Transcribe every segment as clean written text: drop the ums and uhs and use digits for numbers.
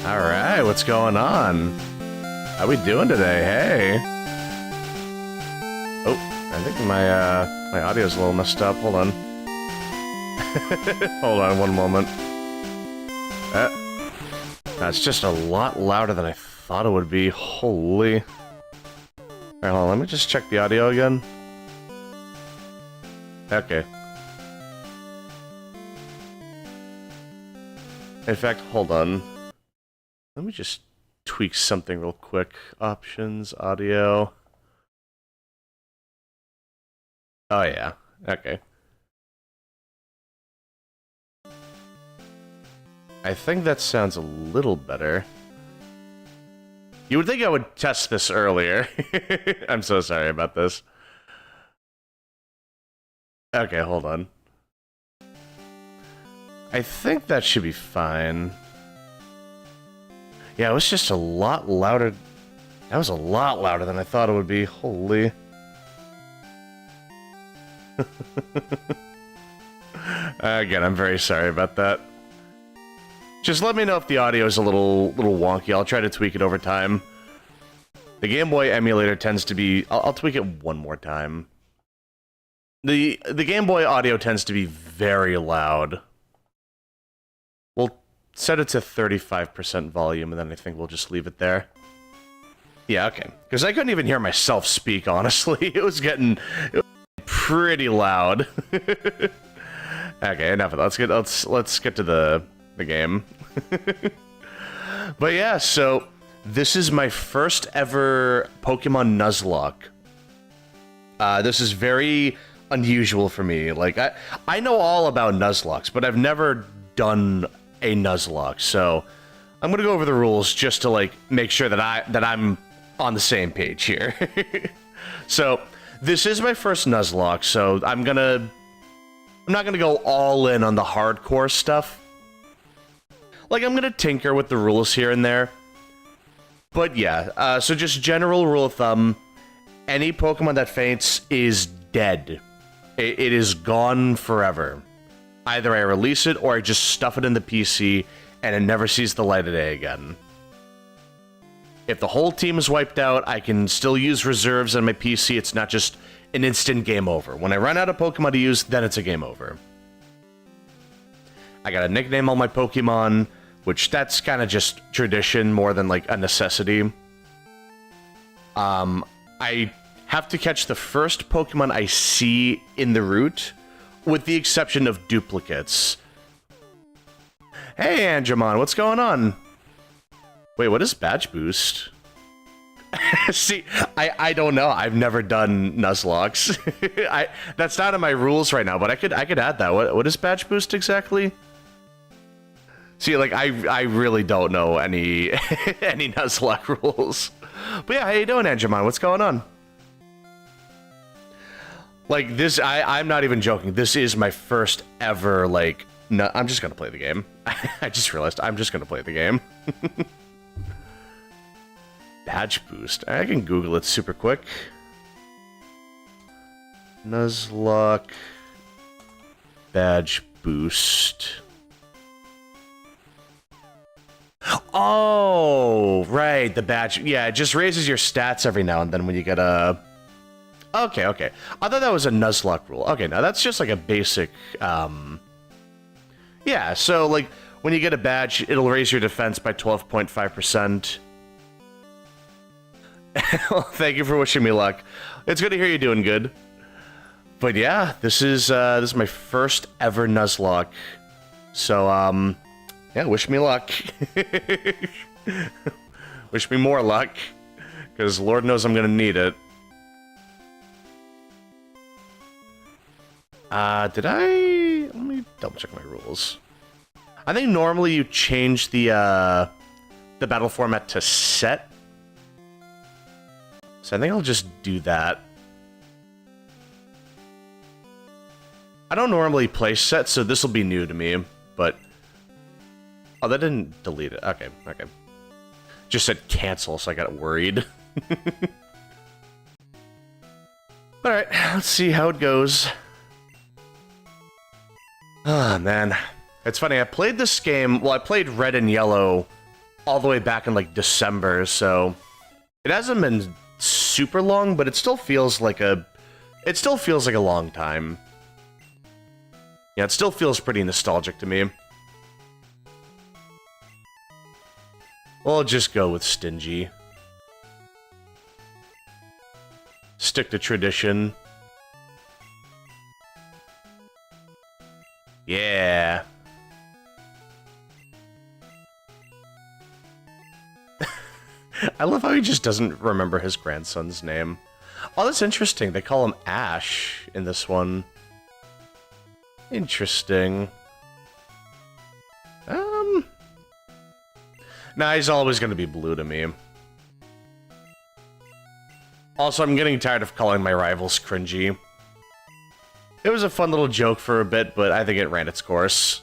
Alright, what's going on? How we doing today? Hey! Oh, I think my audio's a little messed up. Hold on. Hold on one moment. That's just a lot louder than I thought it would be. Holy. Alright, hold on, let me just check the audio again. Okay. In fact, hold on. Let me just tweak something real quick. Options, audio. Oh yeah, okay. I think that sounds a little better. You would think I would test this earlier. I'm so sorry about this. Okay, hold on. I think that should be fine. Yeah, it was just a lot louder. That was a lot louder than I thought it would be. Holy. Again, I'm very sorry about that. Just let me know if the audio is a little wonky. I'll try to tweak it over time. The Game Boy emulator tends to be... I'll tweak it one more time. The Game Boy audio tends to be very loud. We'll set it to 35% volume, and then I think we'll just leave it there. Yeah, okay. Because I couldn't even hear myself speak, honestly. It was getting pretty loud. Okay, enough of that. Let's get to the game. But yeah, so this is my first ever Pokemon Nuzlocke. This is very unusual for me. Like, I know all about Nuzlockes, but I've never done a Nuzlocke, so I'm gonna go over the rules just to like make sure that I'm on the same page here. So this is my first Nuzlocke, so I'm not gonna go all in on the hardcore stuff. Like, I'm gonna tinker with the rules here and there. But yeah, so just general rule of thumb, any Pokemon that faints is dead. It is gone forever. Either I release it, or I just stuff it in the PC, and it never sees the light of day again. If the whole team is wiped out, I can still use reserves on my PC, it's not just an instant game over. When I run out of Pokemon to use, then it's a game over. I gotta nickname all my Pokemon, which that's kind of just tradition more than like a necessity. I have to catch the first Pokemon I see in the route, with the exception of duplicates. Hey, Angemon, what's going on? Wait, what is badge boost? See, I don't know. I've never done Nuzlockes. That's not in my rules right now, but I could add that. What is badge boost exactly? See, like I really don't know any any Nuzlocke rules. But yeah, how you doing, Angemon? What's going on? Like, this, I'm not even joking. This is my first ever, like... No, I'm just gonna play the game. I just realized I'm just gonna play the game. Badge boost. I can Google it super quick. Nuzlocke... badge boost. Oh, right, the badge. Yeah, it just raises your stats every now and then when you get a... Okay, okay. I thought that was a Nuzlocke rule. Okay, now that's just like a basic, yeah, so, like, when you get a badge, it'll raise your defense by 12.5%. Well, thank you for wishing me luck. It's good to hear you doing good. But yeah, this is my first ever Nuzlocke. So, yeah, wish me luck. Wish me more luck. Because Lord knows I'm gonna need it. Did I... Let me double check my rules. I think normally you change the battle format to set. So I think I'll just do that. I don't normally play set, so this will be new to me, but... Oh, that didn't delete it. Okay, okay. Just said cancel, so I got worried. Alright, let's see how it goes. Oh, man. It's funny, I played this game... Well, I played Red and Yellow all the way back in like December, so it hasn't been super long, but it still feels like a long time. Yeah, it still feels pretty nostalgic to me. We'll just go with stingy. Stick to tradition. Yeah. I love how he just doesn't remember his grandson's name. Oh, that's interesting. They call him Ash in this one. Interesting. Nah, he's always going to be blue to me. Also, I'm getting tired of calling my rivals cringy. It was a fun little joke for a bit, but I think it ran its course.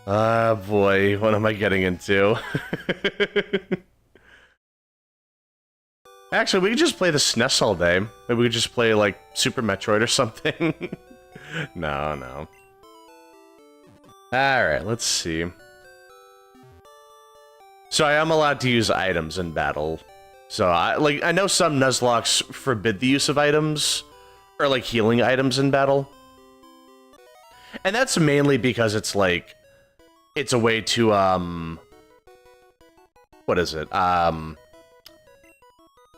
Ah, boy, what am I getting into? Actually, we could just play the SNES all day. Maybe we could just play, like, Super Metroid or something. No. Alright, let's see. So I am allowed to use items in battle. So, I know some Nuzlocks forbid the use of items, or, like, healing items in battle. And that's mainly because it's, like, it's a way to, what is it?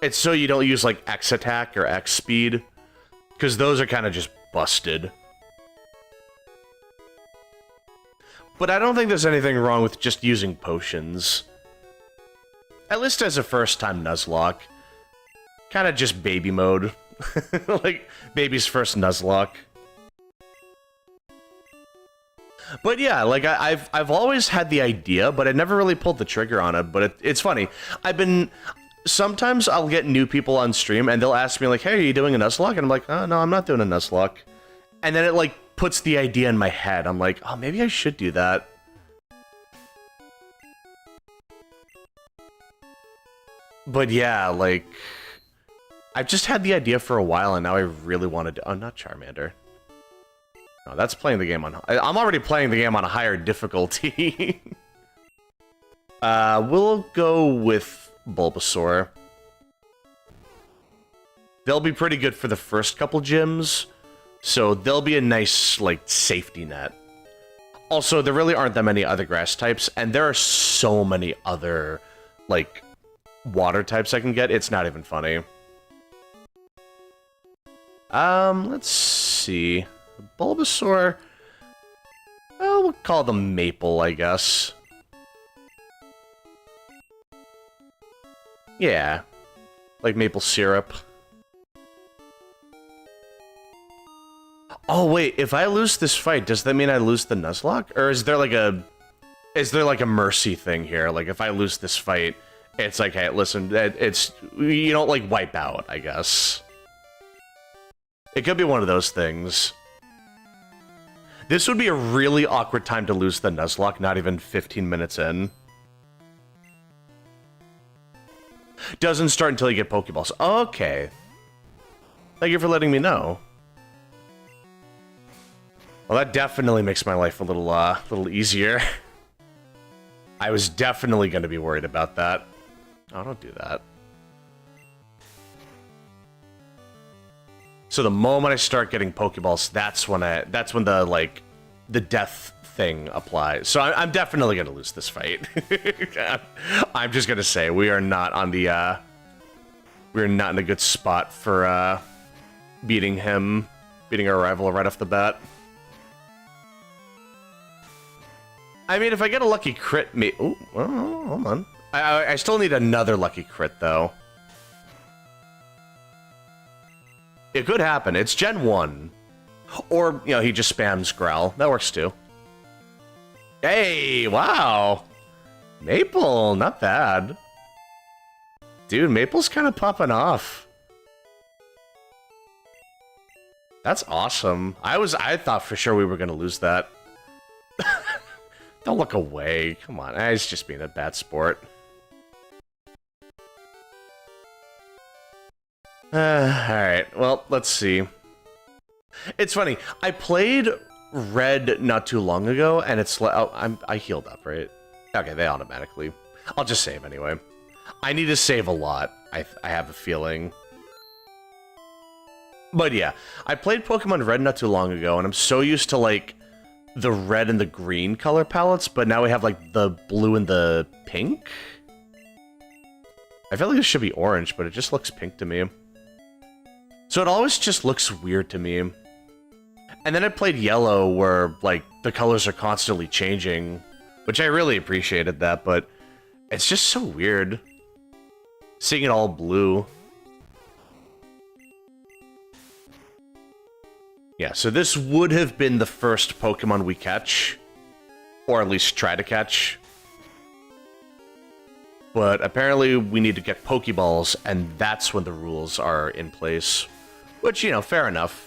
It's so you don't use, like, X attack or X speed, because those are kind of just busted. But I don't think there's anything wrong with just using potions. At least as a first-time Nuzlocke. Kind of just baby mode. Like, baby's first Nuzlocke. But yeah, like, I've always had the idea, but I never really pulled the trigger on it. But it's funny. Sometimes I'll get new people on stream, and they'll ask me, like, hey, are you doing a Nuzlocke? And I'm like, oh, no, I'm not doing a Nuzlocke. And then it, like, puts the idea in my head. I'm like, oh, maybe I should do that. But yeah, like, I've just had the idea for a while, and now I really wanted to... Oh, not Charmander. No, that's playing the game on... I'm already playing the game on a higher difficulty. We'll go with Bulbasaur. They'll be pretty good for the first couple gyms, so they'll be a nice, like, safety net. Also, there really aren't that many other grass types, and there are so many other, like, water types I can get, it's not even funny. Let's see. Bulbasaur... Well, we'll call them Maple, I guess. Yeah. Like maple syrup. Oh, wait, if I lose this fight, does that mean I lose the Nuzlocke? Or is there like a mercy thing here? Like, if I lose this fight, it's like, hey, listen, you don't, like, wipe out, I guess. It could be one of those things. This would be a really awkward time to lose the Nuzlocke, not even 15 minutes in. Doesn't start until you get Pokeballs. Okay. Thank you for letting me know. Well, that definitely makes my life a little easier. I was definitely going to be worried about that. Oh, don't do that. So the moment I start getting Pokeballs, that's when the, like, the death thing applies. So I'm definitely going to lose this fight. I'm just going to say, we are not on the, we're not in a good spot for, beating our rival right off the bat. I mean, if I get a lucky crit, oh, hold on. I still need another lucky crit, though. It could happen. It's Gen 1. Or, you know, he just spams Growl. That works, too. Hey, wow. Maple, not bad. Dude, Maple's kind of popping off. That's awesome. I thought for sure we were going to lose that. Don't look away. Come on. It's just being a bad sport. Alright. Well, let's see. It's funny. I played Red not too long ago, and it's like, oh, I healed up, right? Okay, they automatically. I'll just save anyway. I need to save a lot, I have a feeling. But yeah, I played Pokemon Red not too long ago, and I'm so used to, like, the red and the green color palettes, but now we have, like, the blue and the pink? I feel like this should be orange, but it just looks pink to me. So it always just looks weird to me. And then I played Yellow, where, like, the colors are constantly changing, which I really appreciated that, but it's just so weird. Seeing it all blue. Yeah, so this would have been the first Pokemon we catch. Or at least try to catch. But apparently we need to get Pokeballs, and that's when the rules are in place. Which, you know, fair enough.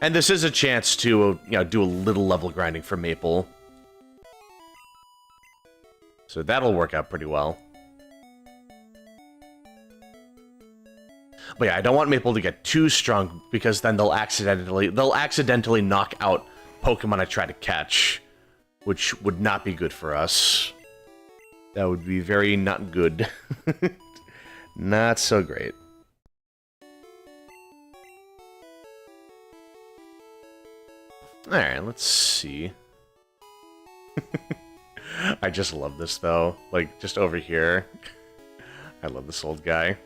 And this is a chance to, you know, do a little level grinding for Maple. So that'll work out pretty well. But yeah, I don't want Maple to get too strong, because then they'll accidentally knock out Pokemon I try to catch, which would not be good for us. That would be very not good. Not so great. Alright, let's see. I just love this, though. Like, just over here. I love this old guy.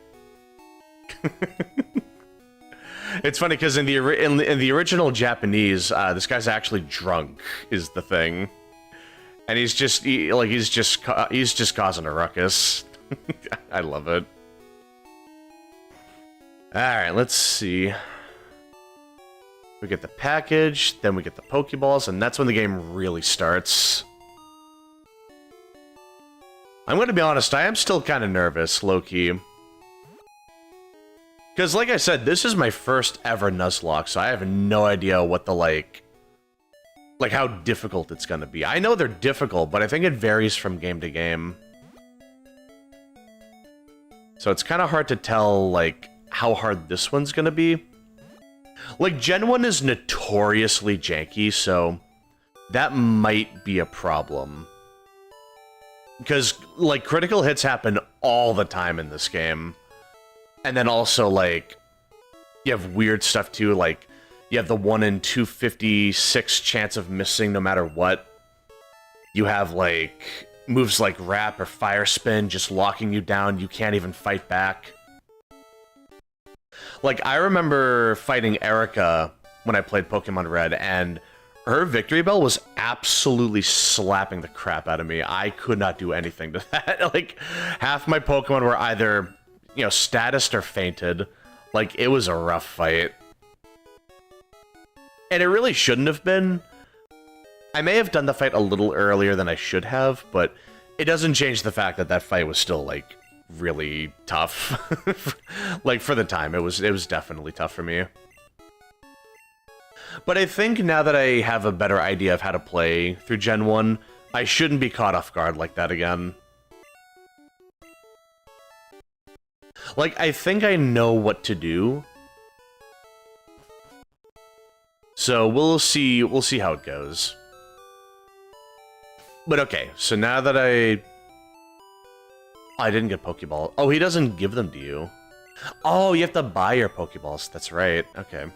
It's funny, because in the original Japanese, this guy's actually drunk, is the thing. And he's just, he's just causing a ruckus. I love it. Alright, let's see. We get the package, then we get the Pokeballs, and that's when the game really starts. I'm gonna be honest, I am still kind of nervous, low-key. Because, like I said, this is my first ever Nuzlocke, so I have no idea what the, like, how difficult it's gonna be. I know they're difficult, but I think it varies from game to game. So it's kind of hard to tell, like, how hard this one's gonna be. Like, Gen 1 is notoriously janky, so that might be a problem. Because, like, critical hits happen all the time in this game. And then also, like, you have weird stuff, too. Like, you have the 1 in 256 chance of missing no matter what. You have, like, moves like Wrap or Fire Spin just locking you down. You can't even fight back. Like, I remember fighting Erica when I played Pokemon Red, and her Victory Bell was absolutely slapping the crap out of me. I could not do anything to that. Like, half my Pokemon were either, you know, statused or fainted. Like, it was a rough fight. And it really shouldn't have been. I may have done the fight a little earlier than I should have, but it doesn't change the fact that that fight was still, like, really tough. Like, for the time, it was definitely tough for me. But I think now that I have a better idea of how to play through Gen 1, I shouldn't be caught off guard like that again. Like, I think I know what to do. So we'll see how it goes. But okay, so now that I didn't get Pokeball. Oh, he doesn't give them to you. Oh, you have to buy your Pokeballs. That's right. Okay.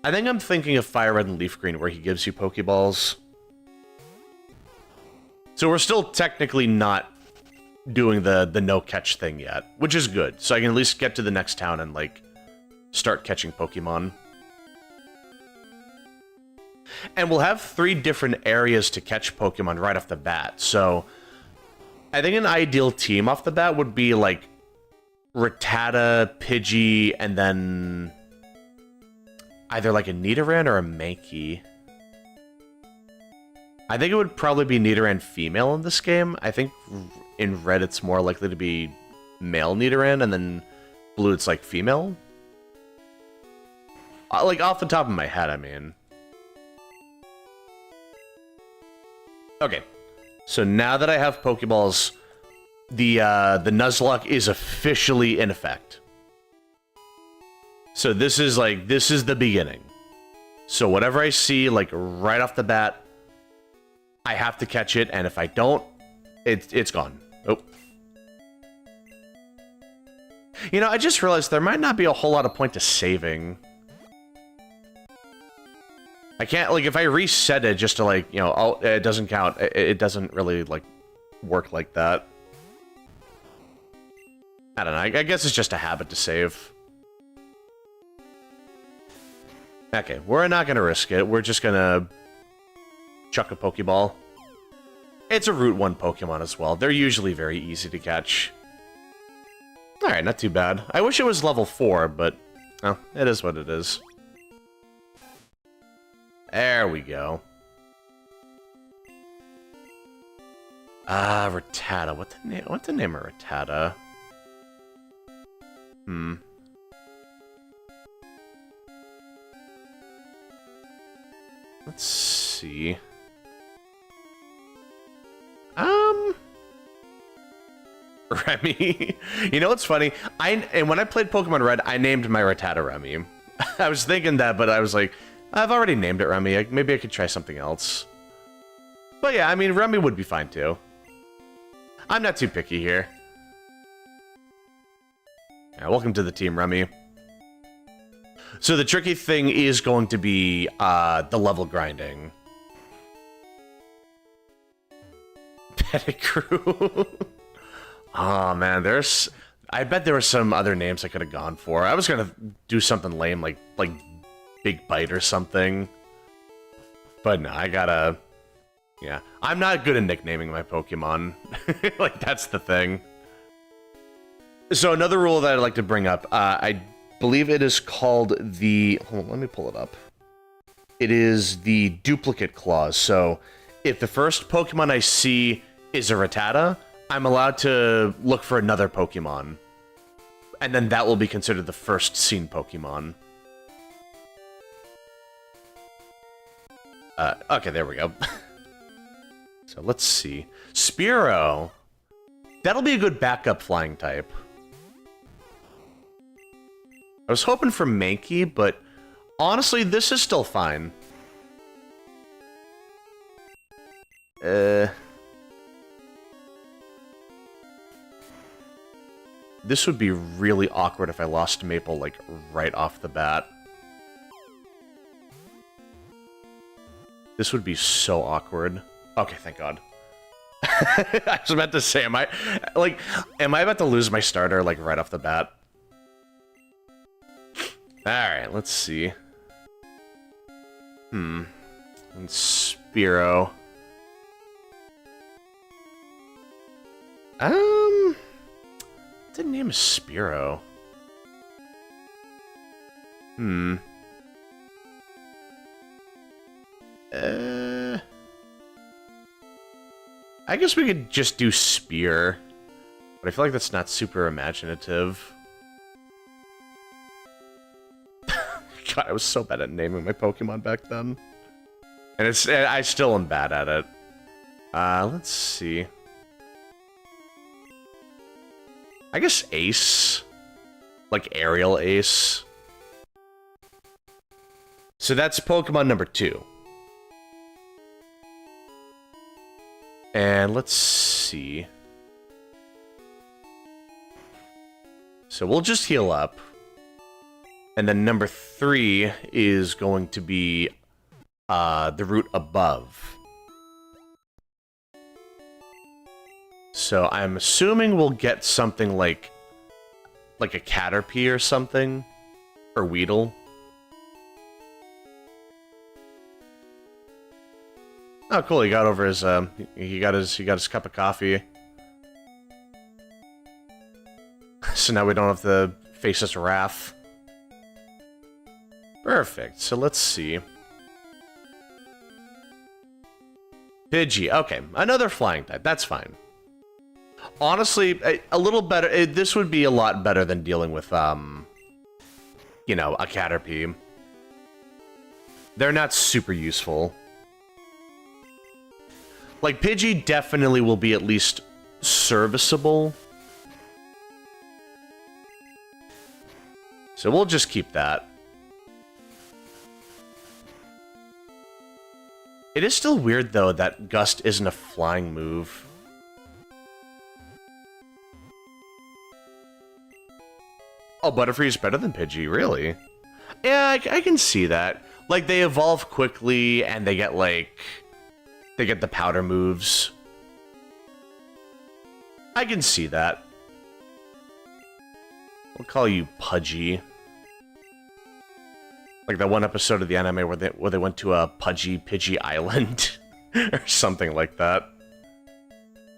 I think I'm thinking of Fire Red and Leaf Green, where he gives you Pokeballs. So we're still technically not doing the no-catch thing yet, which is good. So I can at least get to the next town and, like, start catching Pokemon. And we'll have 3 different areas to catch Pokemon right off the bat, so I think an ideal team off the bat would be, like, Rattata, Pidgey, and then either, like, a Nidoran or a Mankey. I think it would probably be Nidoran female in this game. I think in Red it's more likely to be male Nidoran, and then Blue it's, like, female. Like, off the top of my head, I mean. Okay, so now that I have Pokeballs, the Nuzlocke is officially in effect. So this is like, this is the beginning. So whatever I see, like, right off the bat, I have to catch it, and if I don't, it's gone. Oh. You know, I just realized there might not be a whole lot of point to saving. I can't, like, if I reset it just to, like, you know, oh, it doesn't count. It doesn't really, like, work like that. I don't know. I guess it's just a habit to save. Okay, we're not gonna risk it. We're just gonna chuck a Pokeball. It's a Route 1 Pokemon as well. They're usually very easy to catch. Alright, not too bad. I wish it was level 4, but... oh, it is what it is. There we go. Rattata. What's the name of Rattata? Let's see. Remy. You know what's funny? And when I played Pokemon Red, I named my Rattata Remy. I was thinking that, but I was like, I've already named it Remy. Maybe I could try something else. But yeah, I mean, Remy would be fine too. I'm not too picky here. Yeah, welcome to the team, Remy. So the tricky thing is going to be the level grinding. Pettigrew. Oh man, I bet there were some other names I could have gone for. I was gonna do something lame like Big Bite or something. But no, I gotta... yeah. I'm not good at nicknaming my Pokemon. Like, that's the thing. So another rule that I'd like to bring up, I believe it is called the... hold on, let me pull it up. It is the duplicate clause. So if the first Pokemon I see is a Rattata, I'm allowed to look for another Pokemon. And then that will be considered the first seen Pokemon. Okay, there we go. So let's see. Spearow. That'll be a good backup flying type. I was hoping for Mankey, but honestly, this is still fine. This would be really awkward if I lost Maple, like, right off the bat. This would be so awkward. Okay, thank God. I was about to say, am I about to lose my starter, like, right off the bat? Alright, let's see. And Spearow. What's the name of Spearow? I guess we could just do Spear. But I feel like that's not super imaginative. God, I was so bad at naming my Pokemon back then. And I still am bad at it. Let's see. I guess Ace. Like Aerial Ace. So that's Pokemon number 2. And let's see. So we'll just heal up. And then number 3 is going to be the route above. So I'm assuming we'll get something like a Caterpie or something, or Weedle. Oh, cool! He got over his he got his cup of coffee. So now we don't have to face his wrath. Perfect. So let's see. Pidgey. Okay, another flying type. That's fine. Honestly, a little better. This would be a lot better than dealing with, you know, a Caterpie. They're not super useful. Like, Pidgey definitely will be at least serviceable. So we'll just keep that. It is still weird, though, that Gust isn't a flying move. Oh, Butterfree is better than Pidgey, really? Yeah, I can see that. Like, they evolve quickly, and they get, like... They get the powder moves. I can see that. We'll call you Pudgy. Like that one episode of the anime where they went to a Pidgey Island. Or something like that.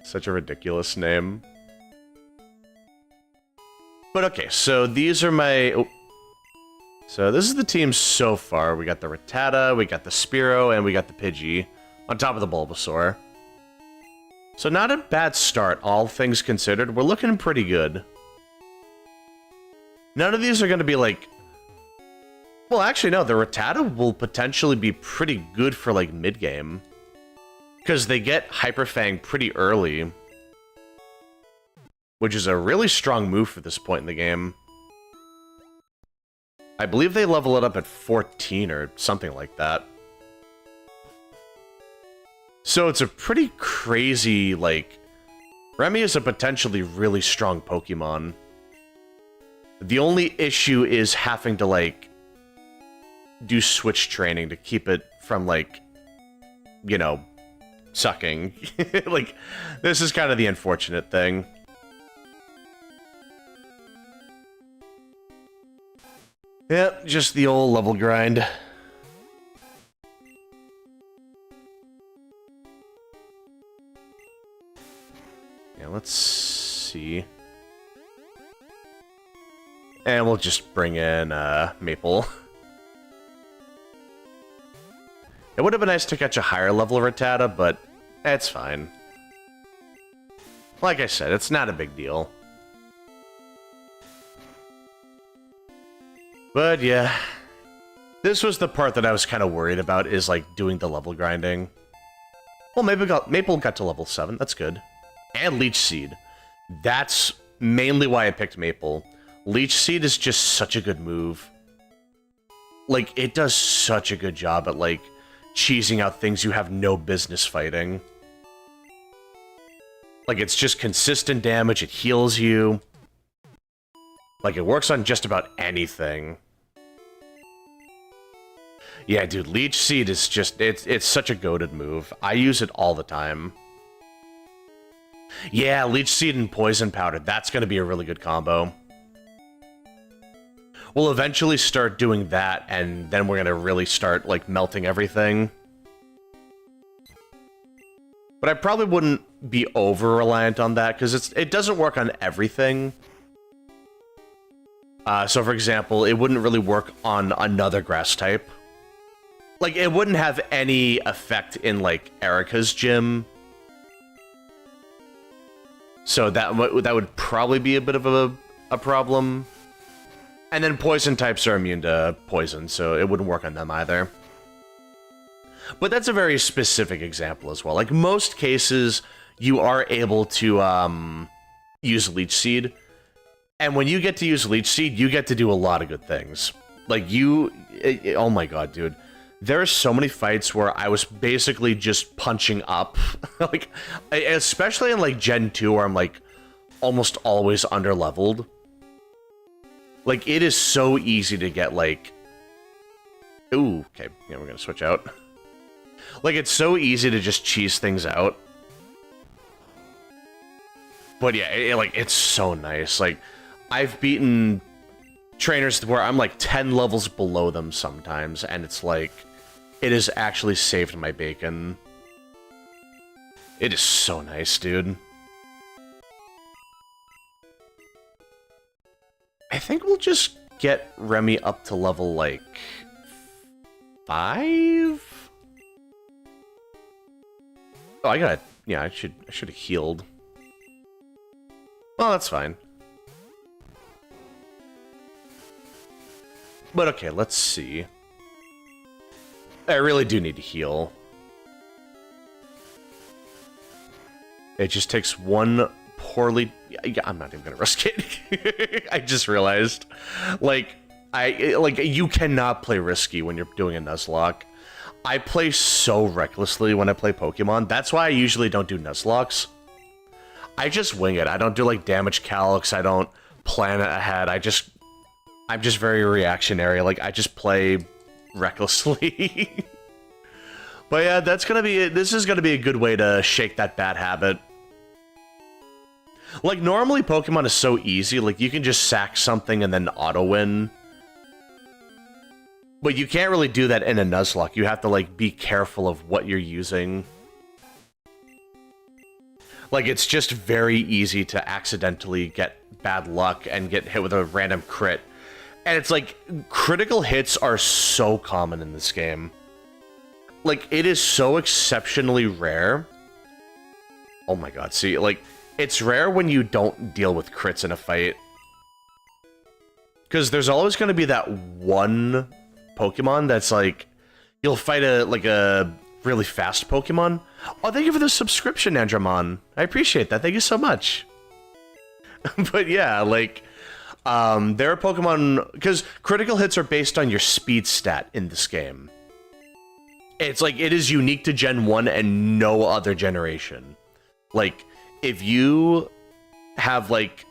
Such a ridiculous name. But okay, so these are my... Oh. So this is the team so far. We got the Rattata, we got the Spearow, and we got the Pidgey. On top of the Bulbasaur. So not a bad start, all things considered. We're looking pretty good. None of these are going to be like... Well, actually, no. The Rattata will potentially be pretty good for, like, mid-game. Because they get Hyper Fang pretty early. Which is a really strong move for this point in the game. I believe they level it up at 14 or something like that. So it's a pretty crazy, like... Remy is a potentially really strong Pokemon. The only issue is having to, like... do switch training to keep it from, like... You know... sucking. Like, this is kind of the unfortunate thing. Yep, just the old level grind. Yeah, let's see. And we'll just bring in Maple. It would have been nice to catch a higher level Rattata, but it's fine. Like I said, it's not a big deal. But yeah, this was the part that I was kind of worried about, is like doing the level grinding. Well, Maple got to level 7, that's good. And Leech Seed. That's mainly why I picked Maple. Leech Seed is just such a good move. Like, it does such a good job at, like, cheesing out things you have no business fighting. Like, it's just consistent damage, it heals you. Like, it works on just about anything. Yeah, dude, Leech Seed is just... It's such a goated move. I use it all the time. Yeah, Leech Seed and Poison Powder. That's going to be a really good combo. We'll eventually start doing that, and then we're going to really start, like, melting everything. But I probably wouldn't be over-reliant on that, because it doesn't work on everything. So, for example, it wouldn't really work on another grass type. Like, it wouldn't have any effect in, like, Erica's gym. So that would probably be a bit of a problem. And then poison types are immune to poison, so it wouldn't work on them either. But that's a very specific example as well. Like, most cases, you are able to use Leech Seed. And when you get to use Leech Seed, you get to do a lot of good things. Like, oh my god, dude. There are so many fights where I was basically just punching up. Like, especially in, like, Gen 2, where I'm, like, almost always under-leveled. Like, it is so easy to get, like... Ooh, okay. Yeah, we're gonna switch out. Like, it's so easy to just cheese things out. But yeah, it's so nice. Like, I've beaten trainers where I'm, like, 10 levels below them sometimes, and it's like... It has actually saved my bacon. It is so nice, dude. I think we'll just get Remy up to level, like, 5? Oh, yeah, I should have healed. Well, that's fine. But okay, let's see. I really do need to heal. It just takes one poorly... I'm not even gonna risk it. I just realized. Like, Like, you cannot play risky when you're doing a Nuzlocke. I play so recklessly when I play Pokemon. That's why I usually don't do Nuzlocks. I just wing it. I don't do, like, damage calcs. I don't plan it ahead. I'm just very reactionary. Like, I just play recklessly. But yeah, this is gonna be a good way to shake that bad habit. Like, normally Pokemon is so easy, like, you can just sack something and then auto-win. But you can't really do that in a Nuzlocke. You have to, like, be careful of what you're using. Like, it's just very easy to accidentally get bad luck and get hit with a random crit. And it's like, critical hits are so common in this game. Like, it is so exceptionally rare. Oh my god, see, like, it's rare when you don't deal with crits in a fight. Because there's always going to be that one Pokemon that's like, you'll fight a really fast Pokemon. Oh, thank you for the subscription, Andramon. I appreciate that. Thank you so much. But yeah, like, there are Pokemon, because critical hits are based on your speed stat in this game. It's like, it is unique to Gen 1 and no other generation. Like, if you have, like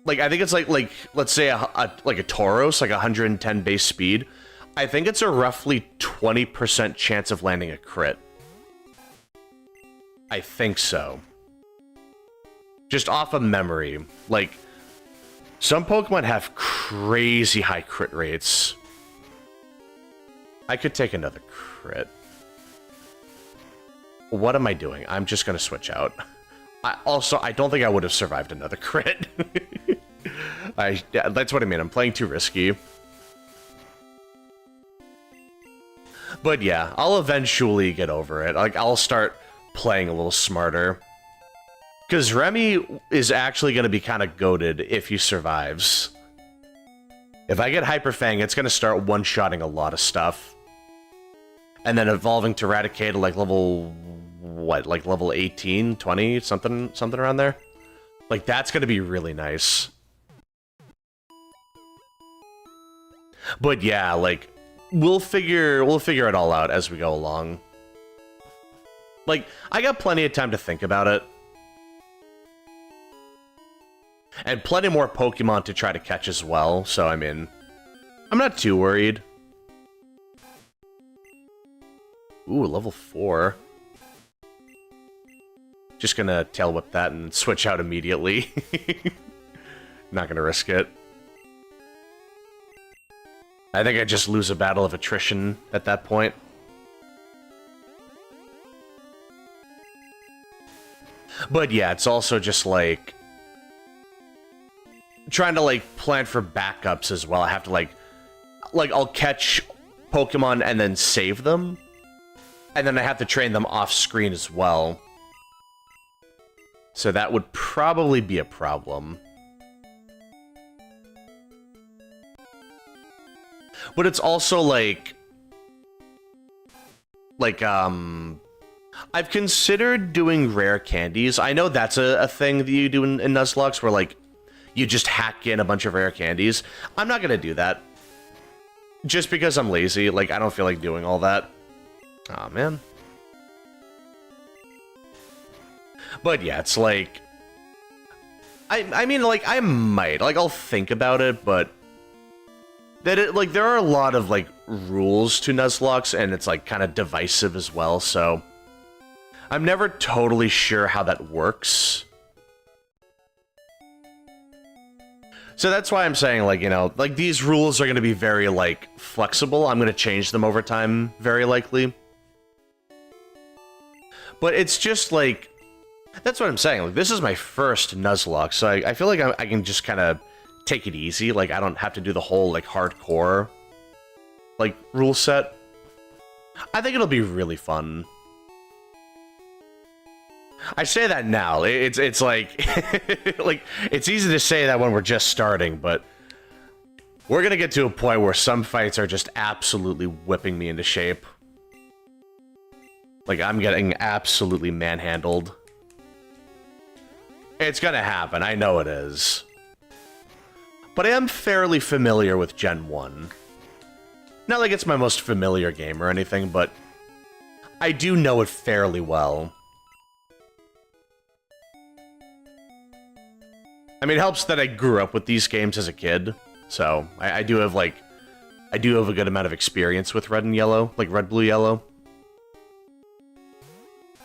I think it's like let's say like a Tauros, like 110 base speed, I think it's a roughly 20% chance of landing a crit. I think so. Just off of memory. Like, some Pokemon have crazy high crit rates. I could take another crit. What am I doing? I'm just gonna switch out. I don't think I would have survived another crit. Yeah, that's what I mean. I'm playing too risky. But yeah, I'll eventually get over it. Like, I'll start playing a little smarter. Because Remy is actually going to be kind of goated if he survives. If I get Hyper Fang, it's going to start one-shotting a lot of stuff. And then evolving to Raticate at like level... what, like level 18, 20, something around there? Like, that's going to be really nice. But yeah, like, we'll figure it all out as we go along. Like, I got plenty of time to think about it. And plenty more Pokemon to try to catch as well, so I mean, I'm not too worried. Ooh, level 4. Just gonna tail whip that and switch out immediately. Not gonna risk it. I think I just lose a battle of attrition at that point. But yeah, it's also just like trying to like plan for backups as well. I have to like I'll catch Pokemon and then save them. And then I have to train them off screen as well. So that would probably be a problem. But it's also like I've considered doing rare candies. I know that's a thing that you do in Nuzlocke, where like you just hack in a bunch of rare candies. I'm not gonna do that. Just because I'm lazy. Like, I don't feel like doing all that. Aw, man. But yeah, it's like... I mean, like, I might. Like, I'll think about it, but... like, there are a lot of, like, rules to Nuzlocke, and it's, like, kind of divisive as well, so... I'm never totally sure how that works. So that's why I'm saying, like, you know, like, these rules are going to be very, like, flexible. I'm going to change them over time, very likely. But it's just, like... That's what I'm saying. Like, this is my first Nuzlocke, so I feel like I can just kind of take it easy. Like, I don't have to do the whole, like, hardcore, like, rule set. I think it'll be really fun. I say that now. It's like... like, it's easy to say that when we're just starting, but... We're gonna get to a point where some fights are just absolutely whipping me into shape. Like, I'm getting absolutely manhandled. It's gonna happen, I know it is. but I am fairly familiar with Gen 1. Not like it's my most familiar game or anything, but I do know it fairly well. I mean, it helps that I grew up with these games as a kid, so I do have, like, I do have a good amount of experience with red and yellow, like red, blue, yellow.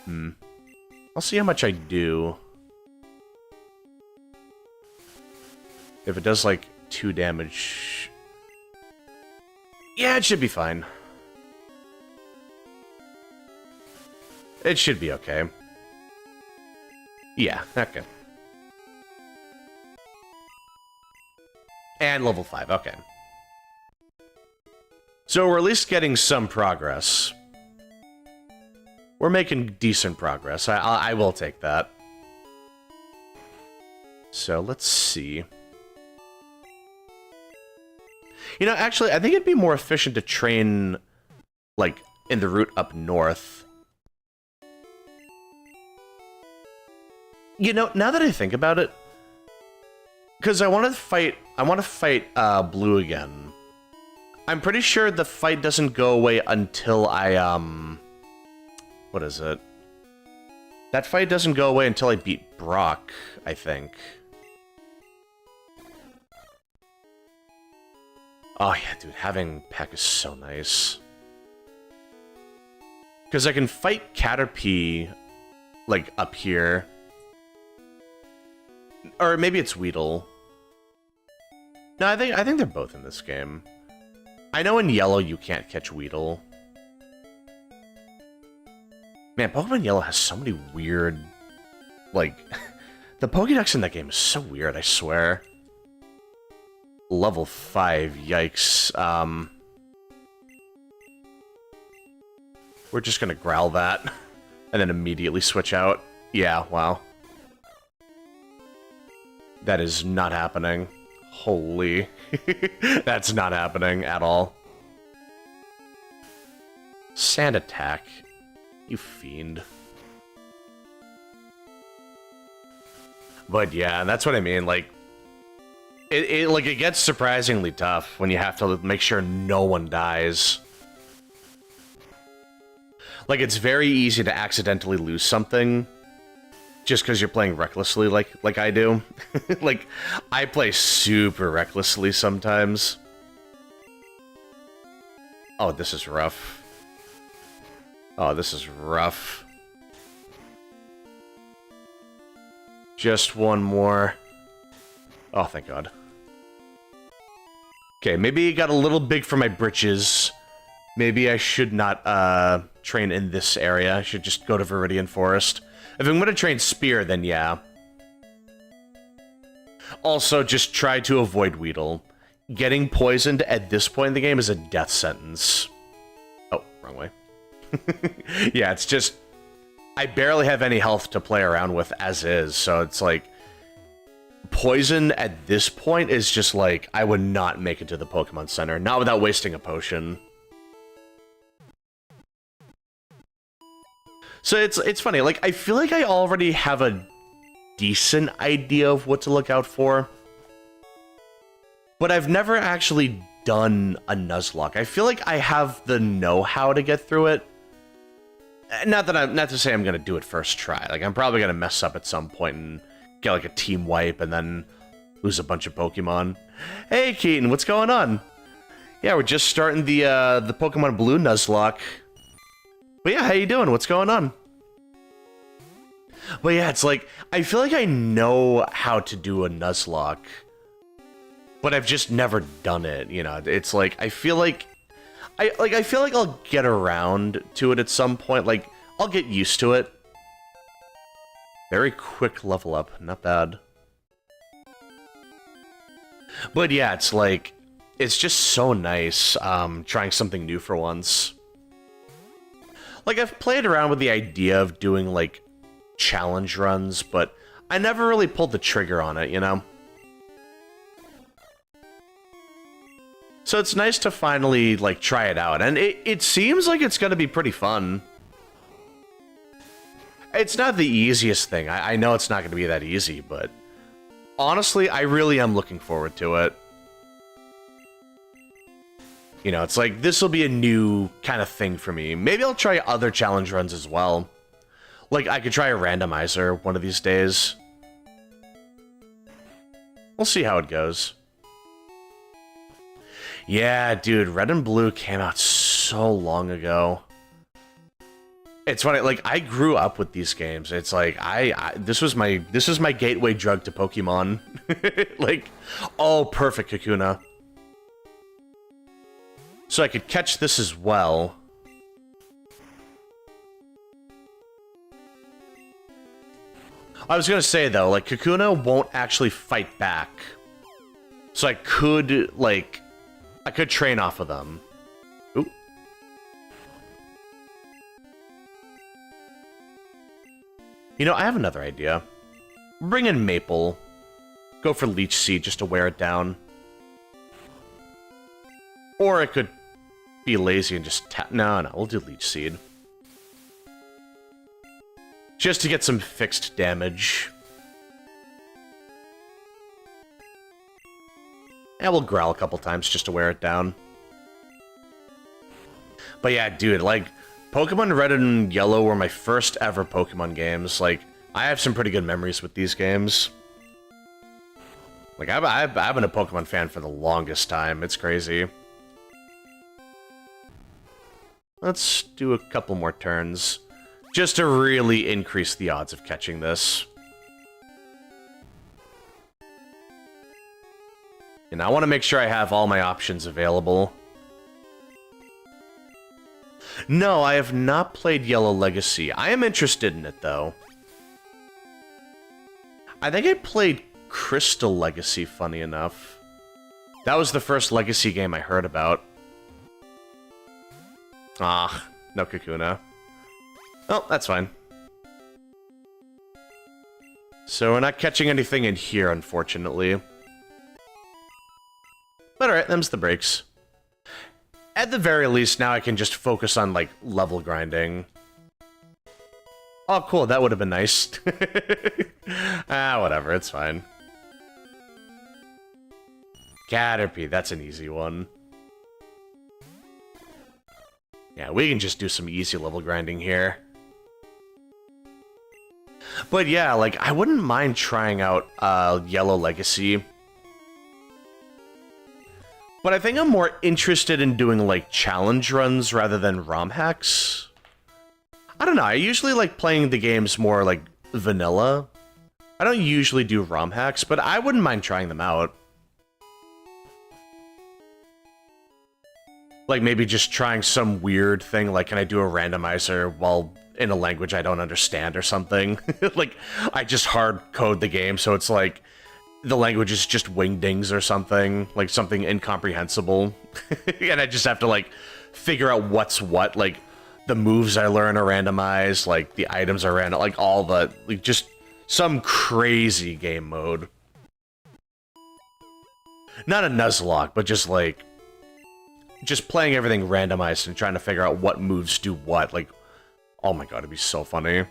I'll see how much I do. If it does, like, 2 damage... Yeah, it should be fine. It should be okay. Yeah, okay. And level 5, okay. So we're at least getting some progress. We're making decent progress. I will take that. So let's see. You know, actually, I think it'd be more efficient to train, like, in the route up north. You know, now that I think about it, because I want to fight Blue again. I'm pretty sure the fight doesn't go away until I, what is it? That fight doesn't go away until I beat Brock, I think. Oh yeah, dude, having Peck is so nice. Because I can fight Caterpie, like, up here. Or maybe it's Weedle. No, I think they're both in this game. I know in Yellow you can't catch Weedle. Man, Pokemon Yellow has so many weird... Like, the Pokédex in that game is so weird, I swear. Level 5, yikes. We're just gonna growl that, and then immediately switch out. Yeah, wow. That is not happening. Holy. That's not happening at all. Sand attack. You fiend. But yeah, that's what I mean, like... It gets surprisingly tough when you have to make sure no one dies. Like, it's very easy to accidentally lose something just because you're playing recklessly like I do. Like, I play super recklessly sometimes. Oh, this is rough. Oh, this is rough. Just one more. Oh, thank God. Okay, maybe it got a little big for my britches. Maybe I should not train in this area. I should just go to Viridian Forest. If I'm going to train Spear, then yeah. Also, just try to avoid Weedle. Getting poisoned at this point in the game is a death sentence. Oh, wrong way. Yeah, it's just... I barely have any health to play around with as is, so it's like... Poison at this point is just like, I would not make it to the Pokemon Center. Not without wasting a potion. So it's funny, like, I feel like I already have a decent idea of what to look out for. But I've never actually done a Nuzlocke. I feel like I have the know-how to get through it. Not to say I'm gonna do it first try. Like, I'm probably gonna mess up at some point and get like a team wipe and then lose a bunch of Pokemon. Hey Keaton, what's going on? Yeah, we're just starting the Pokemon Blue Nuzlocke. But yeah, how you doing? What's going on? But yeah, it's like, I feel like I know how to do a Nuzlocke, but I've just never done it, you know? It's like, I feel like I'll get around to it at some point, like, I'll get used to it. Very quick level up, not bad. But yeah, it's like, it's just so nice, trying something new for once. Like, I've played around with the idea of doing, like, challenge runs, but I never really pulled the trigger on it, you know? So it's nice to finally, like, try it out, and it seems like it's gonna be pretty fun. It's not the easiest thing. I know it's not gonna be that easy, but honestly, I really am looking forward to it. You know, it's like, this will be a new kind of thing for me. Maybe I'll try other challenge runs as well. Like, I could try a randomizer one of these days. We'll see how it goes. Yeah, dude, Red and Blue came out so long ago. It's funny, like, I grew up with these games. It's like, this was my gateway drug to Pokemon. Like, oh, perfect, Kakuna. So I could catch this as well. I was gonna say, though, like, Kakuna won't actually fight back. So I could, like, I could train off of them. Ooh. You know, I have another idea. Bring in Maple. Go for Leech Seed just to wear it down. Or I could be lazy and just tap... No, we'll do Leech Seed. Just to get some fixed damage. And we'll growl a couple times just to wear it down. But yeah, dude, like, Pokemon Red and Yellow were my first ever Pokemon games. Like, I have some pretty good memories with these games. Like, I've been a Pokemon fan for the longest time. It's crazy. Let's do a couple more turns. Just to really increase the odds of catching this. And I want to make sure I have all my options available. No, I have not played Yellow Legacy. I am interested in it, though. I think I played Crystal Legacy, funny enough. That was the first Legacy game I heard about. Ah, no Kakuna. Oh, that's fine. So we're not catching anything in here, unfortunately. But alright, them's the breaks. At the very least, now I can just focus on, like, level grinding. Oh, cool, that would have been nice. Ah, whatever, it's fine. Caterpie, that's an easy one. Yeah, we can just do some easy level grinding here. But yeah, like, I wouldn't mind trying out Yellow Legacy. But I think I'm more interested in doing, like, challenge runs rather than ROM hacks. I don't know, I usually like playing the games more, like, vanilla. I don't usually do ROM hacks, but I wouldn't mind trying them out. Like, maybe just trying some weird thing, like, can I do a randomizer while in a language I don't understand or something? Like, I just hard code the game, so it's like, the language is just wingdings or something, like something incomprehensible. And I just have to, like, figure out what's what, like, the moves I learn are randomized, like, the items are random, like, all the, like, just some crazy game mode. Not a Nuzlocke, but just, like, just playing everything randomized and trying to figure out what moves do what, like, oh my god, it'd be so funny.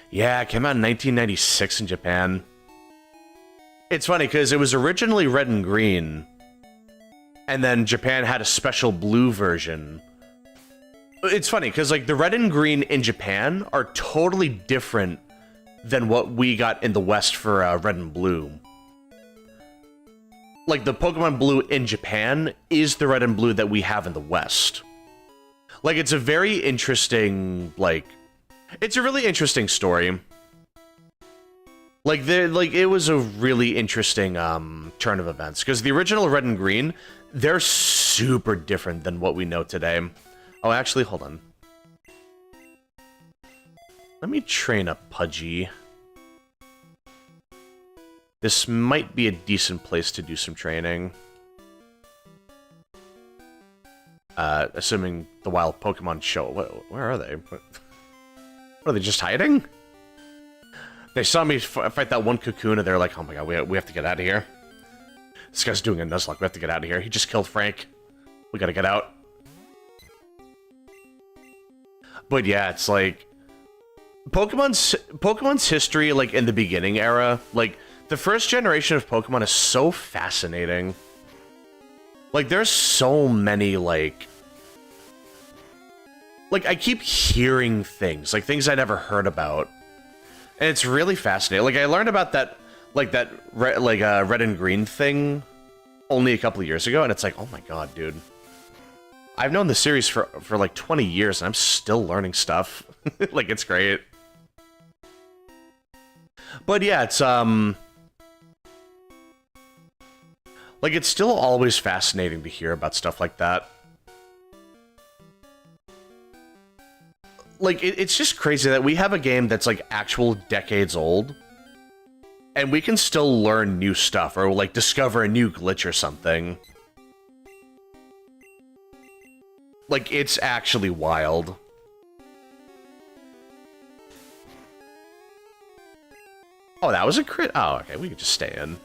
Yeah, it came out in 1996 in Japan. It's funny, because it was originally red and green, and then Japan had a special blue version. It's funny, because, like, the red and green in Japan are totally different than what we got in the West for red and blue. Like, the Pokemon Blue in Japan is the red and blue that we have in the West. Like, it's a very interesting, like... It's a really interesting story. Like, it was a really interesting, turn of events. Because the original Red and Green, they're super different than what we know today. Oh, actually, hold on. Let me train a Pudgy. This might be a decent place to do some training. Assuming the wild Pokemon show... Where are they? What are they, just hiding? They saw me fight that one Kakuna, they're like, oh my god, we have to get out of here. This guy's doing a Nuzlocke, we have to get out of here. He just killed Frank. We gotta get out. But yeah, it's like... Pokemon's history, like, in the beginning era, like, the first generation of Pokemon is so fascinating. Like, there's so many, like, I keep hearing things, like, things I never heard about. And it's really fascinating. Like, I learned about that, like, red and green thing only a couple of years ago, and it's like, oh my god, dude. I've known the series for like 20 years, and I'm still learning stuff. Like, it's great. But yeah, it's, like, it's still always fascinating to hear about stuff like that. Like, it's just crazy that we have a game that's, like, actual decades old, and we can still learn new stuff, or, like, discover a new glitch or something. Like, it's actually wild. Oh, that was a crit? Oh, okay, we can just stay in.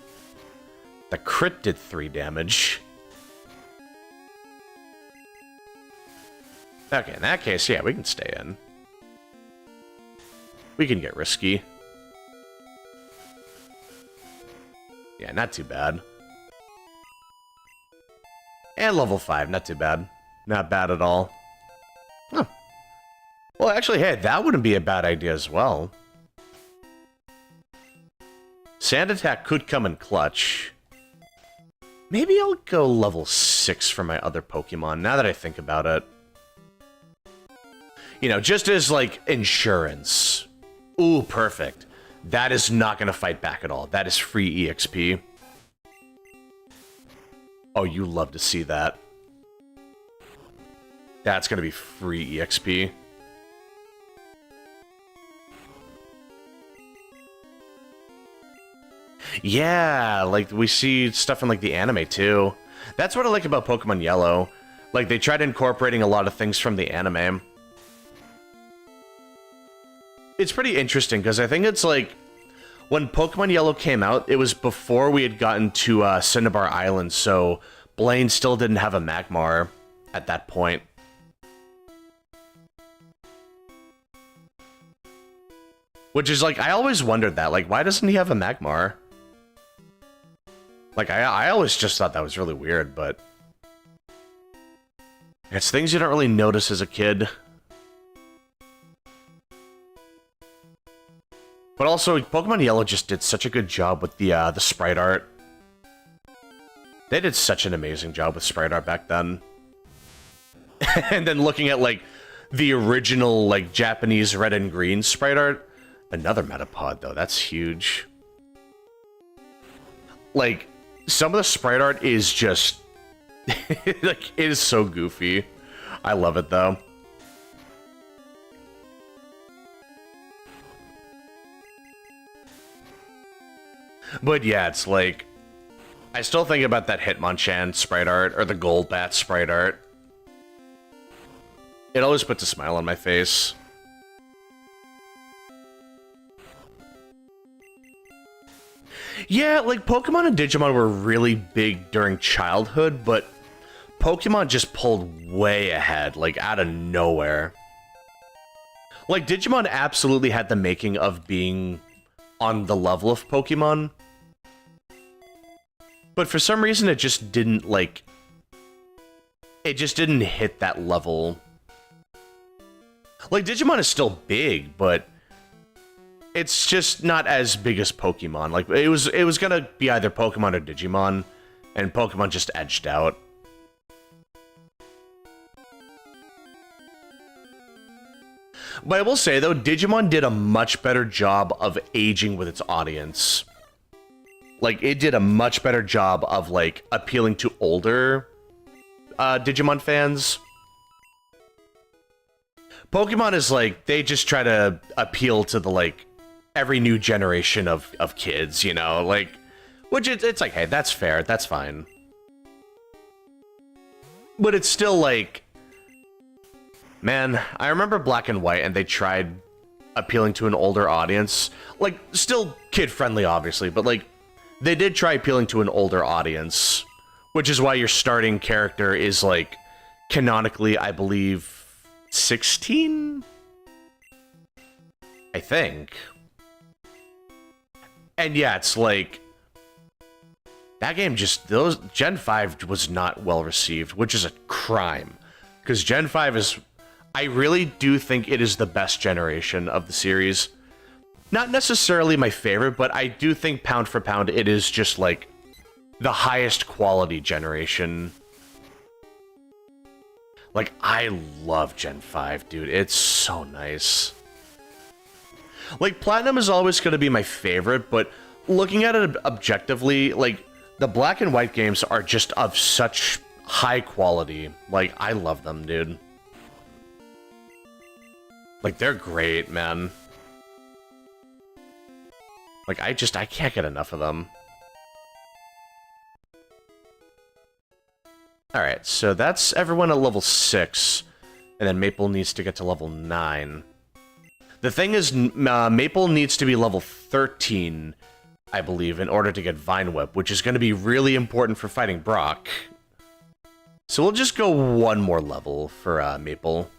The crit did 3 damage. Okay, in that case, yeah, we can stay in. We can get risky. Yeah, not too bad. And level 5, not too bad. Not bad at all. Huh. Well, actually, hey, that wouldn't be a bad idea as well. Sand attack could come in clutch. Maybe I'll go level 6 for my other Pokemon, now that I think about it. You know, just as, like, insurance. Ooh, perfect. That is not going to fight back at all. That is free EXP. Oh, you love to see that. That's going to be free EXP. Yeah, like, we see stuff in, like, the anime, too. That's what I like about Pokemon Yellow. Like, they tried incorporating a lot of things from the anime. It's pretty interesting, because I think it's, like, when Pokemon Yellow came out, it was before we had gotten to Cinnabar Island, so Blaine still didn't have a Magmar at that point. Which is, like, I always wondered that. Like, why doesn't he have a Magmar? Like, I always just thought that was really weird, but it's things you don't really notice as a kid. But also, Pokemon Yellow just did such a good job with the sprite art. They did such an amazing job with sprite art back then. And then looking at, like, the original, like, Japanese red and green sprite art. Another Metapod, though. That's huge. Like, some of the sprite art is just... like, it is so goofy. I love it, though. But yeah, it's like... I still think about that Hitmonchan sprite art, or the Golbat sprite art. It always puts a smile on my face. Yeah, like, Pokemon and Digimon were really big during childhood, but Pokemon just pulled way ahead, like, out of nowhere. Like, Digimon absolutely had the making of being on the level of Pokemon. But for some reason, it just didn't, like... It just didn't hit that level. Like, Digimon is still big, but... It's just not as big as Pokemon. Like, it was gonna be either Pokemon or Digimon, and Pokemon just edged out. But I will say, though, Digimon did a much better job of aging with its audience. Like, it did a much better job of, like, appealing to older Digimon fans. Pokemon is, like, they just try to appeal to the, like, every new generation of kids, you know? Like, which it's like, hey, that's fair, that's fine. But it's still, like... Man, I remember Black and White, and they tried appealing to an older audience. Like, still kid-friendly, obviously, but, like, they did try appealing to an older audience. Which is why your starting character is, like, canonically, I believe, 16? I think. And yeah, it's like... That game just, those Gen 5 was not well received, which is a crime. Because Gen 5 is, I really do think it is the best generation of the series. Not necessarily my favorite, but I do think pound for pound it is just like the highest quality generation. Like, I love Gen 5, dude. It's so nice. Like, Platinum is always going to be my favorite, but looking at it objectively, like, the black and white games are just of such high quality. Like, I love them, dude. Like, they're great, man. Like, I can't get enough of them. Alright, so that's everyone at level 6. And then Maple needs to get to level 9. The thing is, Maple needs to be level 13, I believe, in order to get Vine Whip, which is going to be really important for fighting Brock. So we'll just go one more level for Maple.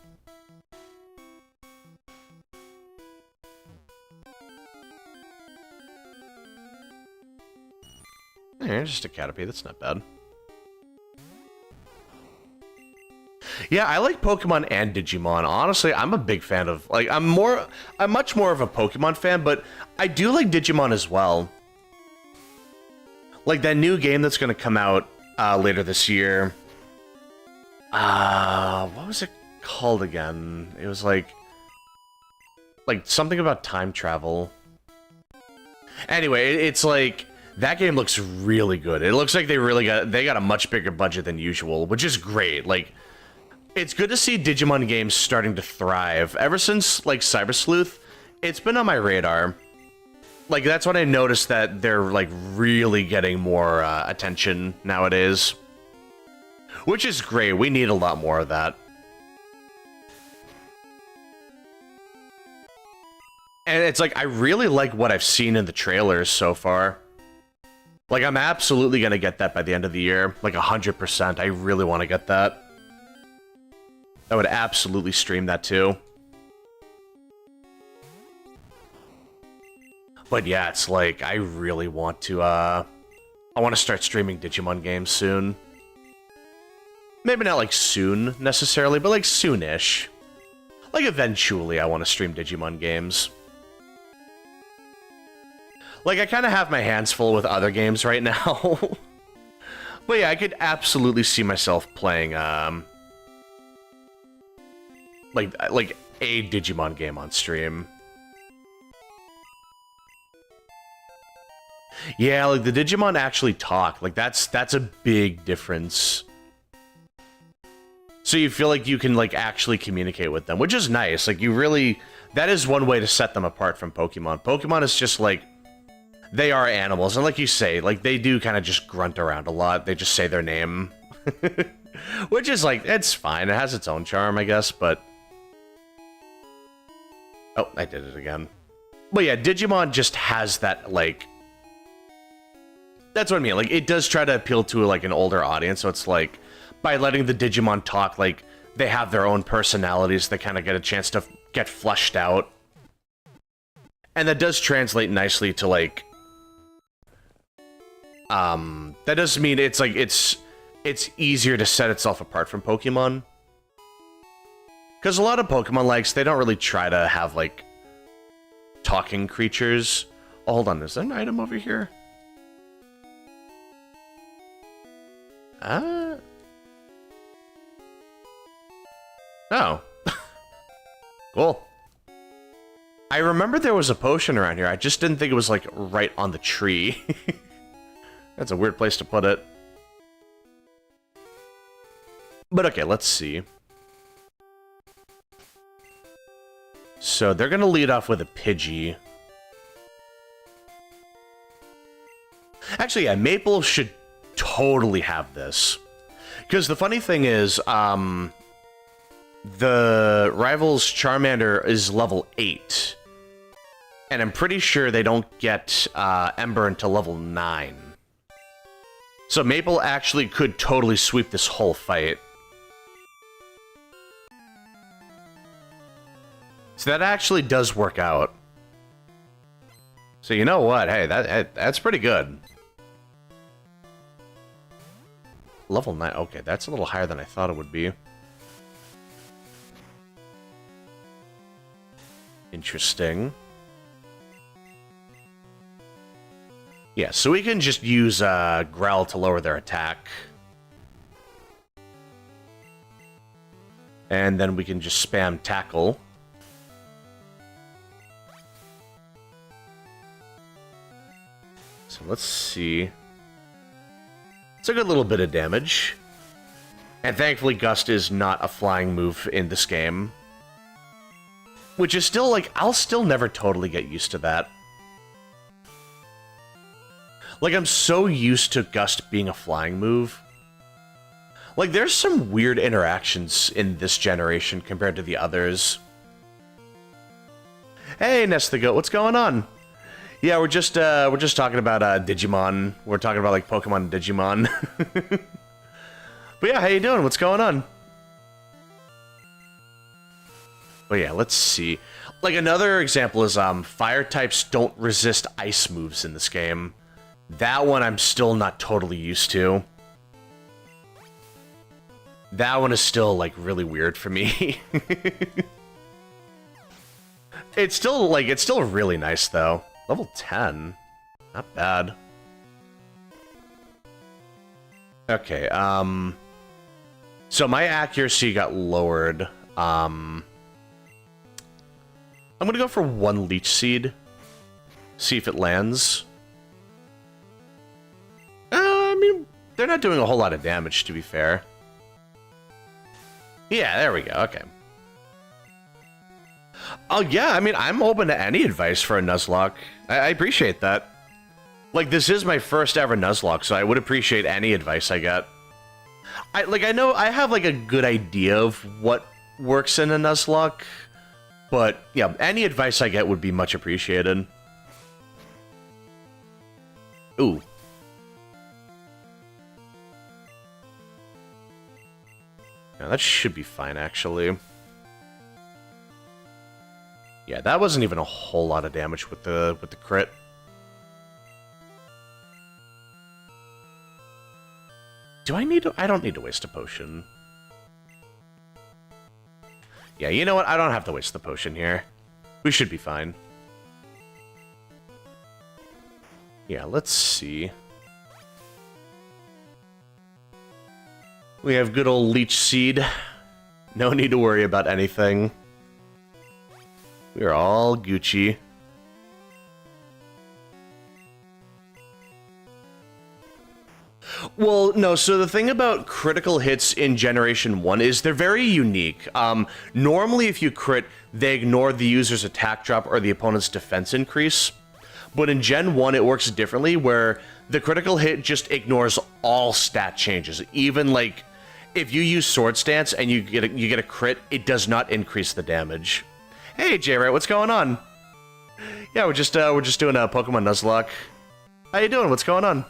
Alright, just a Caterpie, that's not bad. Yeah, I like Pokemon and Digimon. Honestly, I'm a big fan of, like, I'm much more of a Pokemon fan, but I do like Digimon as well. Like, that new game that's going to come out later this year. What was it called again? It was like something about time travel. Anyway, it's like, that game looks really good. It looks like they got a much bigger budget than usual, which is great. Like, it's good to see Digimon games starting to thrive. Ever since, like, Cyber Sleuth, it's been on my radar. Like, that's when I noticed that they're, like, really getting more attention nowadays. Which is great. We need a lot more of that. And it's like, I really like what I've seen in the trailers so far. Like, I'm absolutely going to get that by the end of the year. Like, 100%. I really want to get that. I would absolutely stream that too. But yeah, it's like, I really want to, I want to start streaming Digimon games soon. Maybe not like soon, necessarily, but like soonish. Like, eventually I want to stream Digimon games. Like, I kind of have my hands full with other games right now. But yeah, I could absolutely see myself playing, like a Digimon game on stream. Yeah, like, the Digimon actually talk. Like, that's a big difference. So you feel like you can, like, actually communicate with them, which is nice. Like, you really... That is one way to set them apart from Pokemon. Pokemon is just, like... They are animals, and like you say, like, they do kind of just grunt around a lot. They just say their name. Which is, like, it's fine. It has its own charm, I guess, but... Oh, I did it again. But yeah, Digimon just has that, like... That's what I mean. Like, it does try to appeal to, like, an older audience, so it's like... By letting the Digimon talk, like, they have their own personalities. They kind of get a chance to get fleshed out. And that does translate nicely to, like... That does mean it's, like, it's easier to set itself apart from Pokemon. Because a lot of Pokemon likes, they don't really try to have, like, talking creatures. Oh, hold on, is there an item over here? Oh. Cool. I remember there was a potion around here. I just didn't think it was, like, right on the tree. That's a weird place to put it. But okay, let's see. So they're gonna lead off with a Pidgey. Actually, yeah, Maple should totally have this. Because the funny thing is, the rival's Charmander is level 8. And I'm pretty sure they don't get Ember until level 9. So Maple actually could totally sweep this whole fight. So that actually does work out. So you know what? Hey, that's pretty good. level 9. Okay, that's a little higher than I thought it would be. Interesting. Yeah, so we can just use Growl to lower their attack. And then we can just spam Tackle. So let's see. It's a good little bit of damage. And thankfully Gust is not a flying move in this game. Which is still, like, I'll still never totally get used to that. Like, I'm so used to Gust being a flying move. Like, there's some weird interactions in this generation compared to the others. Hey, Nest the Goat, what's going on? Yeah, we're just talking about Digimon. We're talking about, like, Pokemon and Digimon. But yeah, how you doing? What's going on? But yeah, let's see. Like, another example is fire types don't resist ice moves in this game. That one I'm still not totally used to. That one is still, like, really weird for me. It's still really nice, though. Level 10. Not bad. Okay, so my accuracy got lowered. I'm gonna go for 1 Leech Seed. See if it lands. I mean, they're not doing a whole lot of damage, to be fair. Yeah, there we go, okay. Oh, yeah, I mean, I'm open to any advice for a Nuzlocke. I appreciate that. Like, this is my first ever Nuzlocke, so I would appreciate any advice I get. I know I have, like, a good idea of what works in a Nuzlocke, but, yeah, any advice I get would be much appreciated. Ooh. Yeah, that should be fine, actually. Yeah, that wasn't even a whole lot of damage with the crit. Do I need to? I don't need to waste a potion. Yeah, you know what? I don't have to waste the potion here. We should be fine. Yeah, let's see. We have good old Leech Seed. No need to worry about anything. We're all Gucci. Well, no, so the thing about critical hits in Generation 1 is they're very unique. Normally, if you crit, they ignore the user's attack drop or the opponent's defense increase. But in Gen 1, it works differently, where the critical hit just ignores all stat changes. Even, like, if you use Sword Stance and you get a crit, it does not increase the damage. Hey, J-Ray, what's going on? Yeah, we're just doing a Pokemon Nuzlocke. How you doing? What's going on?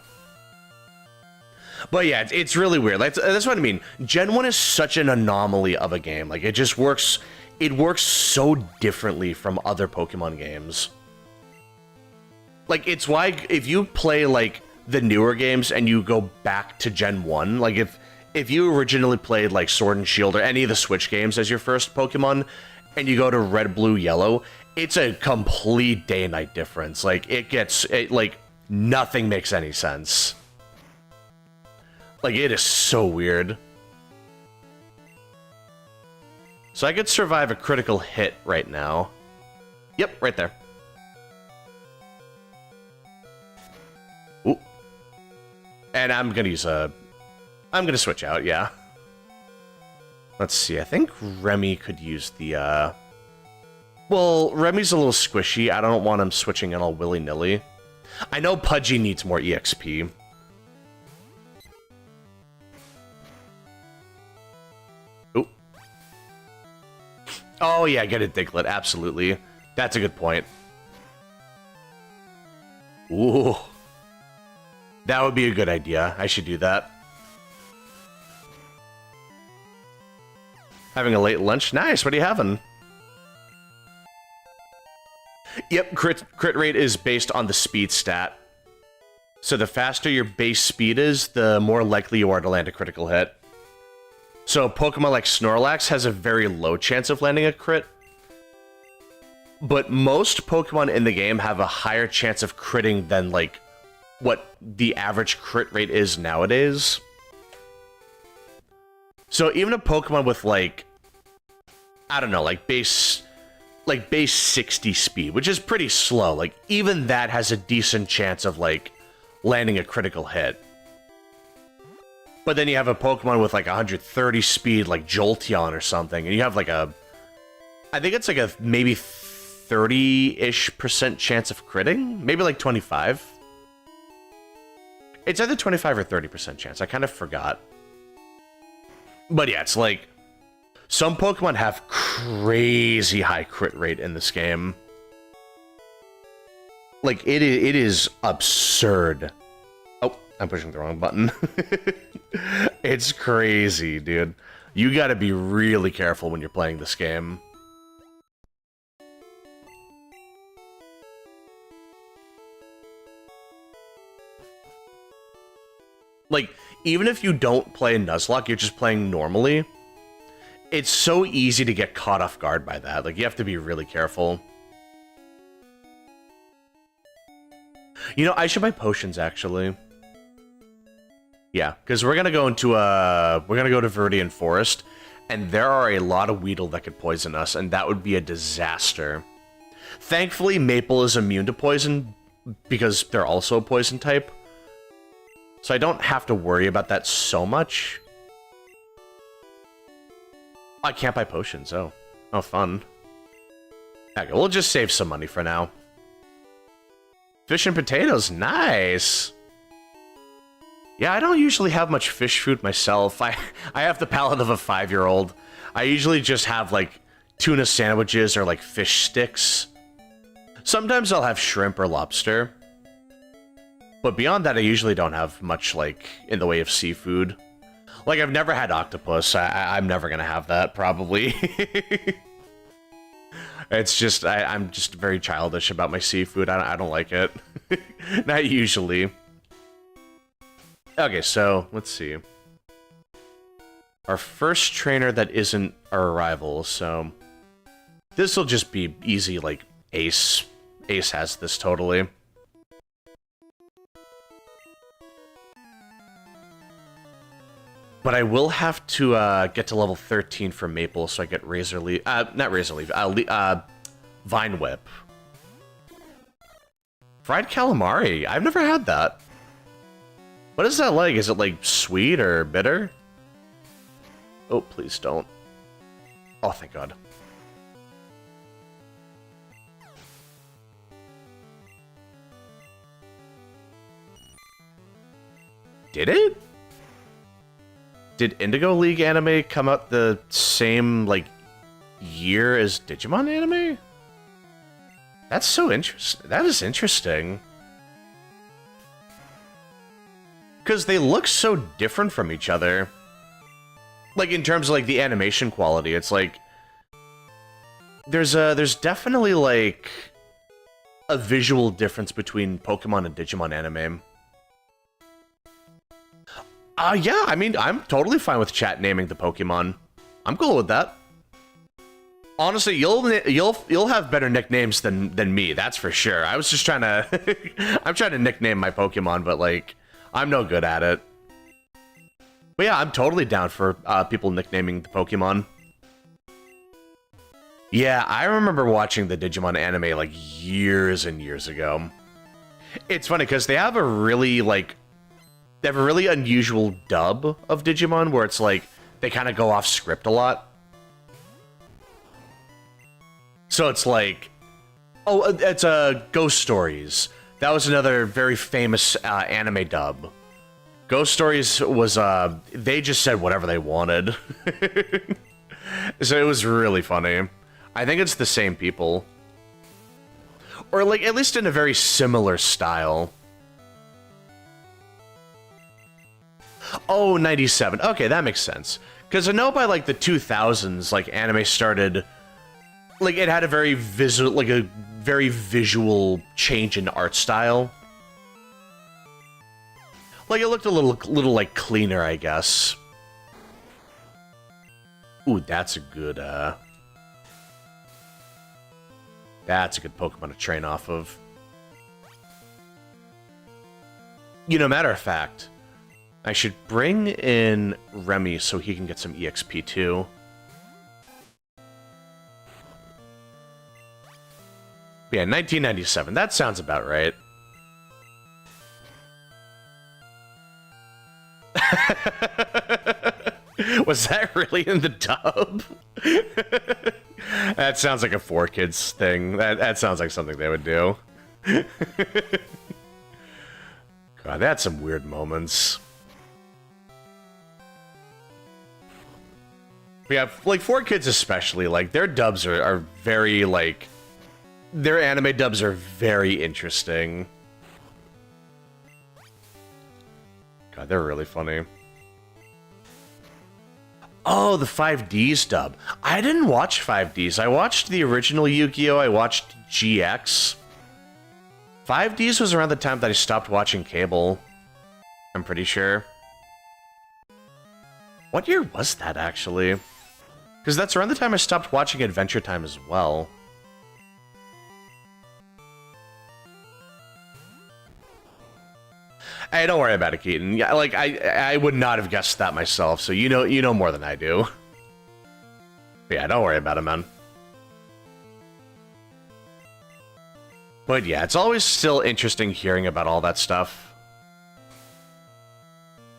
But yeah, it's really weird. That's what I mean. Gen 1 is such an anomaly of a game. Like, it just works... It works so differently from other Pokemon games. Like, it's why if you play, like, the newer games and you go back to Gen 1, like, if you originally played, like, Sword and Shield or any of the Switch games as your first Pokemon, and you go to Red, Blue, Yellow, it's a complete day and night difference. Like, like, nothing makes any sense. Like, it is so weird. So I could survive a critical hit right now. Yep, right there. Ooh. And I'm gonna use I'm gonna switch out, yeah. Let's see, I think Remy could use the, Well, Remy's a little squishy. I don't want him switching in all willy-nilly. I know Pudgy needs more EXP. Ooh. Oh, yeah, get a Diglett, absolutely. That's a good point. Ooh. That would be a good idea. I should do that. Having a late lunch? Nice, what are you having? Yep, crit rate is based on the speed stat. So the faster your base speed is, the more likely you are to land a critical hit. So Pokemon like Snorlax has a very low chance of landing a crit. But most Pokemon in the game have a higher chance of critting than, like, what the average crit rate is nowadays. So even a Pokemon with, like, I don't know, like base 60 speed, which is pretty slow, like, even that has a decent chance of, like, landing a critical hit. But then you have a Pokemon with, like, 130 speed, like Jolteon or something, and you have, like, I think it's, like, a maybe 30-ish% chance of critting? Maybe, like, 25? It's either 25 or 30% chance. I kind of forgot. But yeah, it's, like, some Pokemon have crazy high crit rate in this game. Like, it is absurd. Oh, I'm pushing the wrong button. It's crazy, dude. You gotta be really careful when you're playing this game. Like, even if you don't play Nuzlocke, you're just playing normally, it's so easy to get caught off guard by that. Like, you have to be really careful. You know, I should buy potions, actually. Yeah, because we're gonna go to Viridian Forest, and there are a lot of Weedle that could poison us, and that would be a disaster. Thankfully, Maple is immune to poison, because they're also a poison type. So I don't have to worry about that so much. I can't buy potions, oh. Oh, fun. Okay, we'll just save some money for now. Fish and potatoes, nice! Yeah, I don't usually have much fish food myself. I have the palate of a 5-year-old. I usually just have, like, tuna sandwiches or, like, fish sticks. Sometimes I'll have shrimp or lobster. But beyond that, I usually don't have much, like, in the way of seafood. Like, I've never had octopus. I'm never gonna have that, probably. It's just, I'm just very childish about my seafood. I don't like it. Not usually. Okay, so, let's see. Our first trainer that isn't our rival, so... This will just be easy, like, Ace. Ace has this totally. But I will have to get to level 13 for Maple, so I get Razor Leaf. Not Razor Leaf. Vine Whip. Fried calamari. I've never had that. What is that like? Is it like sweet or bitter? Oh, please don't. Oh, thank God. Did it? Did Indigo League anime come out the same, like, year as Digimon anime? That's so interesting. That is interesting. Because they look so different from each other. Like, in terms of, like, the animation quality, it's like... There's definitely, like, a visual difference between Pokemon and Digimon anime. Yeah, I mean, I'm totally fine with chat naming the Pokemon. I'm cool with that. Honestly, you'll have better nicknames than me, that's for sure. I was just trying to... I'm trying to nickname my Pokemon, but, like, I'm no good at it. But yeah, I'm totally down for people nicknaming the Pokemon. Yeah, I remember watching the Digimon anime, like, years and years ago. It's funny, because they have a really, like... They have a really unusual dub of Digimon, where it's like, they kind of go off script a lot. So it's like... Oh, it's Ghost Stories. That was another very famous anime dub. Ghost Stories was, they just said whatever they wanted. So it was really funny. I think it's the same people. Or, like, at least in a very similar style. Oh, 97. Okay, that makes sense. Because I know by, like, the 2000s, like, anime started... Like, it had a very visual change in art style. Like, it looked a little like, cleaner, I guess. Ooh, that's a good, That's a good Pokemon to train off of. You know, matter of fact, I should bring in Remy so he can get some EXP too. Yeah, 1997. That sounds about right. Was that really in the dub? That sounds like a 4Kids thing. That sounds like something they would do. God, they had some weird moments. But yeah, like 4Kids especially, like their dubs are very like their anime dubs are very interesting. God, they're really funny. Oh, the 5Ds dub. I didn't watch 5Ds. I watched the original Yu-Gi-Oh! I watched GX. 5Ds was around the time that I stopped watching cable. I'm pretty sure. What year was that, actually? Because that's around the time I stopped watching Adventure Time as well. Hey, don't worry about it, Keaton. Yeah, like I would not have guessed that myself. So you know more than I do. But yeah, don't worry about it, man. But yeah, it's always still interesting hearing about all that stuff.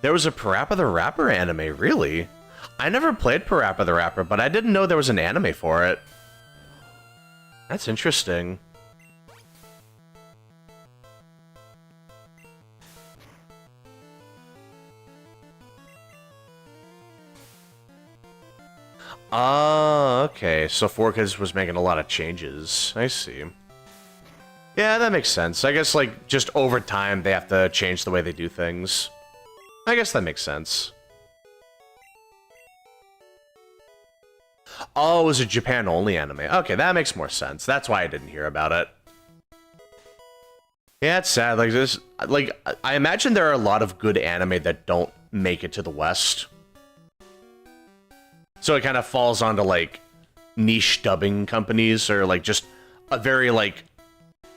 There was a Parappa the Rapper anime, really? I never played Parappa the Rapper, but I didn't know there was an anime for it. That's interesting. Okay. So 4Kids was making a lot of changes. I see. Yeah, that makes sense. I guess, like, just over time, they have to change the way they do things. I guess that makes sense. Oh, it was a Japan-only anime. Okay, that makes more sense. That's why I didn't hear about it. Yeah, it's sad. Like, this, like, I imagine there are a lot of good anime that don't make it to the West. So it kind of falls onto, like, niche dubbing companies, or, like, just a very, like,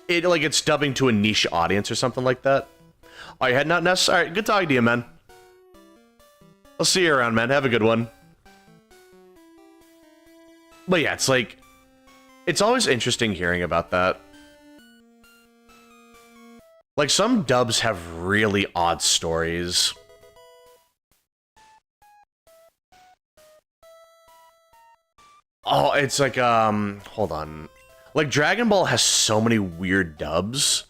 it's dubbing to a niche audience or something like that. Oh, you heading out, Ness? Alright, good talking to you, man. I'll see you around, man. Have a good one. But yeah, it's like, it's always interesting hearing about that. Like, some dubs have really odd stories. Oh, it's like, hold on. Like, Dragon Ball has so many weird dubs.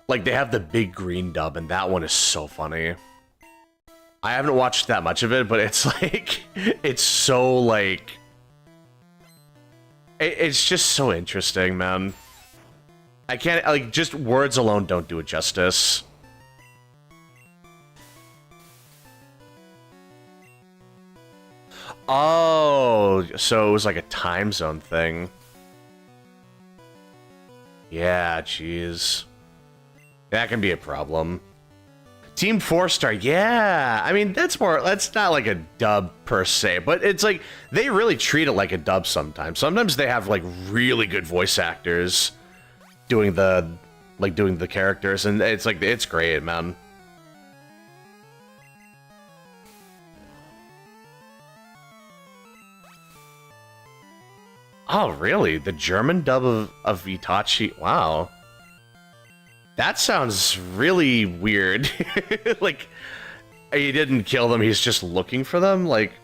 Like, they have the big green dub, and that one is so funny. I haven't watched that much of it, but it's like, it's so, like... It's just so interesting, man. I can't, like, just words alone don't do it justice. Oh, so it was like a time zone thing. Yeah, jeez. That can be a problem. Team 4-Star, yeah! I mean, that's not like a dub per se, but it's like, they really treat it like a dub sometimes. Sometimes they have, like, really good voice actors doing the characters, and it's like, it's great, man. Oh, really? The German dub of Itachi? Wow. That sounds really weird. Like, he didn't kill them, he's just looking for them? Like...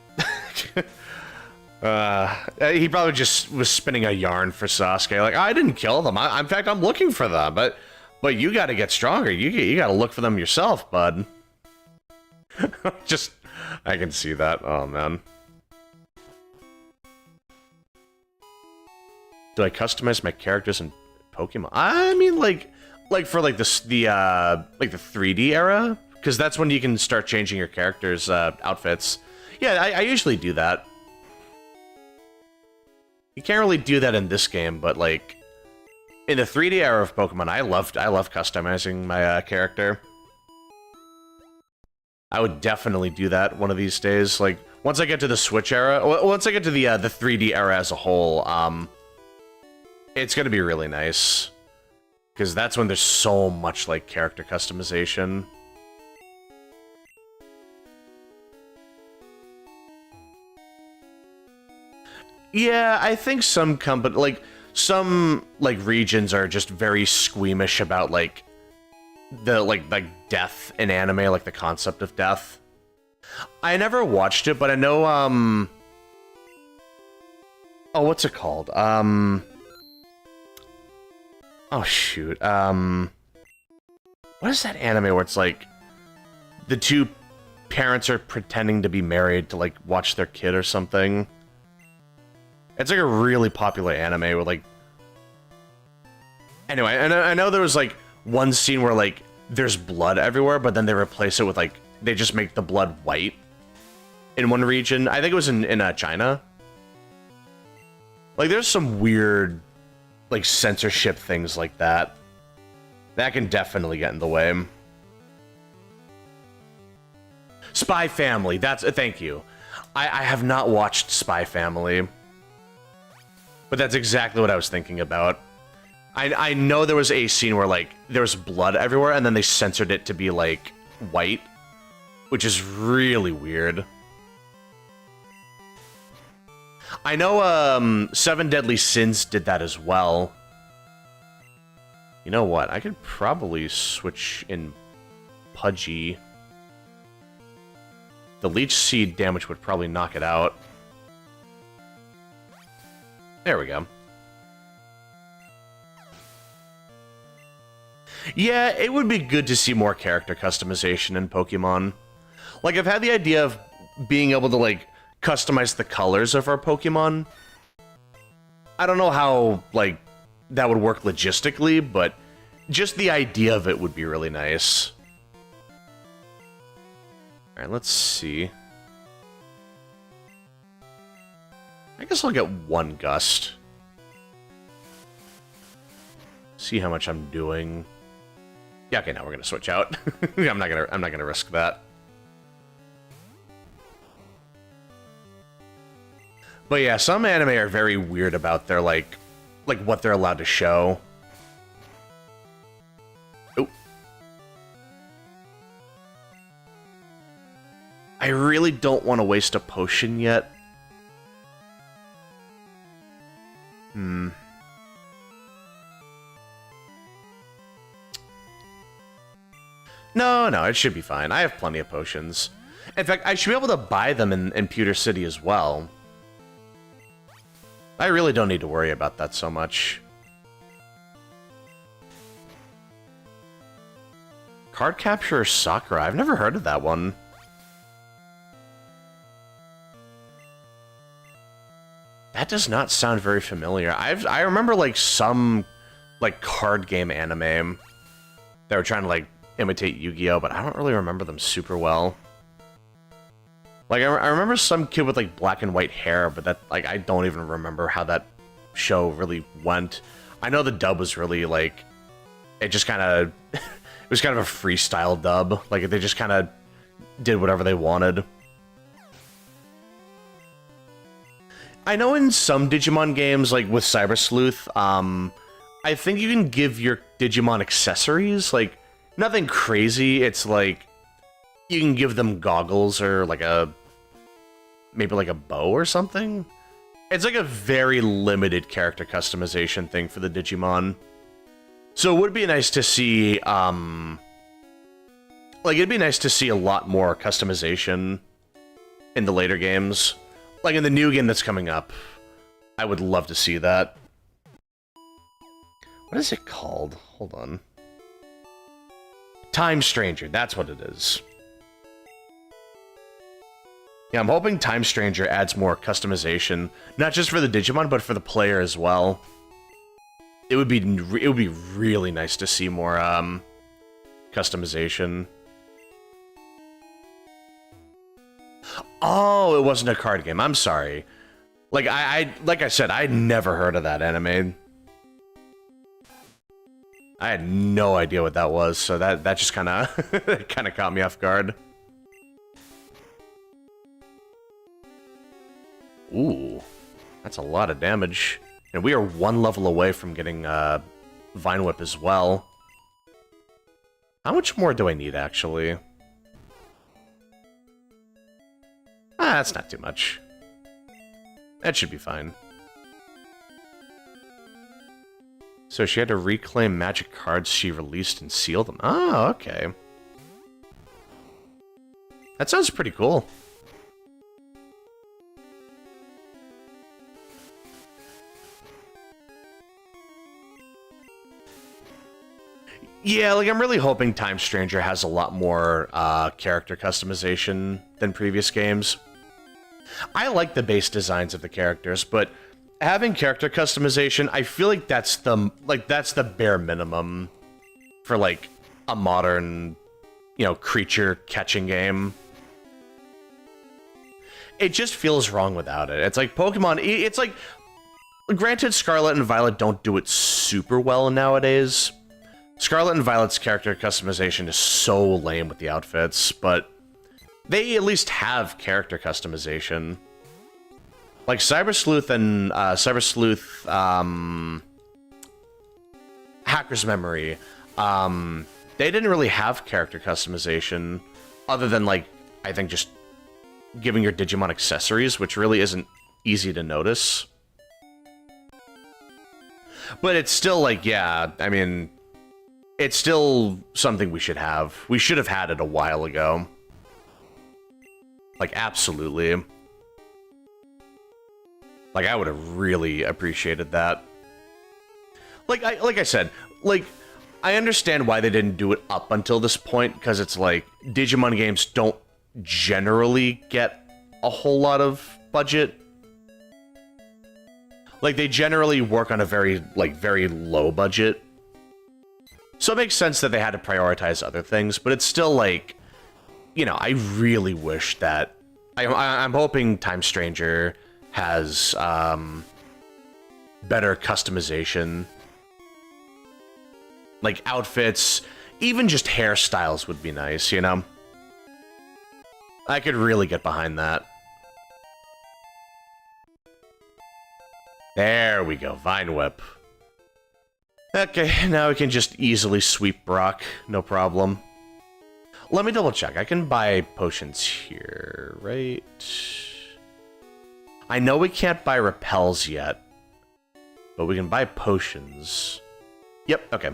he probably just was spinning a yarn for Sasuke. Like, I didn't kill them. In fact, I'm looking for them. But you gotta get stronger. You gotta look for them yourself, bud. Just... I can see that. Oh, man. Do I customize my characters in Pokemon? I mean, like for like the 3D era, because that's when you can start changing your characters' outfits. Yeah, I usually do that. You can't really do that in this game, but like in the 3D era of Pokemon, I love customizing my character. I would definitely do that one of these days. Like, once I get to the Switch era, once I get to the 3D era as a whole, it's gonna be really nice. Because that's when there's so much, like, character customization. Yeah, I think some regions are just very squeamish about, like, like death in anime, like the concept of death. I never watched it, but I know, oh, what's it called? Oh, shoot. What is that anime where it's, like, the two parents are pretending to be married to, like, watch their kid or something? It's like a really popular anime with, like... Anyway, and I know there was, like, one scene where, like, there's blood everywhere, but then they replace it with, like, they just make the blood white in one region. I think it was in China. Like, there's some weird, like, censorship things like that. That can definitely get in the way. Spy Family, thank you. I have not watched Spy Family. But that's exactly what I was thinking about. I know there was a scene where, like, there was blood everywhere, and then they censored it to be, like, white. Which is really weird. I know, Seven Deadly Sins did that as well. You know what? I could probably switch in Pudgy. The Leech Seed damage would probably knock it out. There we go. Yeah, it would be good to see more character customization in Pokemon. Like, I've had the idea of being able to, like, customize the colors of our Pokemon. I don't know how, like, that would work logistically, but just the idea of it would be really nice. Alright, let's see. I guess I'll get one Gust. See how much I'm doing. Yeah, okay, now we're gonna switch out. I'm not gonna risk that. But yeah, some anime are very weird about their like what they're allowed to show. Oh. I really don't want to waste a potion yet. No, it should be fine. I have plenty of potions. In fact, I should be able to buy them in Pewter City as well. I really don't need to worry about that so much. Card Capture Sakura. I've never heard of that one. That does not sound very familiar. I remember like some like card game anime that were trying to like imitate Yu-Gi-Oh, but I don't really remember them super well. Like I remember some kid with like black and white hair, but that like I don't even remember how that show really went. I know the dub was really like it just kind of it was kind of a freestyle dub. Like they just kind of did whatever they wanted. I know in some Digimon games, like with Cyber Sleuth, I think you can give your Digimon accessories, like, nothing crazy, it's like, you can give them goggles or like maybe like a bow or something? It's like a very limited character customization thing for the Digimon. So it would be nice to see, like, it'd be nice to see a lot more customization in the later games. Like in the new game that's coming up, I would love to see that. What is it called? Hold on. Time Stranger, that's what it is. Yeah, I'm hoping Time Stranger adds more customization, not just for the Digimon, but for the player as well. It would be really nice to see more customization. Oh, it wasn't a card game. I'm sorry. Like like I said, I'd never heard of that anime. I had no idea what that was, so that just kind of caught me off guard. Ooh, that's a lot of damage. And we are one level away from getting Vine Whip as well. How much more do I need, actually? Ah, that's not too much. That should be fine. So she had to reclaim magic cards she released and seal them. Oh, okay. That sounds pretty cool. Yeah, like, I'm really hoping Time Stranger has a lot more character customization than previous games. I like the base designs of the characters, but having character customization, I feel like that's the bare minimum for, like, a modern, you know, creature catching game. It just feels wrong without it. It's like Pokemon, it's like, granted, Scarlet and Violet don't do it super well nowadays. Scarlet and Violet's character customization is so lame with the outfits, but they at least have character customization. Like Cyber Sleuth and Hacker's Memory, they didn't really have character customization other than, like, I think just giving your Digimon accessories, which really isn't easy to notice. But it's still, like, yeah, I mean, it's still something we should have. We should have had it a while ago. Like, absolutely. Like, I would have really appreciated that. Like I said, like, I understand why they didn't do it up until this point, because it's like, Digimon games don't generally get a whole lot of budget. Like, they generally work on a very low budget. So it makes sense that they had to prioritize other things, but it's still like, you know, I really wish that... I'm hoping Time Stranger has better customization. Like, outfits, even just hairstyles would be nice, you know? I could really get behind that. There we go, Vine Whip. Okay, now we can just easily sweep Brock, no problem. Let me double check. I can buy potions here, right? I know we can't buy repels yet, but we can buy potions. Yep, okay.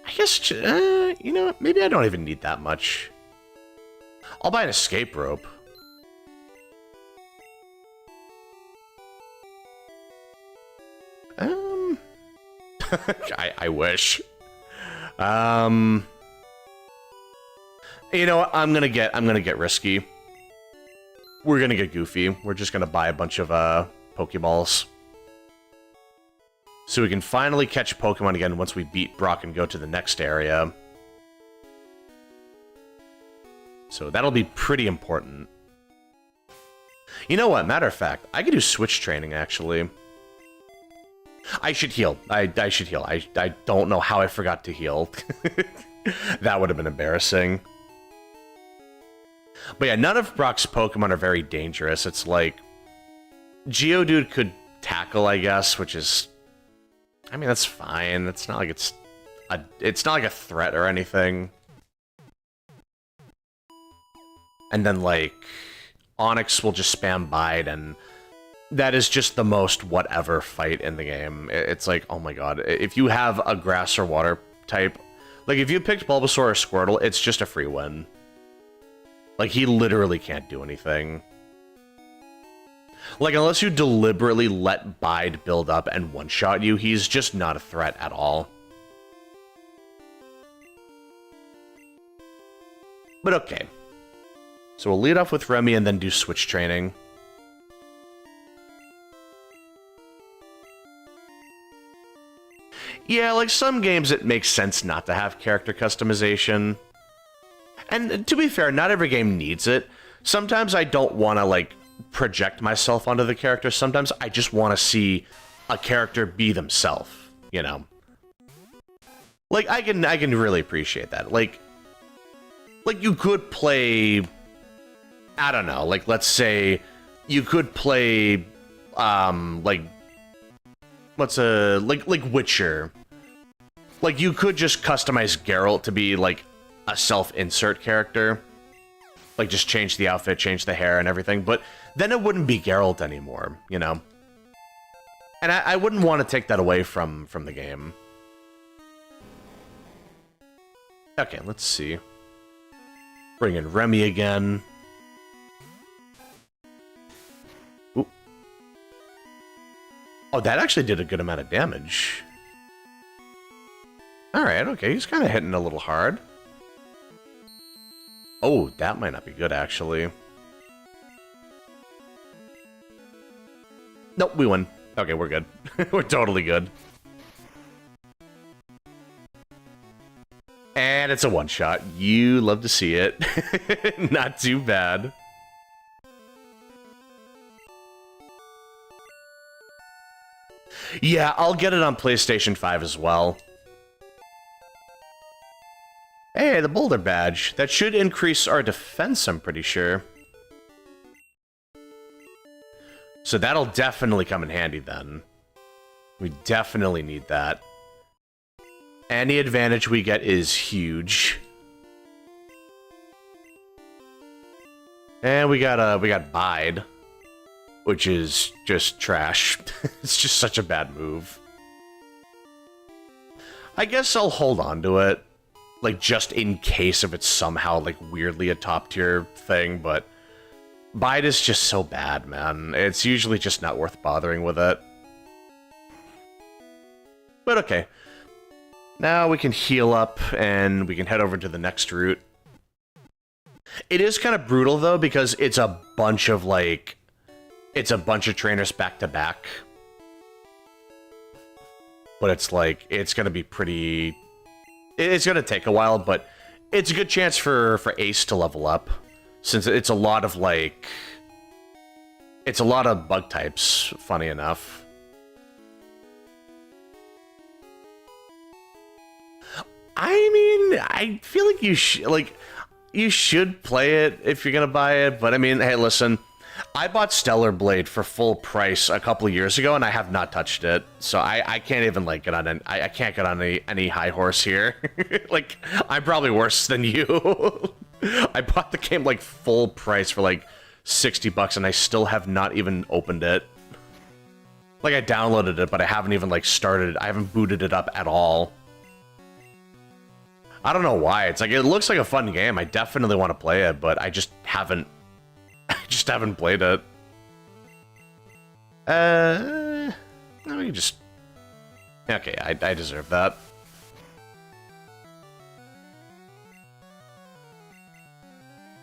I guess, you know what? Maybe I don't even need that much. I'll buy an escape rope. I wish. You know what? I'm gonna get risky. We're gonna get goofy. We're just gonna buy a bunch of Pokeballs. So we can finally catch Pokemon again once we beat Brock and go to the next area. So that'll be pretty important. You know what? Matter of fact, I could do switch training, actually. I should heal. I should heal. I don't know how I forgot to heal. That would have been embarrassing. But yeah, none of Brock's Pokemon are very dangerous. It's like... Geodude could tackle, I guess, which is... I mean, that's fine. It's not like it's not like a threat or anything. And then, like, Onix will just spam Bide, and that is just the most whatever fight in the game. It's like, oh my god, if you have a grass or water type, like, if you picked Bulbasaur or Squirtle, it's just a free win. Like, he literally can't do anything. Like, unless you deliberately let Bide build up and one-shot you, he's just not a threat at all. But okay. So we'll lead off with Remy and then do switch training. Yeah, like, some games it makes sense not to have character customization. And to be fair, not every game needs it. Sometimes I don't want to, like, project myself onto the character. Sometimes I just want to see a character be themselves, you know? Like, I can really appreciate that. Like, you could play I don't know, like, let's say you could play, like, like Witcher. Like, you could just customize Geralt to be, like, a self-insert character. Like, just change the outfit, change the hair and everything, but then it wouldn't be Geralt anymore, you know? And I wouldn't want to take that away from the game. Okay, let's see. Bring in Remy again. Ooh. Oh, that actually did a good amount of damage. Alright, okay, he's kind of hitting a little hard. Oh, that might not be good, actually. Nope, we win. Okay, we're good. We're totally good. And it's a one-shot. You love to see it. Not too bad. Yeah, I'll get it on PlayStation 5 as well. Hey, the Boulder Badge. That should increase our defense, I'm pretty sure. So that'll definitely come in handy then. We definitely need that. Any advantage we get is huge. And we got Bide, which is just trash. It's just such a bad move. I guess I'll hold on to it, like, just in case if it's somehow, like, weirdly a top-tier thing, but Bide is just so bad, man. It's usually just not worth bothering with it. But okay. Now we can heal up, and we can head over to the next route. It is kind of brutal, though, because it's a bunch of, like... It's a bunch of trainers back-to-back. But it's, like, it's gonna be pretty... It's gonna take a while, but it's a good chance for Ace to level up. Since it's a lot of, like... It's a lot of bug types, funny enough. I mean, I feel like you should play it if you're gonna buy it, but I mean, hey, listen, I bought Stellar Blade for full price a couple of years ago, and I have not touched it, so I can't even, like, get on I can't get on any high horse here. Like, I'm probably worse than you. I bought the game, like, full price for, like, 60 bucks, and I still have not even opened it. Like, I downloaded it, but I haven't even, like, started it. I haven't booted it up at all. I don't know why. It's like, it looks like a fun game. I definitely want to play it, but I just haven't... I just haven't played it. No, we can just... Okay, I deserve that.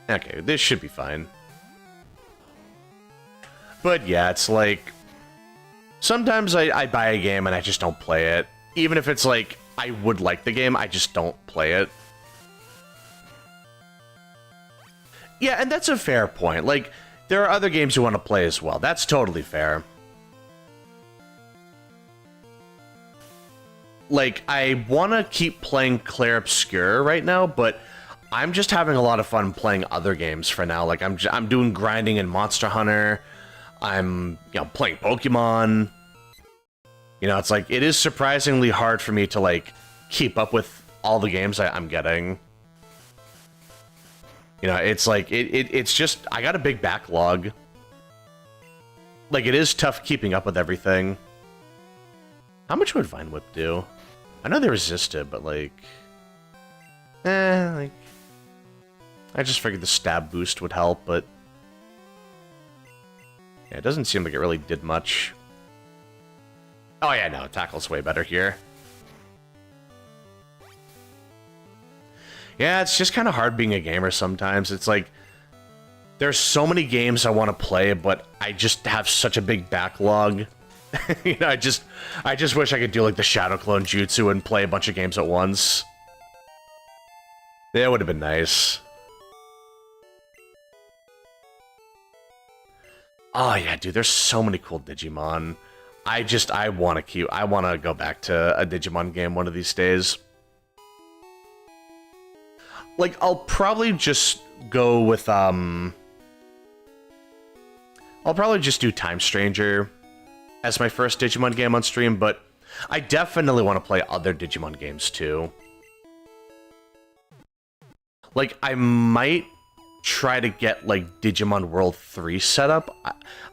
Okay, this should be fine. But yeah, it's like... Sometimes I buy a game and I just don't play it. Even if it's like... I would like the game, I just don't play it. Yeah, and that's a fair point. Like, there are other games you want to play as well. That's totally fair. Like, I want to keep playing Clair Obscur right now, but I'm just having a lot of fun playing other games for now. Like, I'm doing grinding in Monster Hunter. I'm, you know, playing Pokemon. You know, it's like, it is surprisingly hard for me to, like, keep up with all the games I'm getting. You know, it's like, it's just, I got a big backlog. Like, it is tough keeping up with everything. How much would Vine Whip do? I know they resist it, but, like... like... I just figured the stab boost would help, but... Yeah, it doesn't seem like it really did much. Oh yeah, no, tackle's way better here. Yeah, it's just kind of hard being a gamer sometimes. It's like, there's so many games I want to play, but I just have such a big backlog. You know, I just wish I could do like the Shadow Clone Jutsu and play a bunch of games at once. That would have been nice. Oh yeah, dude, there's so many cool Digimon. I want to go back to a Digimon game one of these days. Like, I'll probably just go with, I'll probably just do Time Stranger as my first Digimon game on stream, but I definitely want to play other Digimon games too. Like, I might try to get, like, Digimon World 3 set up.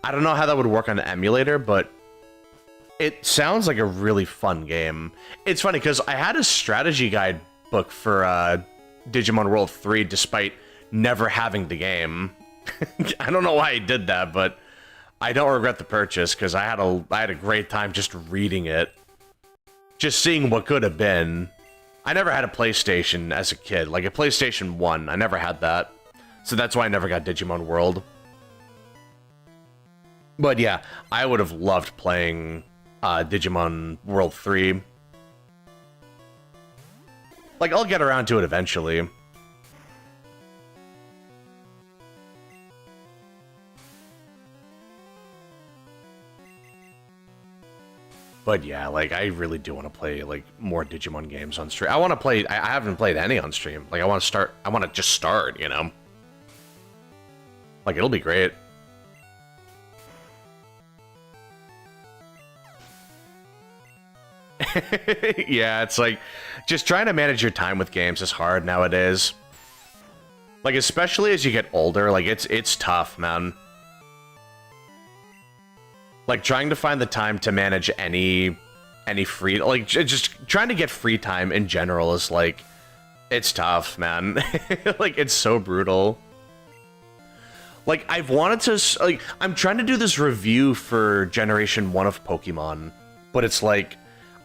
I don't know how that would work on the emulator, but it sounds like a really fun game. It's funny, because I had a strategy guide book for Digimon World 3, despite never having the game. I don't know why I did that, but I don't regret the purchase, because I had a great time just reading it. Just seeing what could have been. I never had a PlayStation as a kid, like a PlayStation 1. I never had that. So that's why I never got Digimon World. But yeah, I would have loved playing Digimon World 3. Like, I'll get around to it eventually. But yeah, like, I really do want to play, like, more Digimon games on stream. I want to play, I haven't played any on stream. Like, I want to just start, you know? Like, it'll be great. Yeah, it's like, just trying to manage your time with games is hard nowadays. Like, especially as you get older, like, it's tough, man. Like, trying to find the time to manage any free... Like, just trying to get free time in general is, like... It's tough, man. Like, it's so brutal. Like, I've wanted to... Like, I'm trying to do this review for Generation 1 of Pokemon. But it's like...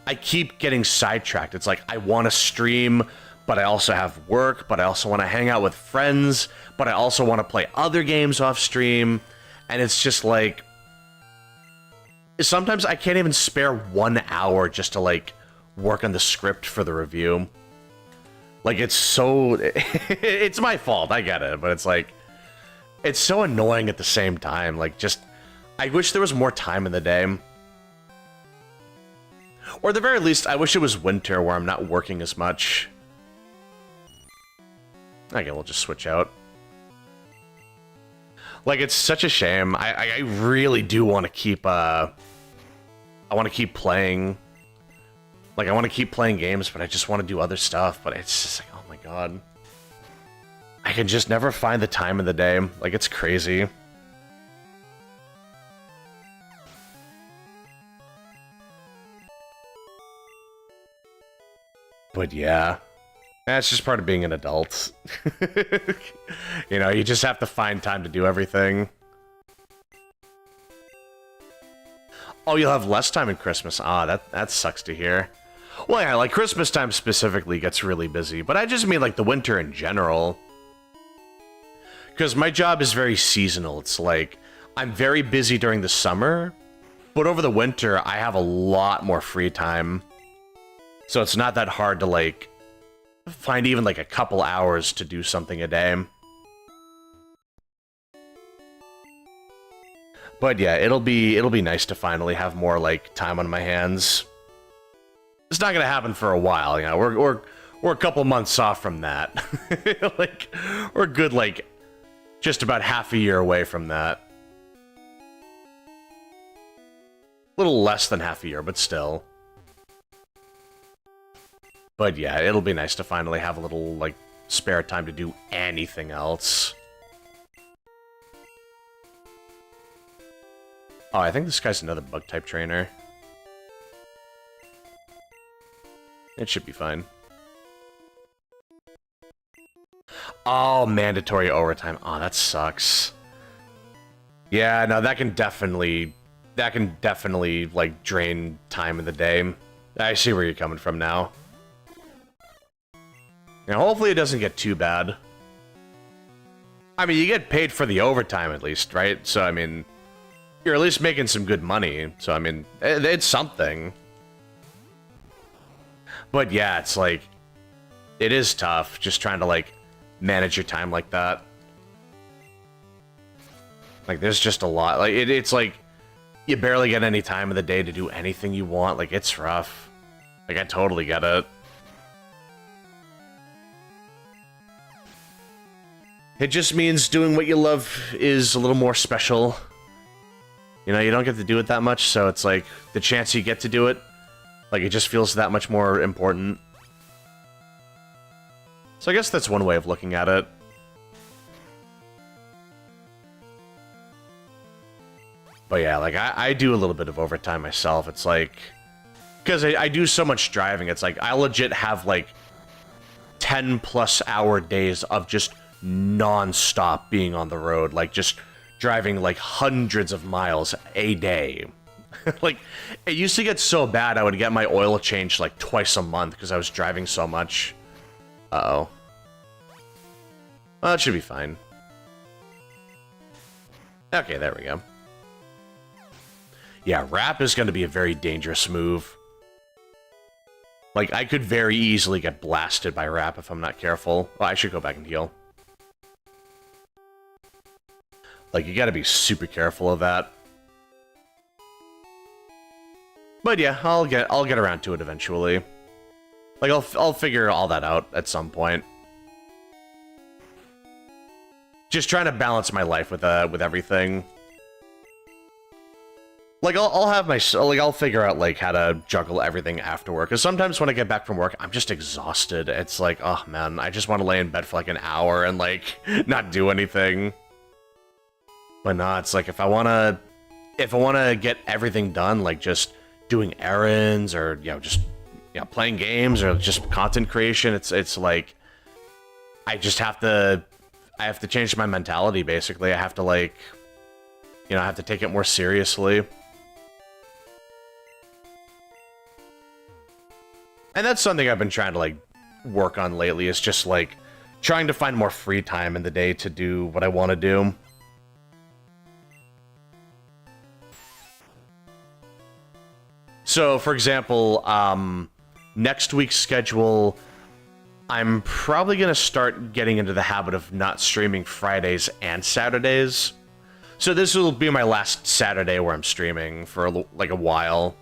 I keep getting sidetracked. It's like, I want to stream, but I also have work, but I also want to hang out with friends, but I also want to play other games off stream. And it's just like... Sometimes I can't even spare 1 hour just to, like, work on the script for the review. Like, it's so... It's my fault, I get it, but it's like... It's so annoying at the same time. Like, just... I wish there was more time in the day. Or at the very least, I wish it was winter where I'm not working as much. Okay, we'll just switch out. Like, it's such a shame. I really do want to keep, I want to keep playing. Like, I want to keep playing games, but I just want to do other stuff. But it's just like, oh my god. I can just never find the time in the day. Like, it's crazy. But yeah. That's just part of being an adult. You know, you just have to find time to do everything. Oh, you'll have less time in Christmas. Ah, that sucks to hear. Well, yeah, like, Christmas time specifically gets really busy, but I just mean, like, the winter in general. Because my job is very seasonal. It's like, I'm very busy during the summer, but over the winter, I have a lot more free time. So it's not that hard to, like, find even, like, a couple hours to do something a day. But yeah, it'll be nice to finally have more, like, time on my hands. It's not gonna happen for a while, you know. We're a couple months off from that. Like, we're good, like, just about half a year away from that. A little less than half a year, but still. But yeah, it'll be nice to finally have a little, like, spare time to do anything else. Oh, I think this guy's another bug-type trainer. It should be fine. Oh, mandatory overtime. Oh, that sucks. Yeah, no, that can definitely, like, drain time in the day. I see where you're coming from now. Now, hopefully it doesn't get too bad. I mean, you get paid for the overtime at least, right? So, I mean, you're at least making some good money. So, I mean, it's something. But yeah, it's like, it is tough just trying to, like, manage your time like that. Like, there's just a lot. Like, it's like, you barely get any time of the day to do anything you want. Like, it's rough. Like, I totally get it. It just means doing what you love is a little more special. You know, you don't get to do it that much, so it's like, the chance you get to do it, like, it just feels that much more important. So I guess that's one way of looking at it. But yeah, like, I do a little bit of overtime myself. It's like, because I do so much driving, it's like, I legit have, like, 10-plus hour days of just non-stop being on the road. Like, just driving, like, hundreds of miles a day. Like, it used to get so bad I would get my oil changed, like, twice a month because I was driving so much. Uh-oh. Well, that should be fine. Okay, there we go. Yeah, wrap is going to be a very dangerous move. Like, I could very easily get blasted by wrap if I'm not careful. Well, I should go back and heal. Like, you gotta be super careful of that. But yeah, I'll get around to it eventually. Like, I'll figure all that out at some point. Just trying to balance my life with everything. Like, I'll figure out, like, how to juggle everything after work. Because sometimes when I get back from work, I'm just exhausted. It's like, oh, man, I just want to lay in bed for, like, an hour and, like, not do anything. But no, it's like, if I want to get everything done, like, just doing errands or, you know, just, you know, playing games or just content creation, it's like, I have to change my mentality, basically. I have to, like, you know, I have to take it more seriously. And that's something I've been trying to, like, work on lately, is just, like, trying to find more free time in the day to do what I want to do. So, for example, next week's schedule, I'm probably going to start getting into the habit of not streaming Fridays and Saturdays. So this will be my last Saturday where I'm streaming for, like, a while.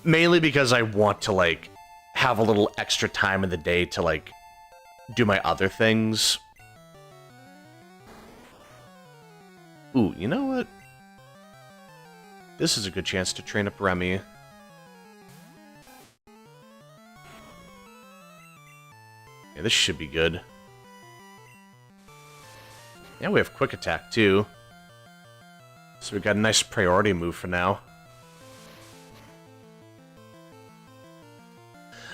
Mainly because I want to, like, have a little extra time in the day to, like, do my other things. Ooh, you know what? This is a good chance to train up Remy. Yeah, this should be good. Yeah, we have quick attack, too. So we got a nice priority move for now.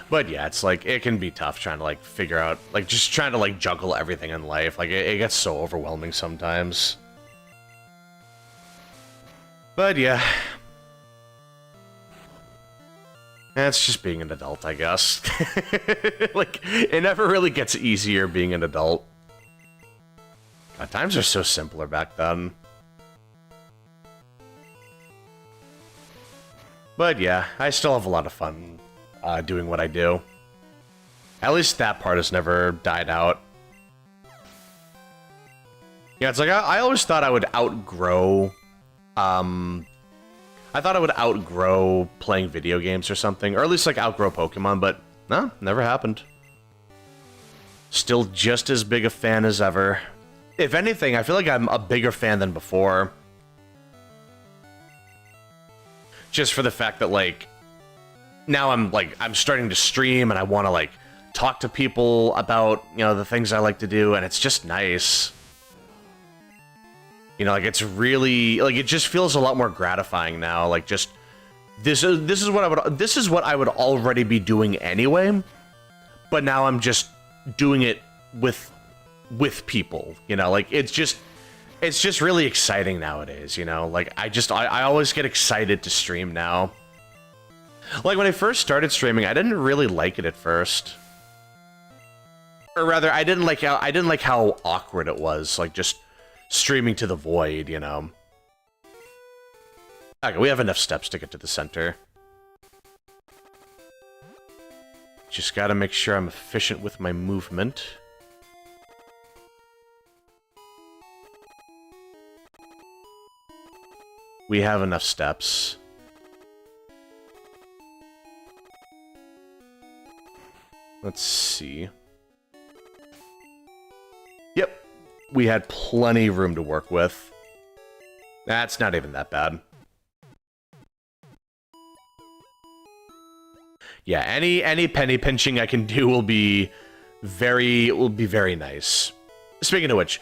But yeah, it's like, it can be tough trying to, like, figure out, like, just trying to, like, juggle everything in life. Like, it gets so overwhelming sometimes. But yeah. It's just being an adult, I guess. Like, it never really gets easier being an adult. God, times are so simpler back then. But yeah, I still have a lot of fun doing what I do. At least that part has never died out. Yeah, it's like, I always thought I would outgrow... I thought I would outgrow playing video games or something, or at least, like, outgrow Pokemon, but no, never happened. Still just as big a fan as ever. If anything, I feel like I'm a bigger fan than before. Just for the fact that, like, now I'm starting to stream and I want to, like, talk to people about, you know, the things I like to do, and it's just nice. You know, like, it's really, like, it just feels a lot more gratifying now. Like, just, this is what I would already be doing anyway, but now I'm just doing it with people, you know? Like, it's just really exciting nowadays, you know? Like, I always get excited to stream now. Like, when I first started streaming, I didn't really like it at first. Or rather, I didn't like how awkward it was, like, just streaming to the void, you know? Okay, we have enough steps to get to the center. Just gotta make sure I'm efficient with my movement. We have enough steps. Let's see. Yep. we had plenty of room to work with. That's not even that bad. Yeah, any penny pinching I can do will be very nice. Speaking of which,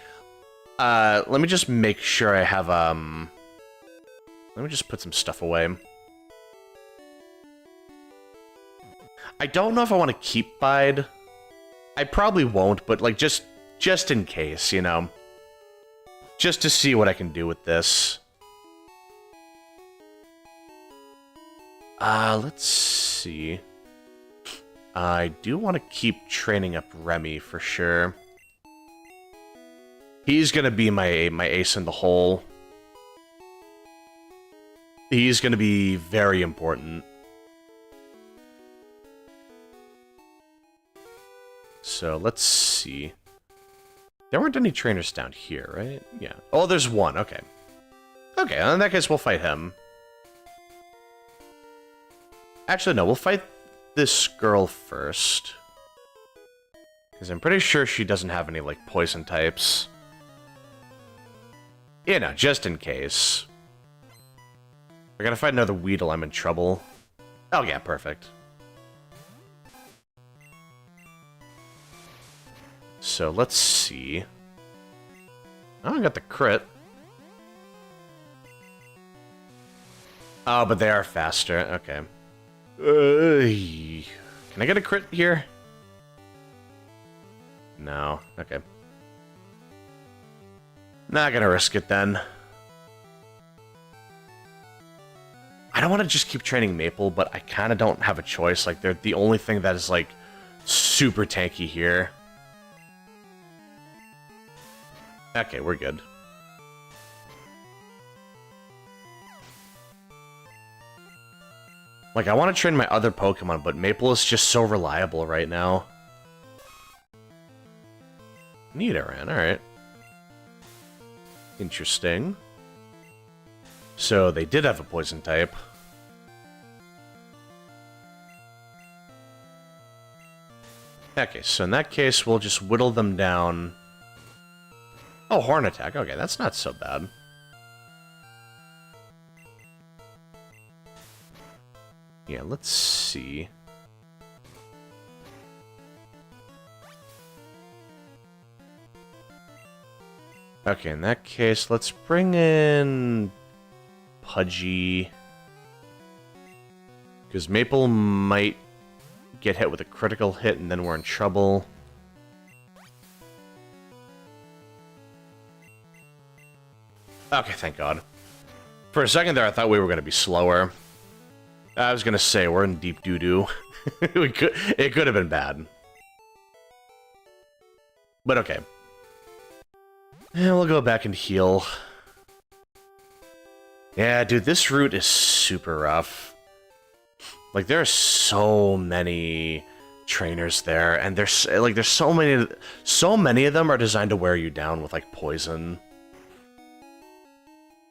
let me just make sure I have let me just put some stuff away. I don't know if I want to keep Bide. I probably won't, but like just in case, you know. Just to see what I can do with this. Let's see. I do want to keep training up Remy for sure. He's gonna be my ace in the hole. He's gonna be very important. So let's see. There weren't any trainers down here, right? Yeah. Oh, there's one. Okay. Okay, in that case, we'll fight him. Actually, no, we'll fight this girl first. Because I'm pretty sure she doesn't have any, like, poison types. You know, just in case. If I gotta fight another Weedle, I'm in trouble. Oh, yeah, perfect. So, let's see. Oh, I got the crit. Oh, but they are faster. Okay. Can I get a crit here? No. Okay. Not gonna risk it then. I don't want to just keep training Maple, but I kind of don't have a choice. Like, they're the only thing that is, like, super tanky here. Okay, we're good. Like, I want to train my other Pokemon, but Maple is just so reliable right now. Nidoran, alright. Interesting. So, they did have a poison type. Okay, so in that case, we'll just whittle them down. Oh, Horn Attack. Okay, that's not so bad. Yeah, let's see. Okay, in that case, let's bring in Pudgy. Because Maple might get hit with a critical hit and then we're in trouble. Okay, thank God. For a second there, I thought we were going to be slower. I was going to say, we're in deep doo-doo. It could have been bad. But okay. And we'll go back and heal. Yeah, dude, this route is super rough. Like, there are so many trainers there, and there's so many of them are designed to wear you down with, like, poison.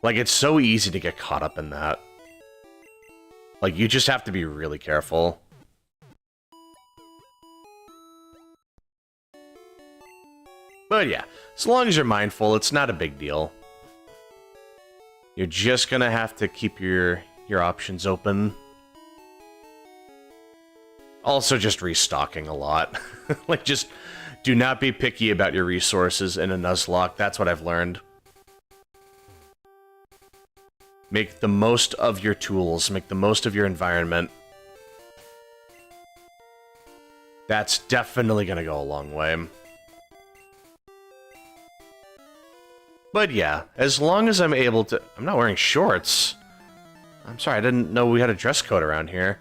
Like, it's so easy to get caught up in that. Like, you just have to be really careful. But yeah, as long as you're mindful, it's not a big deal. You're just gonna have to keep your options open. Also, just restocking a lot. Like, just do not be picky about your resources in a Nuzlocke. That's what I've learned. Make the most of your tools. Make the most of your environment. That's definitely going to go a long way. But yeah, as long as I'm able to... I'm not wearing shorts. I'm sorry, I didn't know we had a dress code around here.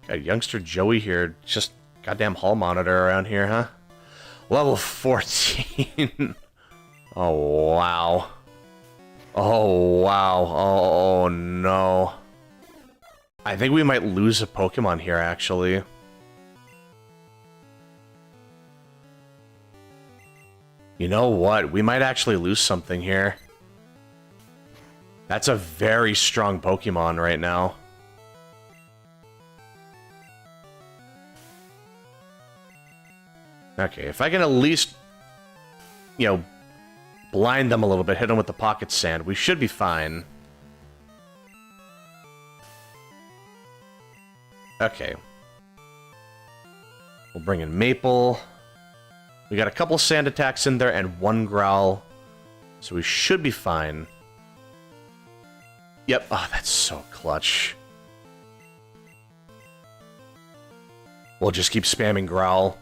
Got youngster Joey here. Just goddamn hall monitor around here, huh? Level 14. Oh, wow. Oh, wow. Oh, no. I think we might lose a Pokemon here, actually. You know what? We might actually lose something here. That's a very strong Pokemon right now. Okay, if I can at least you know, blind them a little bit, hit them with the pocket sand. We should be fine. Okay. We'll bring in Maple. We got a couple sand attacks in there and one growl. So we should be fine. Yep. Oh, that's so clutch. We'll just keep spamming growl.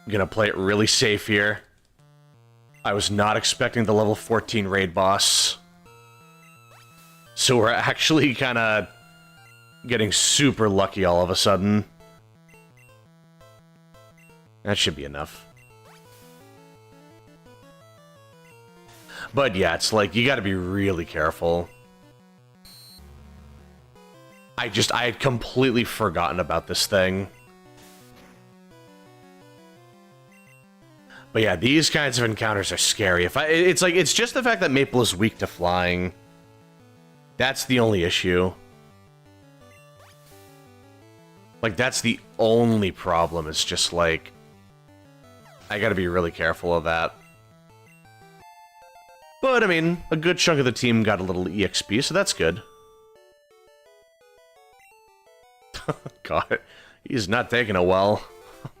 I'm gonna play it really safe here. I was not expecting the level 14 raid boss. So we're actually kind of getting super lucky all of a sudden. That should be enough. But yeah, it's like, you gotta be really careful. I had completely forgotten about this thing. But yeah, these kinds of encounters are scary. It's just the fact that Maple is weak to flying. That's the only issue. Like, that's the only problem, it's just like, I gotta be really careful of that. But, I mean, a good chunk of the team got a little EXP, so that's good. God, he's not taking it well.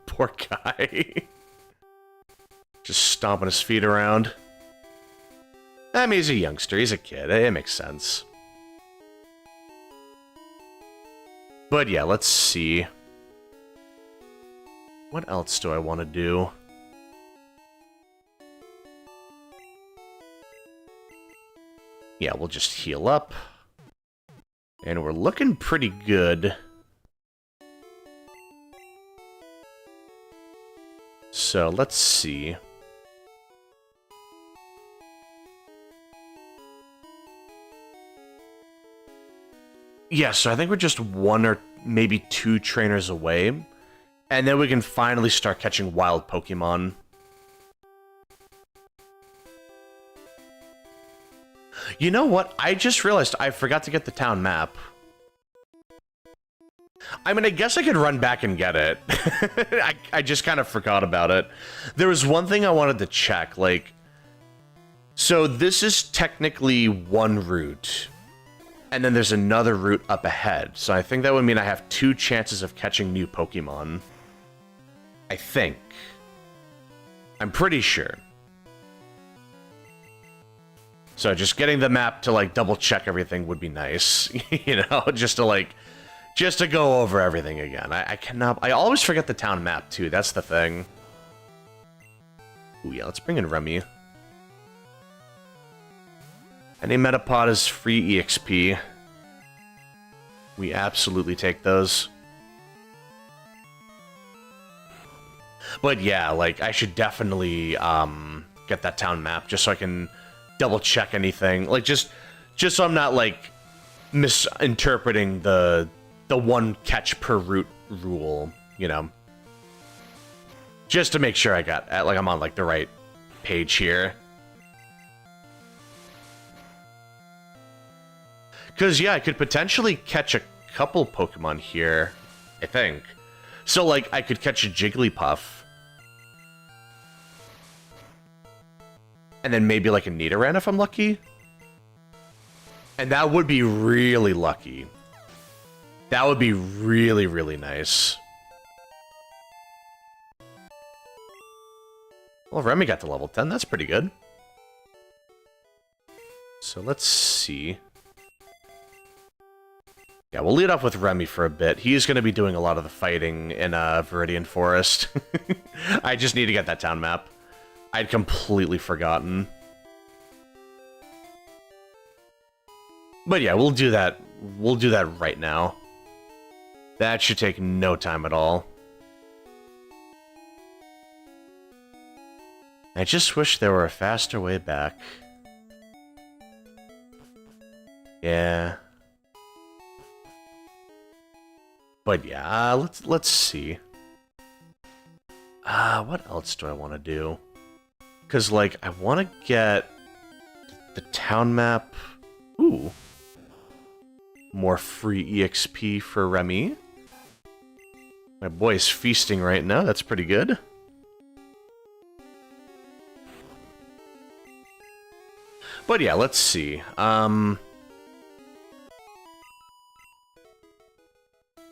Poor guy. Just stomping his feet around. I mean, he's a youngster, he's a kid, it makes sense. But yeah, let's see. What else do I want to do? Yeah, we'll just heal up. And we're looking pretty good. So, let's see. Yeah, so I think we're just one or maybe two trainers away. And then we can finally start catching wild Pokemon. You know what? I just realized I forgot to get the town map. I mean, I guess I could run back and get it. I just kind of forgot about it. There was one thing I wanted to check, like... So this is technically one route. And then there's another route up ahead. So I think that would mean I have 2 chances of catching new Pokemon. I think. I'm pretty sure. So just getting the map to, like, double check everything would be nice. You know, just to go over everything again. I always forget the town map, too. That's the thing. Ooh, yeah, let's bring in Remy. Any Metapod is free EXP. We absolutely take those. But yeah, like, I should definitely get that town map just so I can double check anything. Like, just so I'm not, like, misinterpreting the one catch per route rule, you know? Just to make sure I'm on, like, the right page here. Because, yeah, I could potentially catch a couple Pokemon here, I think. So, like, I could catch a Jigglypuff. And then maybe, like, a Nidoran if I'm lucky. And that would be really lucky. That would be really, really nice. Well, Remy got to level 10. That's pretty good. So, let's see. Yeah, we'll lead off with Remy for a bit. He's going to be doing a lot of the fighting in Viridian Forest. I just need to get that town map. I'd completely forgotten. But yeah, we'll do that. We'll do that right now. That should take no time at all. I just wish there were a faster way back. Yeah. But yeah, let's see. What else do I want to do? Because, like, I want to get the town map. Ooh. More free EXP for Remy. My boy's feasting right now. That's pretty good. But yeah, let's see. I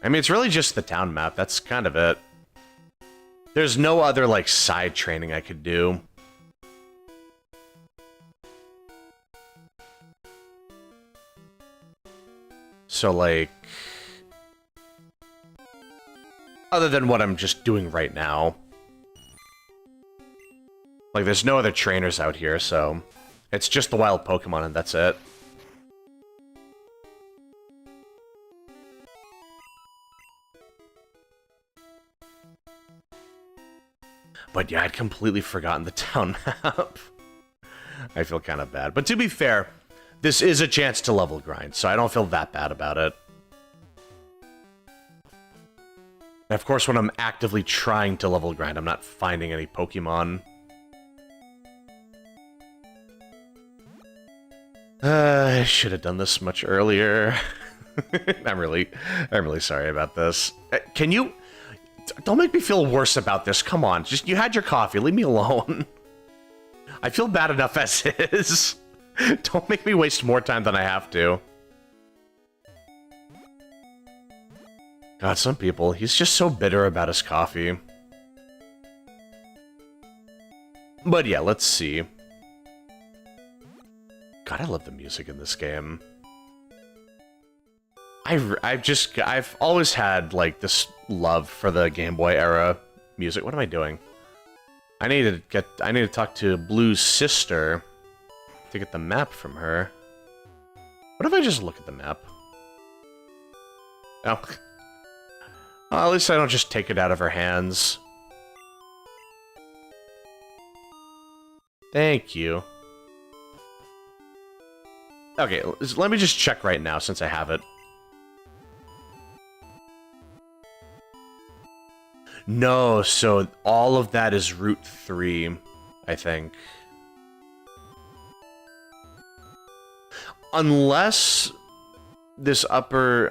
mean, it's really just the town map. That's kind of it. There's no other, like, side training I could do. So, like... other than what I'm just doing right now. Like, there's no other trainers out here, so... it's just the wild Pokemon, and that's it. But yeah, I'd completely forgotten the town map. I feel kind of bad. But to be fair, this is a chance to level grind, so I don't feel that bad about it. And of course, when I'm actively trying to level grind, I'm not finding any Pokemon. I should have done this much earlier. I'm really sorry about this. Can you... don't make me feel worse about this. Come on. Just, you had your coffee. Leave me alone. I feel bad enough as is. Don't make me waste more time than I have to. God, some people, he's just so bitter about his coffee. But yeah, let's see. God, I love the music in this game. I've always had, like, this love for the Game Boy era music. What am I doing? I need to talk to Blue's sister to get the map from her. What if I just look at the map? Oh. Well, at least I don't just take it out of her hands. Thank you. Okay, let me just check right now since I have it. No, so all of that is Route 3, I think. Unless this upper...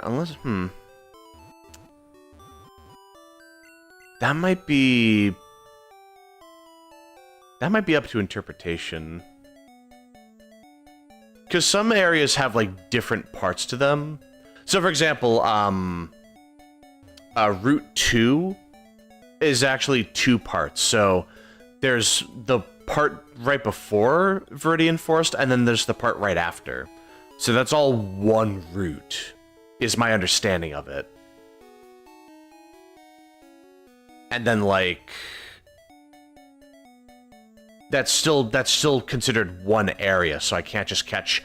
That might be up to interpretation. Because some areas have, like, different parts to them. So, for example, Route 2 is actually 2 parts. So, there's the part right before Viridian Forest, and then there's the part right after. So that's all one route, is my understanding of it. And then, like... That's still considered one area, so I can't just catch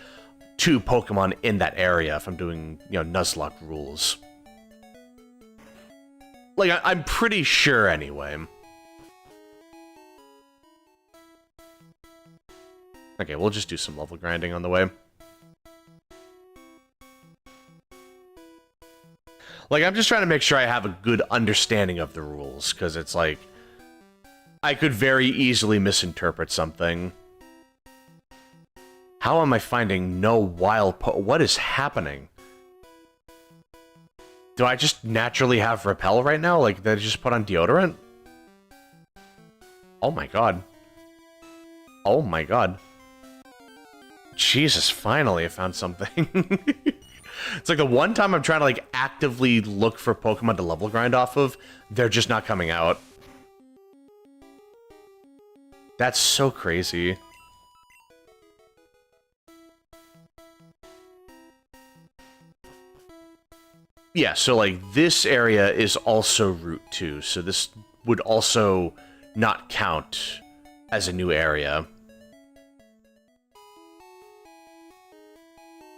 2 Pokemon in that area if I'm doing, you know, Nuzlocke rules. Like, I'm pretty sure, anyway. Okay, we'll just do some level grinding on the way. Like, I'm just trying to make sure I have a good understanding of the rules, because it's like... I could very easily misinterpret something. How am I finding no wild what is happening? Do I just naturally have repel right now? Like, did I just put on deodorant? Oh my god. Oh my god. Jesus, finally I found something. It's like the one time I'm trying to, like, actively look for Pokemon to level grind off of, they're just not coming out. That's so crazy. Yeah, so, like, this area is also Route 2, so this would also not count as a new area.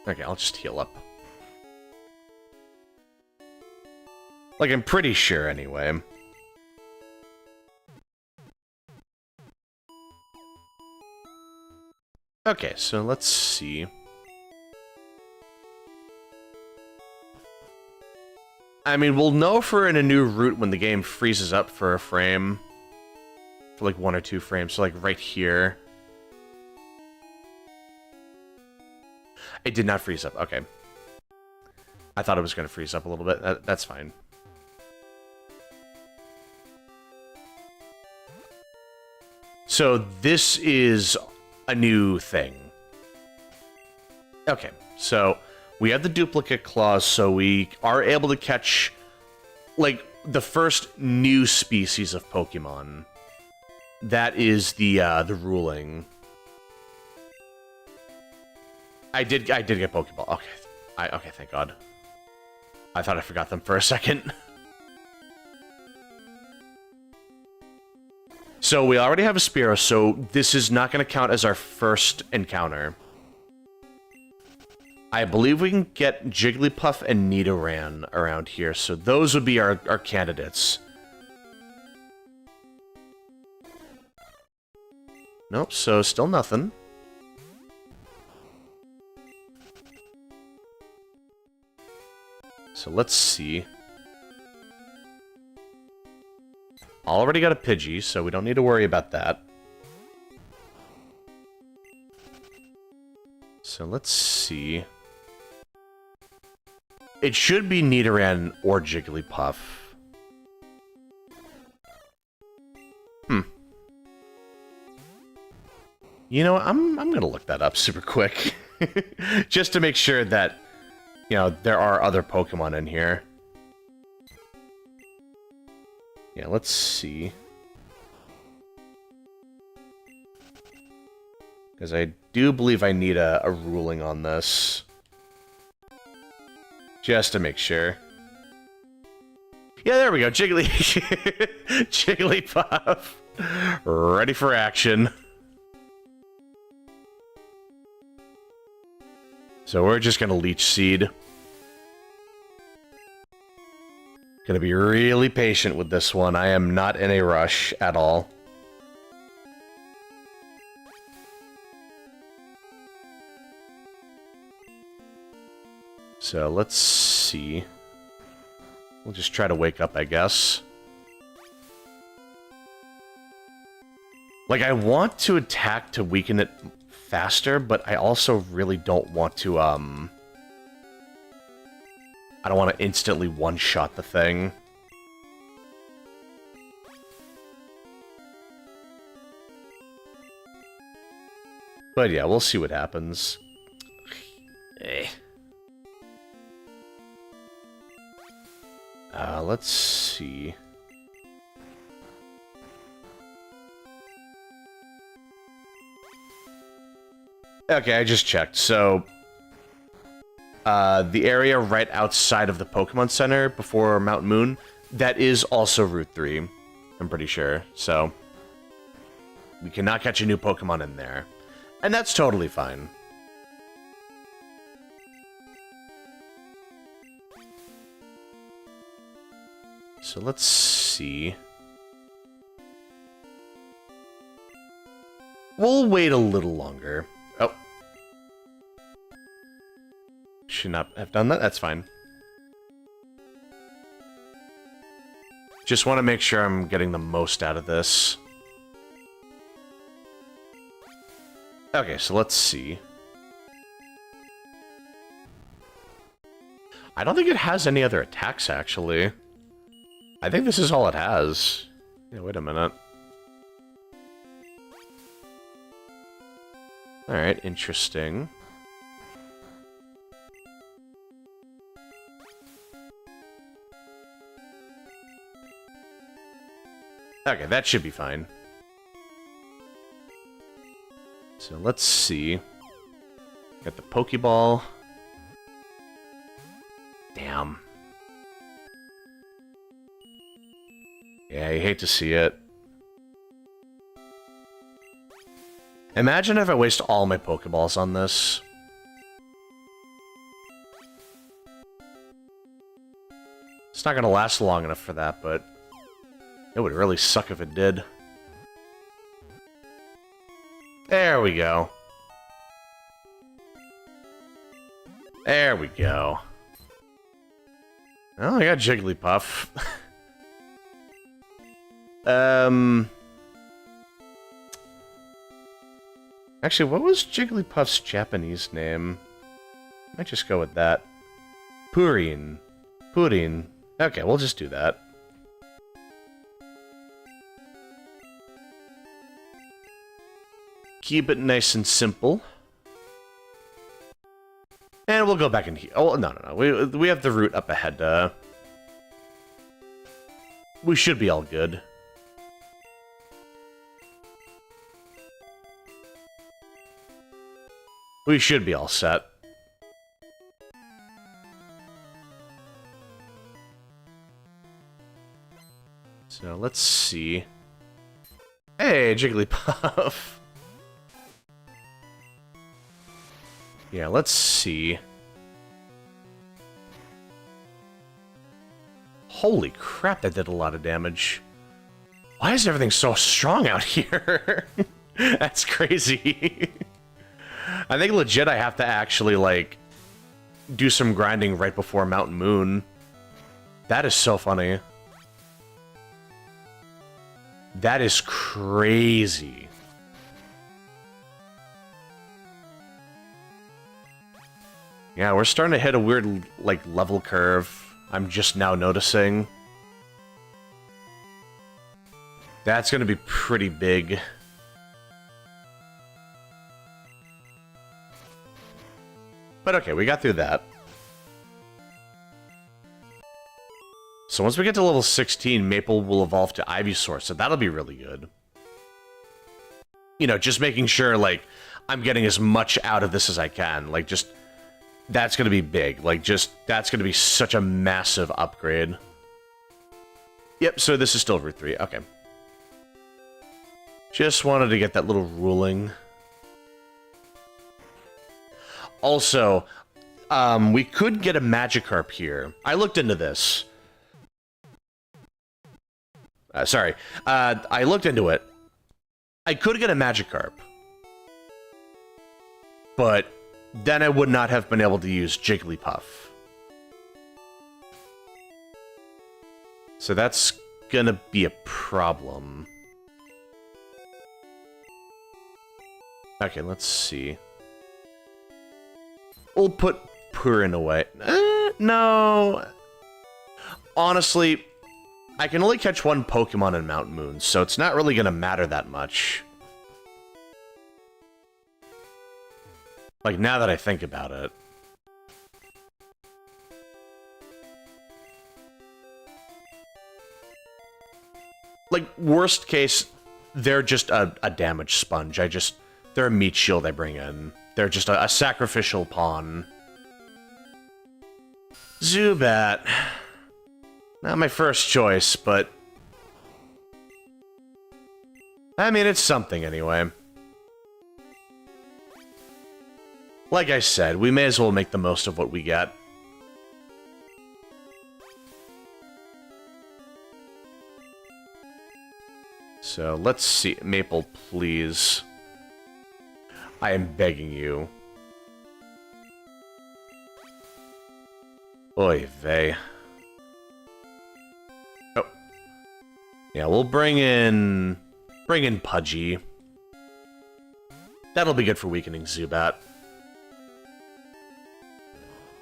Okay, I'll just heal up. Like, I'm pretty sure, anyway. Okay, so let's see. I mean, we'll know if we're in a new route when the game freezes up for a frame. For like 1 or 2 frames, so like right here. It did not freeze up, okay. I thought it was going to freeze up a little bit, that's fine. So this is a new thing. Okay, so we have the duplicate claws, so we are able to catch, like, the first new species of Pokemon. That is the ruling. I did get Pokeball. Okay, okay, thank God. I thought I forgot them for a second. So we already have a Spearow, so this is not going to count as our first encounter. I believe we can get Jigglypuff and Nidoran around here, so those would be our candidates. Nope, so still nothing. So let's see. Already got a Pidgey, so we don't need to worry about that. So let's see. It should be Nidoran or Jigglypuff. You know, I'm gonna look that up super quick. Just to make sure that, you know, there are other Pokemon in here. Yeah, let's see. Because I do believe I need a ruling on this. Just to make sure. Yeah, there we go. Jigglypuff. Ready for action. So we're just gonna Leech Seed. Gonna be really patient with this one. I am not in a rush at all. So let's see. We'll just try to wake up, I guess. Like, I want to attack to weaken it faster, but I also really don't want to, I don't want to instantly one-shot the thing. But yeah, we'll see what happens. Let's see. Okay, I just checked. So, the area right outside of the Pokemon Center before Mount Moon, that is also Route 3, I'm pretty sure. So, we cannot catch a new Pokemon in there. And that's totally fine. So let's see. We'll wait a little longer. Oh. Should not have done that. That's fine. Just want to make sure I'm getting the most out of this. Okay, so let's see. I don't think it has any other attacks, actually. I think this is all it has. Yeah, wait a minute. Alright, interesting. Okay, that should be fine. So let's see. Got the Pokeball. Damn. Yeah, you hate to see it. Imagine if I waste all my Pokeballs on this. It's not gonna last long enough for that, but it would really suck if it did. There we go. There we go. Oh, I got Jigglypuff. Actually, what was Jigglypuff's Japanese name? Might just go with that. Purin. Purin. Okay, we'll just do that. Keep it nice and simple. we'll go back in here. Oh, no. We have the route up ahead. We should be all good. We should be all set. So let's see. Hey, Jigglypuff. Yeah, let's see. Holy crap, that did a lot of damage. Why is everything so strong out here? That's crazy. I think legit I have to actually, like, do some grinding right before Mountain Moon. That is so funny. That is crazy. Yeah, we're starting to hit a weird, like, level curve. I'm just now noticing. That's gonna be pretty big. But okay, we got through that. So once we get to level 16, Maple will evolve to Ivysaur, so that'll be really good. You know, just making sure, like, I'm getting as much out of this as I can. Like, just... That's gonna be big. Like, just... That's gonna be such a massive upgrade. Yep, so this is still Route 3. Okay. Just wanted to get that little ruling. Also, we could get a Magikarp here. I looked into this. Sorry. I looked into it. I could get a Magikarp. But then I would not have been able to use Jigglypuff. So that's gonna be a problem. Okay, let's see. We'll put Purin away. No. Honestly, I can only catch one Pokemon in Mountain Moon, so it's not really gonna matter that much. Like, now that I think about it. Like, worst case, they're just a damage sponge. They're a meat shield I bring in. They're just a sacrificial pawn. Zubat. Not my first choice, but... I mean, it's something anyway. Like I said, we may as well make the most of what we get. So, let's see. Maple, please. I am begging you. Oy vey. Oh. Yeah, we'll bring in Pudgy. That'll be good for weakening Zubat.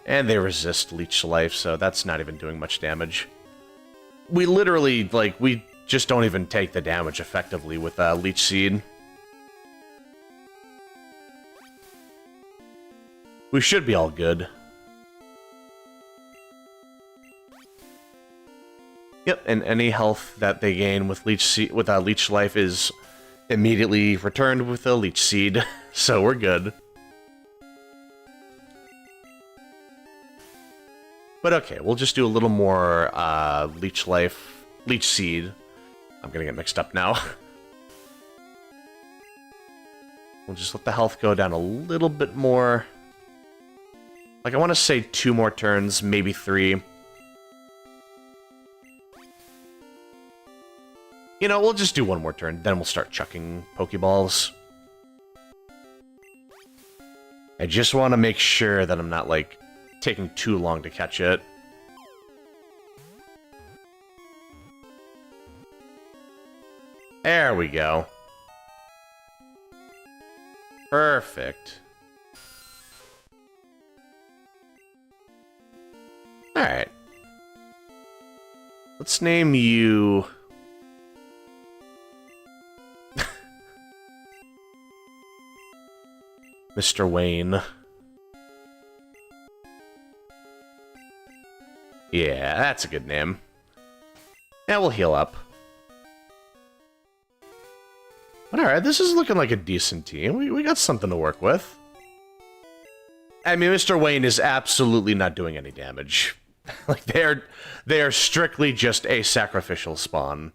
And they resist Leech Life, so that's not even doing much damage. We literally, like, we just don't even take the damage effectively with Leech Seed. We should be all good. Yep, and any health that they gain with Leech Life is immediately returned with a Leech Seed, so we're good. But okay, we'll just do a little more Leech Seed. I'm gonna get mixed up now. We'll just let the health go down a little bit more. Like, I want to say 2 more turns, maybe 3. You know, we'll just do 1 more turn, then we'll start chucking Pokeballs. I just want to make sure that I'm not, like, taking too long to catch it. There we go. Perfect. Alright. Let's name you... Mr. Wayne. Yeah, that's a good name. Yeah, we'll heal up. But alright, this is looking like a decent team. We got something to work with. I mean, Mr. Wayne is absolutely not doing any damage. Like, they are strictly just a sacrificial spawn.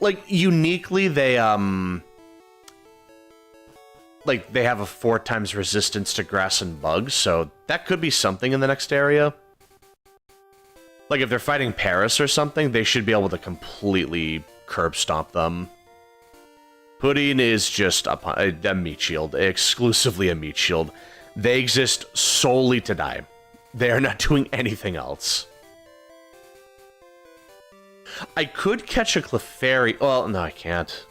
Like, uniquely, they, like, they have a 4 times resistance to grass and bugs, so that could be something in the next area. Like, if they're fighting Paris or something, they should be able to completely curb stomp them. Pudding is just a meat shield, exclusively a meat shield. They exist solely to die. They are not doing anything else. I could catch a Clefairy. Well, no, I can't.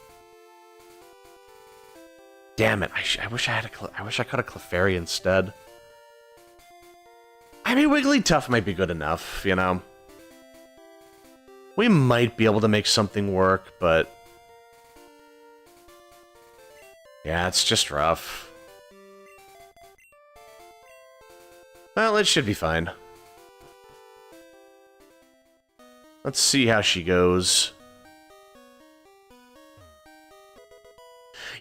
Damn it! I wish I had I wish I caught a Clefairy instead. I mean, Wigglytuff might be good enough, you know. We might be able to make something work, but yeah, it's just rough. Well, it should be fine. Let's see how she goes.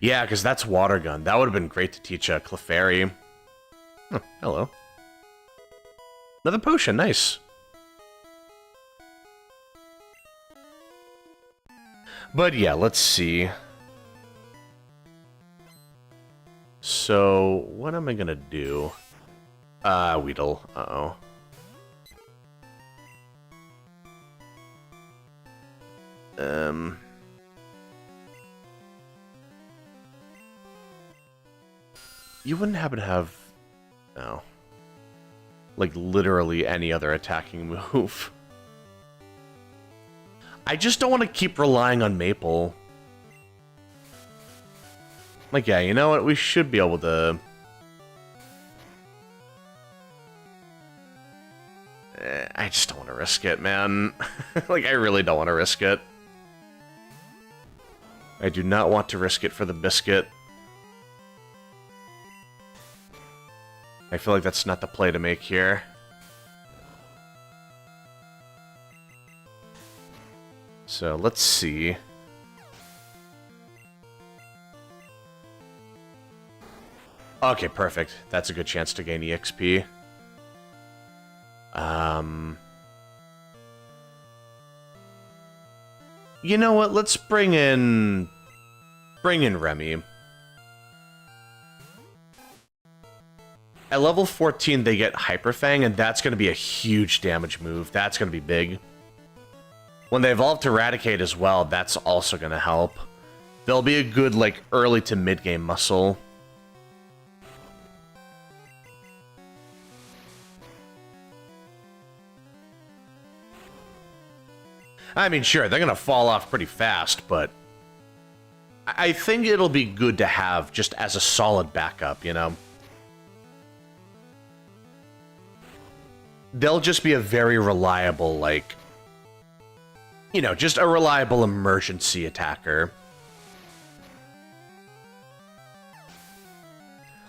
Yeah, because that's Water Gun. That would have been great to teach a Clefairy. Oh, hello. Another potion, nice. But yeah, let's see. So, what am I gonna do? Weedle. Uh-oh. You wouldn't happen to have... No. Like, literally any other attacking move. I just don't want to keep relying on Maple. Like, yeah, you know what? We should be able to... I just don't want to risk it, man. Like, I really don't want to risk it. I do not want to risk it for the biscuit. I feel like that's not the play to make here. So, let's see. Okay, perfect. That's a good chance to gain EXP. You know what? Let's bring in Remy. At level 14, they get Hyper Fang, and that's going to be a huge damage move. That's going to be big. When they evolve to Eradicate as well, that's also going to help. They'll be a good, like, early to mid-game muscle. I mean, sure, they're going to fall off pretty fast, but I think it'll be good to have just as a solid backup, you know? They'll just be a very reliable, like, you know, just a reliable emergency attacker.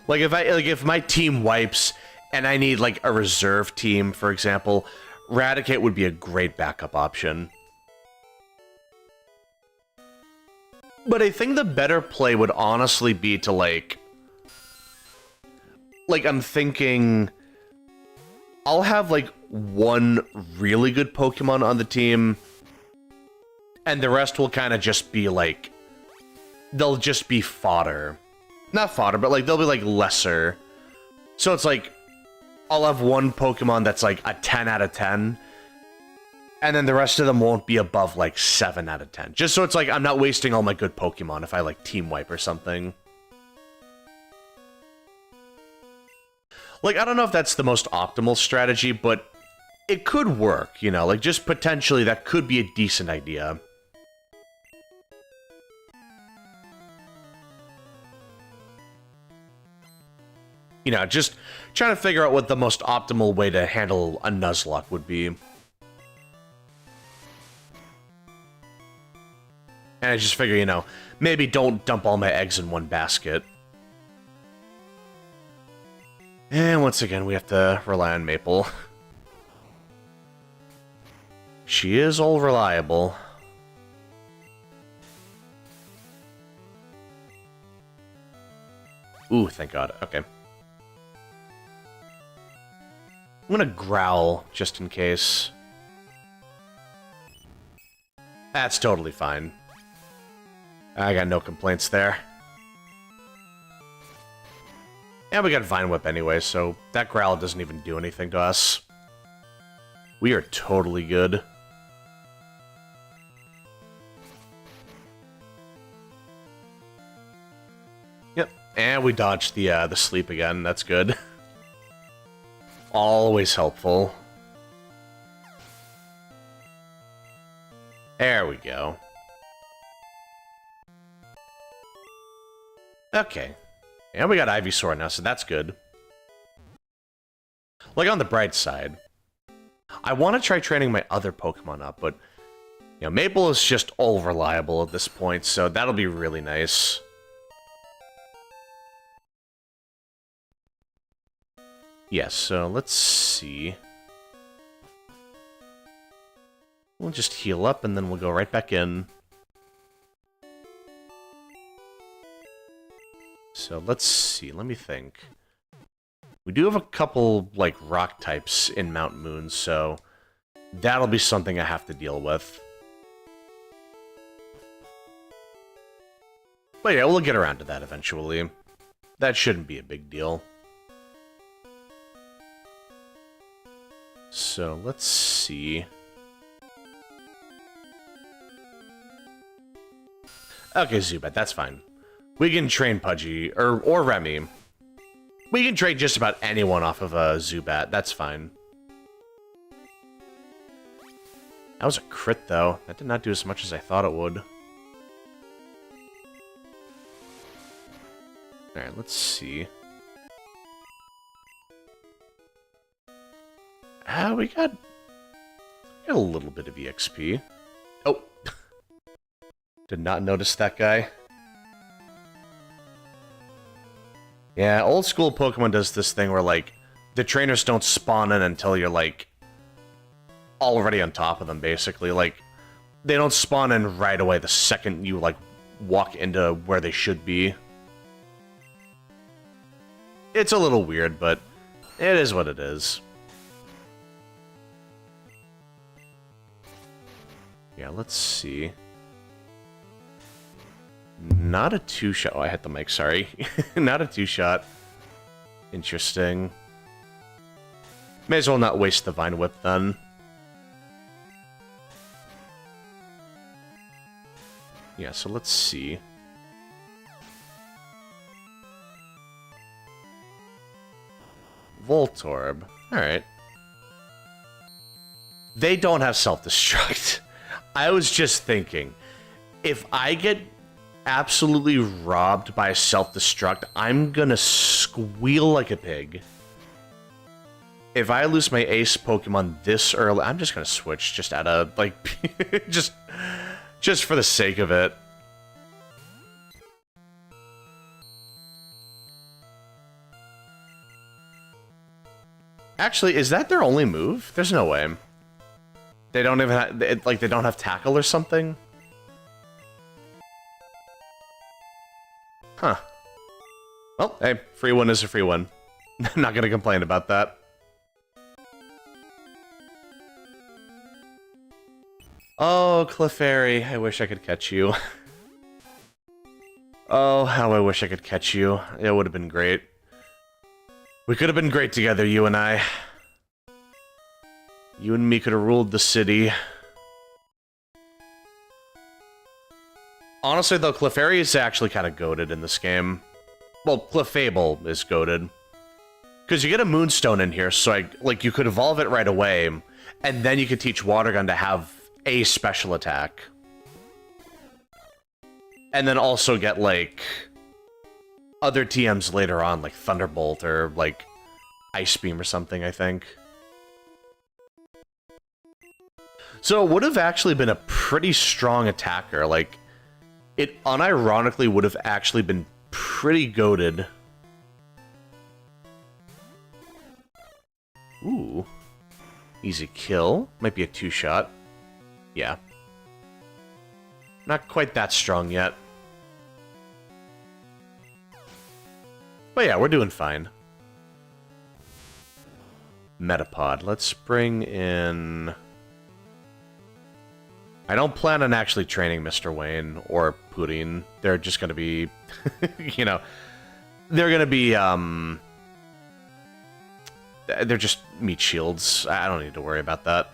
Like, if my team wipes and I need, like, a reserve team, for example, Eradicate would be a great backup option. But I think the better play would honestly be to, like, I'm thinking I'll have, like, one really good Pokemon on the team, and the rest will kind of just be, like, they'll just be fodder. Not fodder, but, like, they'll be, like, lesser. So it's, like, I'll have one Pokemon that's, like, a 10 out of 10, and then the rest of them won't be above, like, 7 out of 10. Just so it's like, I'm not wasting all my good Pokemon if I, like, Team Wipe or something. Like, I don't know if that's the most optimal strategy, but it could work, you know? Like, just potentially, that could be a decent idea. You know, just trying to figure out what the most optimal way to handle a Nuzlocke would be. And I just figure, you know, maybe don't dump all my eggs in one basket. And once again, we have to rely on Maple. She is all reliable. Ooh, thank God. Okay. I'm gonna growl, just in case. That's totally fine. I got no complaints there. And we got Vine Whip anyway, so that growl doesn't even do anything to us. We are totally good. Yep, and we dodged the sleep again. That's good. Always helpful. There we go. Okay. And we got Ivysaur now, so that's good. Like, on the bright side, I want to try training my other Pokemon up, but, you know, Maple is just all reliable at this point, so that'll be really nice. Yes, so let's see. We'll just heal up, and then we'll go right back in. So let's see, let me think. We do have a couple, like, rock types in Mount Moon, so that'll be something I have to deal with. But yeah, we'll get around to that eventually. That shouldn't be a big deal. So let's see. Okay, Zubat, that's fine. We can train Pudgy, or Remy. We can train just about anyone off of a Zubat, that's fine. That was a crit, though. That did not do as much as I thought it would. Alright, let's see. We got a little bit of EXP. Oh! Did not notice that guy. Yeah, old school Pokemon does this thing where, like, the trainers don't spawn in until you're, like, already on top of them, basically. Like, they don't spawn in right away the second you, like, walk into where they should be. It's a little weird, but it is what it is. Yeah, let's see. Not a two-shot. Oh, I hit the mic, sorry. Not a two-shot. Interesting. May as well not waste the Vine Whip, then. Yeah, so let's see. Voltorb. Alright. They don't have self-destruct. I was just thinking, if I get absolutely robbed by self-destruct, I'm gonna squeal like a pig. If I lose my ace Pokemon this early, I'm just gonna switch just out of, like, just for the sake of it. Actually, is that their only move? There's no way. They don't even have, like, they don't have tackle or something? Huh. Well, hey, free one is a free one. Not gonna complain about that. Oh, Clefairy, I wish I could catch you. Oh, how I wish I could catch you. It would have been great. We could have been great together, you and I. You and me could have ruled the city. Honestly, though, Clefairy is actually kind of goated in this game. Well, Clefable is goated. Because you get a Moonstone in here, so like you could evolve it right away, and then you could teach Watergun to have a special attack. And then also get, like, other TMs later on, like Thunderbolt or, like, Ice Beam or something, I think. So it would have actually been a pretty strong attacker. Like, it unironically would have actually been pretty goated. Ooh. Easy kill. Might be a two-shot. Yeah. Not quite that strong yet. But yeah, we're doing fine. Metapod. Let's bring in... I don't plan on actually training Mr. Wayne or Pudding. They're just gonna be... you know... They're gonna be, they're just meat shields. I don't need to worry about that.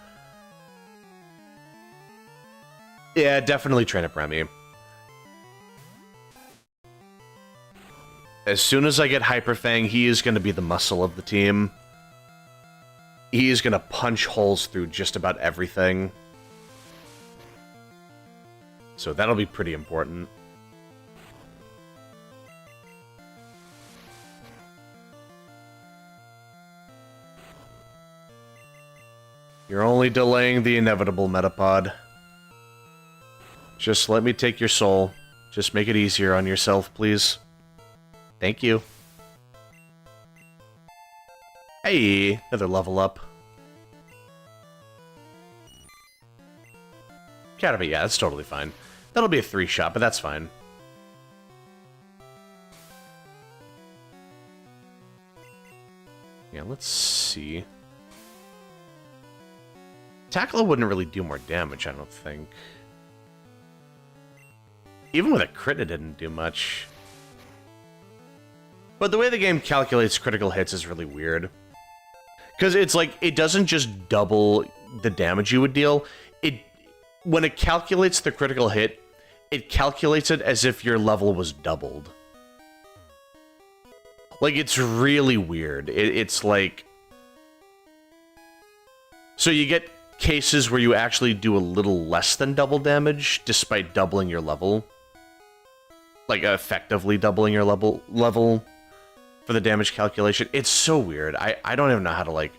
Yeah, definitely train up Remy. As soon as I get Hyper Fang, he is going to be the muscle of the team. He is going to punch holes through just about everything. So that'll be pretty important. You're only delaying the inevitable, Metapod. Just let me take your soul. Just make it easier on yourself, please. Thank you. Hey, another level up. Caterpie, yeah, that's totally fine. That'll be a 3-shot, but that's fine. Yeah, let's see. Tackle wouldn't really do more damage, I don't think. Even with a crit, it didn't do much. But the way the game calculates critical hits is really weird. Because it's like, it doesn't just double the damage you would deal. When it calculates the critical hit, it calculates it as if your level was doubled. Like, it's really weird. It's like... So you get cases where you actually do a little less than double damage, despite doubling your level. Like, effectively doubling your level for the damage calculation. It's so weird. I don't even know how to, like,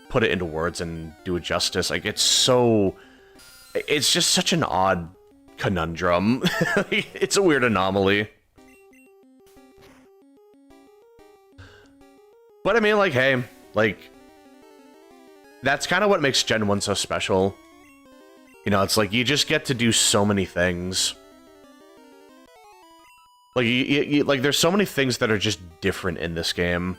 put it into words and do it justice. Like, it's so... It's just such an odd conundrum. It's a weird anomaly. But I mean, like, hey, like... That's kind of what makes Gen 1 so special. You know, it's like, you just get to do so many things. Like, like, there's so many things that are just different in this game.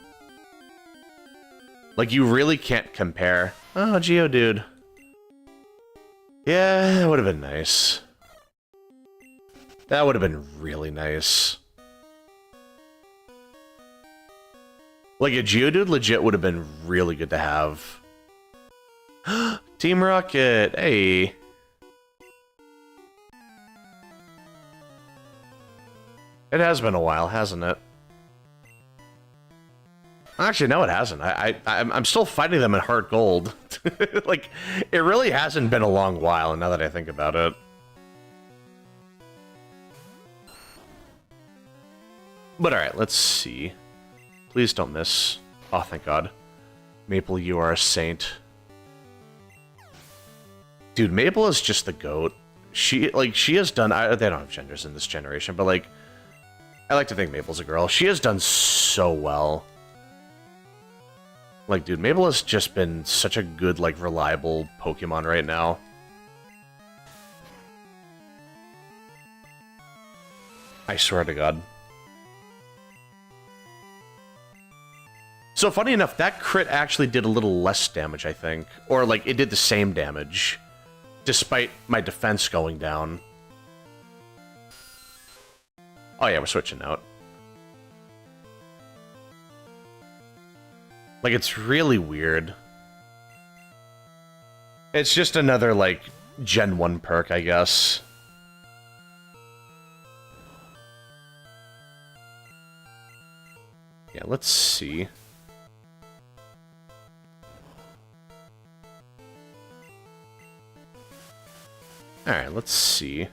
Like, you really can't compare. Oh, Geodude. Yeah, that would have been nice. That would have been really nice. Like, a Geodude legit would have been really good to have. Team Rocket, hey. It has been a while, hasn't it? Actually, no, it hasn't. I'm still fighting them in Heart Gold. Like, it really hasn't been a long while, now that I think about it. But alright, let's see. Please don't miss. Oh, thank God. Maple, you are a saint. Dude, Maple is just the GOAT. She has done... they don't have genders in this generation, but, like... I like to think Maple's a girl. She has done so well. Like, dude, Maple has just been such a good, like, reliable Pokemon right now. I swear to God. So, funny enough, that crit actually did a little less damage, I think. Or, like, it did the same damage, despite my defense going down. Oh yeah, we're switching out. Like, it's really weird. It's just another, like, Gen 1 perk, I guess. Yeah, let's see. Alright, let's see.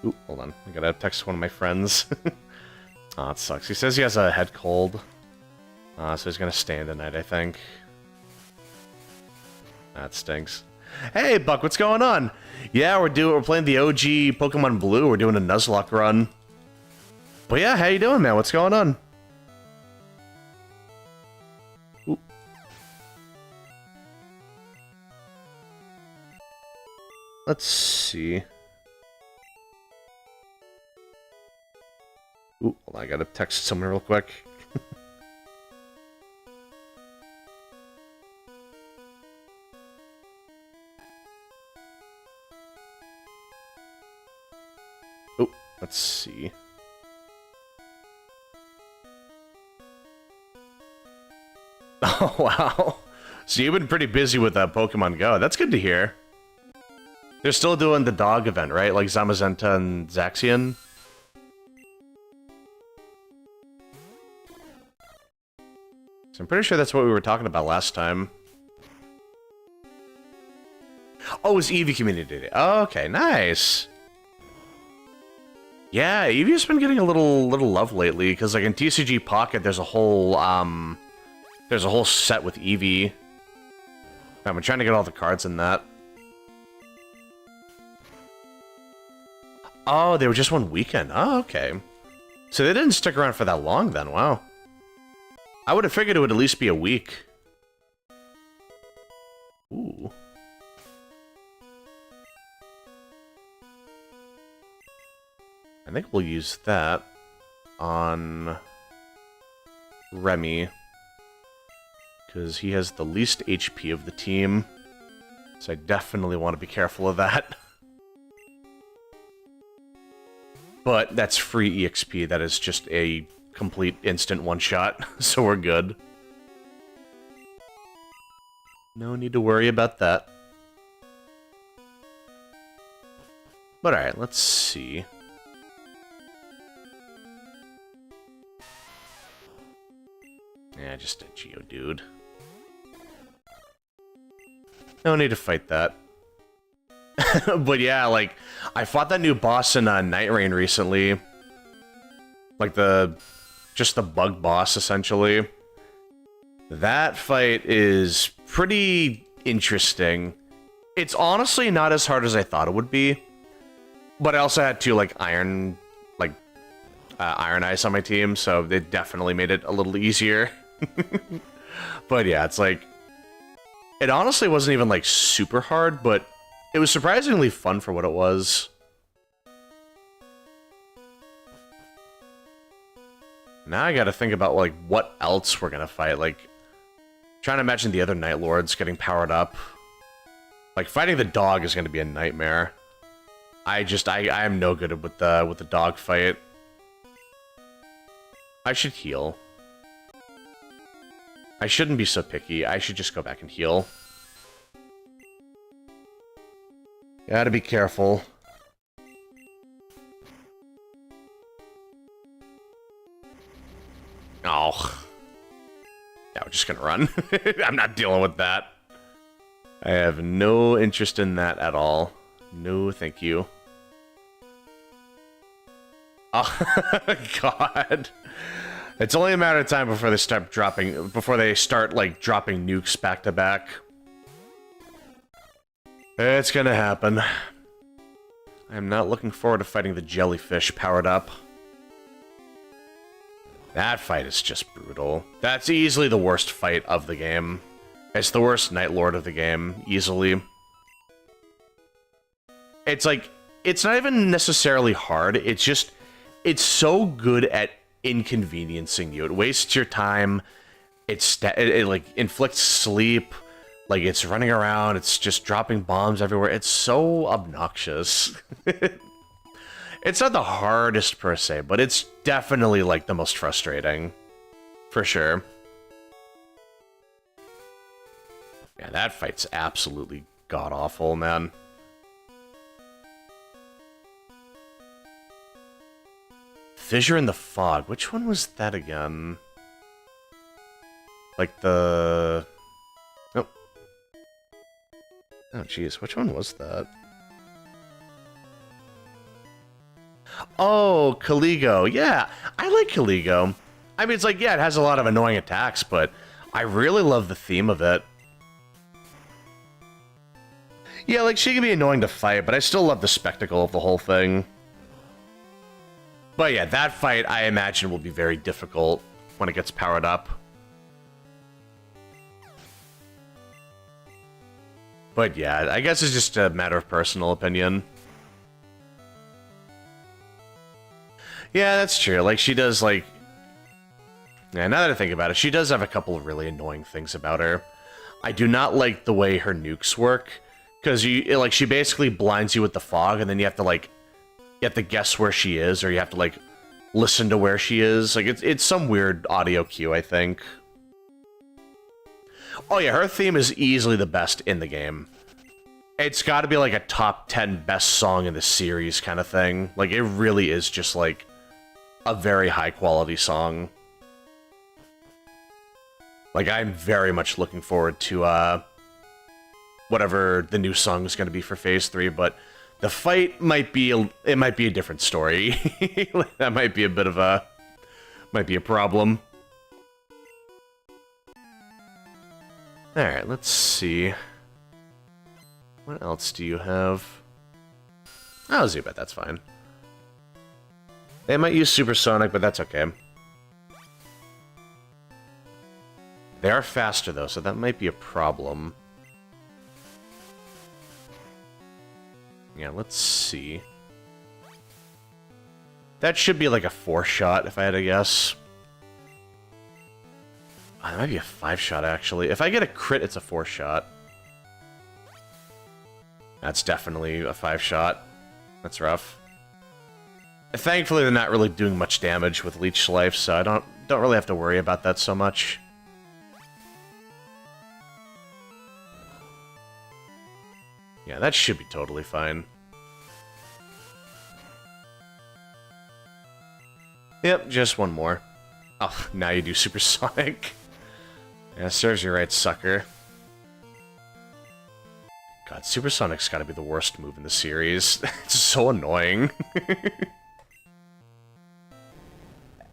Ooh, hold on. I gotta text one of my friends. Aw, it sucks. He says he has a head cold. So he's gonna stay in tonight, I think. That stinks. Hey, Buck, what's going on? Yeah, we're playing the OG Pokemon Blue. We're doing a Nuzlocke run. But yeah, how you doing, man? What's going on? Ooh, let's see. Ooh, hold on, I gotta text someone real quick. Oh, let's see. Oh, wow. So you've been pretty busy with Pokemon Go. That's good to hear. They're still doing the dog event, right? Like Zamazenta and Zaxian? So I'm pretty sure that's what we were talking about last time. Oh, it was Eevee Community Day. Oh, okay, nice. Yeah, Eevee's been getting a little love lately, because like in TCG Pocket, there's a whole set with Eevee. I'm trying to get all the cards in that. Oh, they were just one weekend. Oh, okay. So they didn't stick around for that long then, wow. I would have figured it would at least be a week. Ooh. I think we'll use that on Remy, because he has the least HP of the team, so I definitely want to be careful of that. But that's free EXP, that is just a complete instant one-shot, so we're good. No need to worry about that. But alright, let's see. Yeah, just a Geodude. No need to fight that. But yeah, like, I fought that new boss in Night Rain recently. Like just the bug boss, essentially. That fight is pretty interesting. It's honestly not as hard as I thought it would be. But I also had two, like, Iron Ice on my team, so it definitely made it a little easier. But yeah, it's like, it honestly wasn't even like super hard, but it was surprisingly fun for what it was. Now I gotta think about like what else we're gonna fight. Like, trying to imagine the other Night Lords getting powered up. Like, fighting the dog is gonna be a nightmare. I am no good with the dog fight. I should heal. I shouldn't be so picky. I should just go back and heal. Gotta be careful. Oh. Yeah, we're just gonna run. I'm not dealing with that. I have no interest in that at all. No, thank you. Oh, God. It's only a matter of time before they start dropping, like, dropping nukes back to back. It's gonna happen. I'm not looking forward to fighting the jellyfish powered up. That fight is just brutal. That's easily the worst fight of the game. It's the worst Night Lord of the game, easily. It's like, it's not even necessarily hard, it's just, it's so good at inconveniencing you. It wastes your time, it like inflicts sleep, like it's running around, it's just dropping bombs everywhere. It's so obnoxious. It's not the hardest per se, but it's definitely like the most frustrating. For sure. Yeah, that fight's absolutely god-awful, man. Fissure in the Fog. Which one was that again? Like the... Oh. Oh, jeez. Which one was that? Oh, Caligo. Yeah, I like Caligo. I mean, it's like, yeah, it has a lot of annoying attacks, but I really love the theme of it. Yeah, like, she can be annoying to fight, but I still love the spectacle of the whole thing. But yeah, that fight, I imagine, will be very difficult when it gets powered up. But yeah, I guess it's just a matter of personal opinion. Yeah, that's true. Like, she does, like... Yeah, now that I think about it, she does have a couple of really annoying things about her. I do not like the way her nukes work, because she basically blinds you with the fog, and then you have to, like, you have to guess where she is, or you have to, like, listen to where she is. Like, it's some weird audio cue, I think. Oh yeah, her theme is easily the best in the game. It's got to be, like, a top 10 best song in the series kind of thing. Like, it really is just, like, a very high-quality song. Like, I'm very much looking forward to, whatever the new song is going to be for Phase 3, but the fight might be a different story. That might be a bit of a... might be a problem. Alright, let's see. What else do you have? Oh, Zubat, that's fine. They might use Supersonic, but that's okay. They are faster, though, so that might be a problem. Yeah, let's see. That should be like a 4-shot, if I had to guess. Oh, that might be a 5-shot, actually. If I get a crit, it's a 4-shot. That's definitely a 5-shot. That's rough. Thankfully, they're not really doing much damage with Leech Life, so I don't really have to worry about that so much. Yeah, that should be totally fine. Yep, just one more. Oh, now you do Supersonic. Yeah, serves you right, sucker. God, Supersonic's gotta be the worst move in the series. It's so annoying.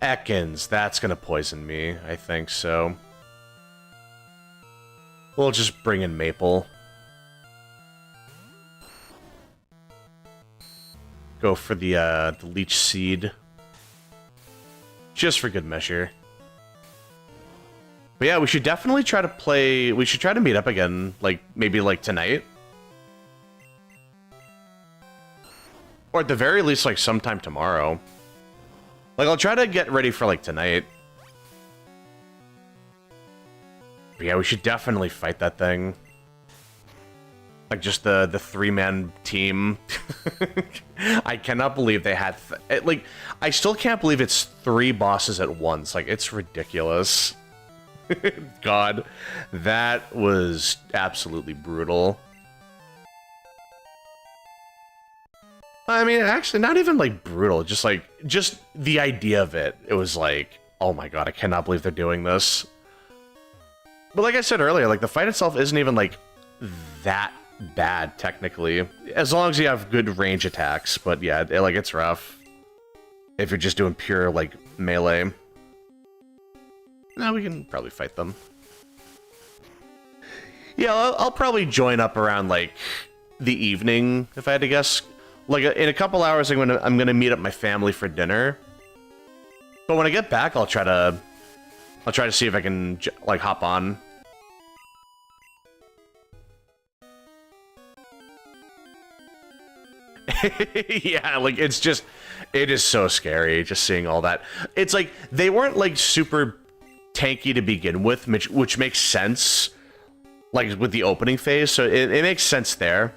Ekans, that's gonna poison me, I think so. We'll just bring in Maple. Go for the Leech Seed. Just for good measure. But yeah, we should definitely try to play... We should try to meet up again, like, maybe, like, tonight. Or at the very least, like, sometime tomorrow. Like, I'll try to get ready for, like, tonight. But yeah, we should definitely fight that thing. Like, just the 3-man team. I cannot believe they had... like, I still can't believe it's 3 bosses at once. Like, it's ridiculous. God, that was absolutely brutal. I mean, actually, not even, like, brutal. Just, like, just the idea of it. It was like, oh my god, I cannot believe they're doing this. But like I said earlier, like, the fight itself isn't even, like, that bad, technically. As long as you have good range attacks. But yeah, like, it's rough. If you're just doing pure, like, melee. No, we can probably fight them. Yeah, I'll probably join up around, like, the evening, if I had to guess. Like, in a couple hours, I'm gonna meet up my family for dinner. But when I get back, I'll try to see if I can, like, hop on. Yeah, like, it's just... It is so scary, just seeing all that. It's like, they weren't, like, super tanky to begin with, which makes sense, like, with the opening phase, so it makes sense there.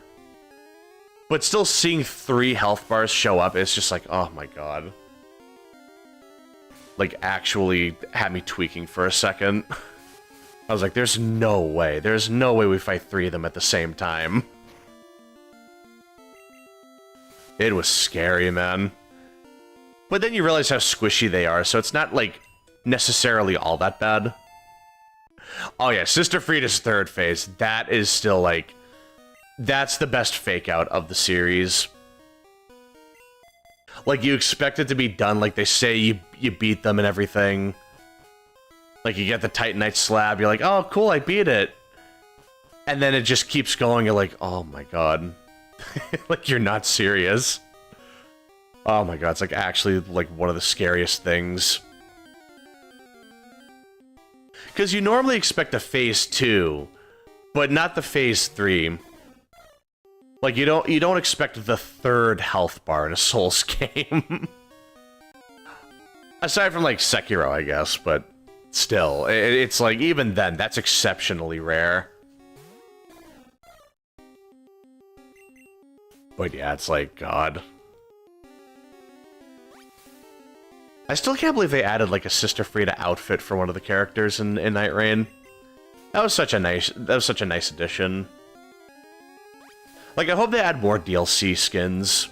But still seeing 3 health bars show up, it's just like, oh my god. Like, actually had me tweaking for a second. I was like, there's no way we fight 3 of them at the same time. It was scary, man. But then you realize how squishy they are, so it's not, like, necessarily all that bad. Oh yeah, Sister Frieda's 3rd phase. That is still, like... That's the best fake out of the series. Like, you expect it to be done, like, they say you beat them and everything. Like, you get the Titanite slab, you're like, oh, cool, I beat it. And then it just keeps going, you're like, oh my god. Like, you're not serious. Oh my god, it's, like, actually, like, one of the scariest things. Because you normally expect a phase 2, but not the phase 3. Like, you don't expect the third health bar in a Souls game. Aside from, like, Sekiro, I guess, but still, it's like, even then, that's exceptionally rare. But yeah, it's like, God. I still can't believe they added, like, a Sister Frida outfit for one of the characters in Night Rain. That was such a nice addition. Like, I hope they add more DLC skins.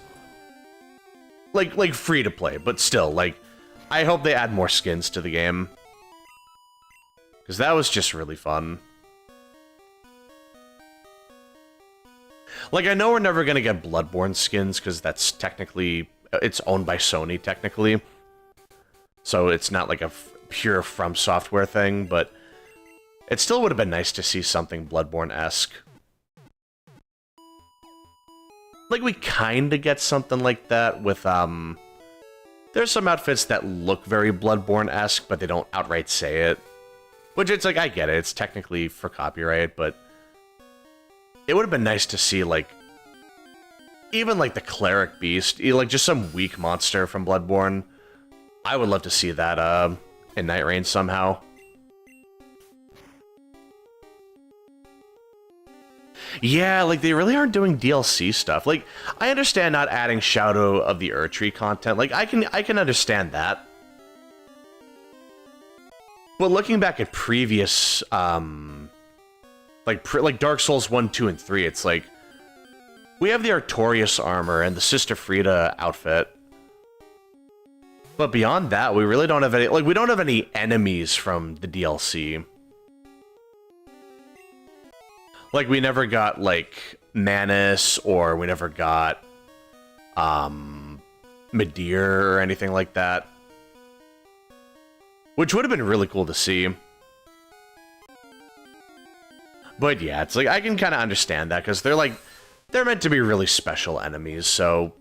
Like free to play, but still, like, I hope they add more skins to the game. Because that was just really fun. Like, I know we're never gonna get Bloodborne skins, because that's technically... It's owned by Sony, technically. So it's not like a pure From Software thing, but... It still would have been nice to see something Bloodborne-esque. Like, we kinda get something like that with, there's some outfits that look very Bloodborne-esque, but they don't outright say it. Which, it's like, I get it, it's technically for copyright, but... It would have been nice to see, like... Even, like, the Cleric Beast, like, just some weak monster from Bloodborne. I would love to see that, in Night Rain somehow. Yeah, like, they really aren't doing DLC stuff. Like, I understand not adding Shadow of the Erdtree content. Like, I can understand that. But looking back at previous, like Dark Souls 1, 2, and 3, it's like... We have the Artorias armor and the Sister Frida outfit. But beyond that, we really don't have any... Like, we don't have any enemies from the DLC. Like, we never got, like, Manus, or we never got, Midir, or anything like that. Which would have been really cool to see. But yeah, it's like, I can kind of understand that, because they're, like, they're meant to be really special enemies, so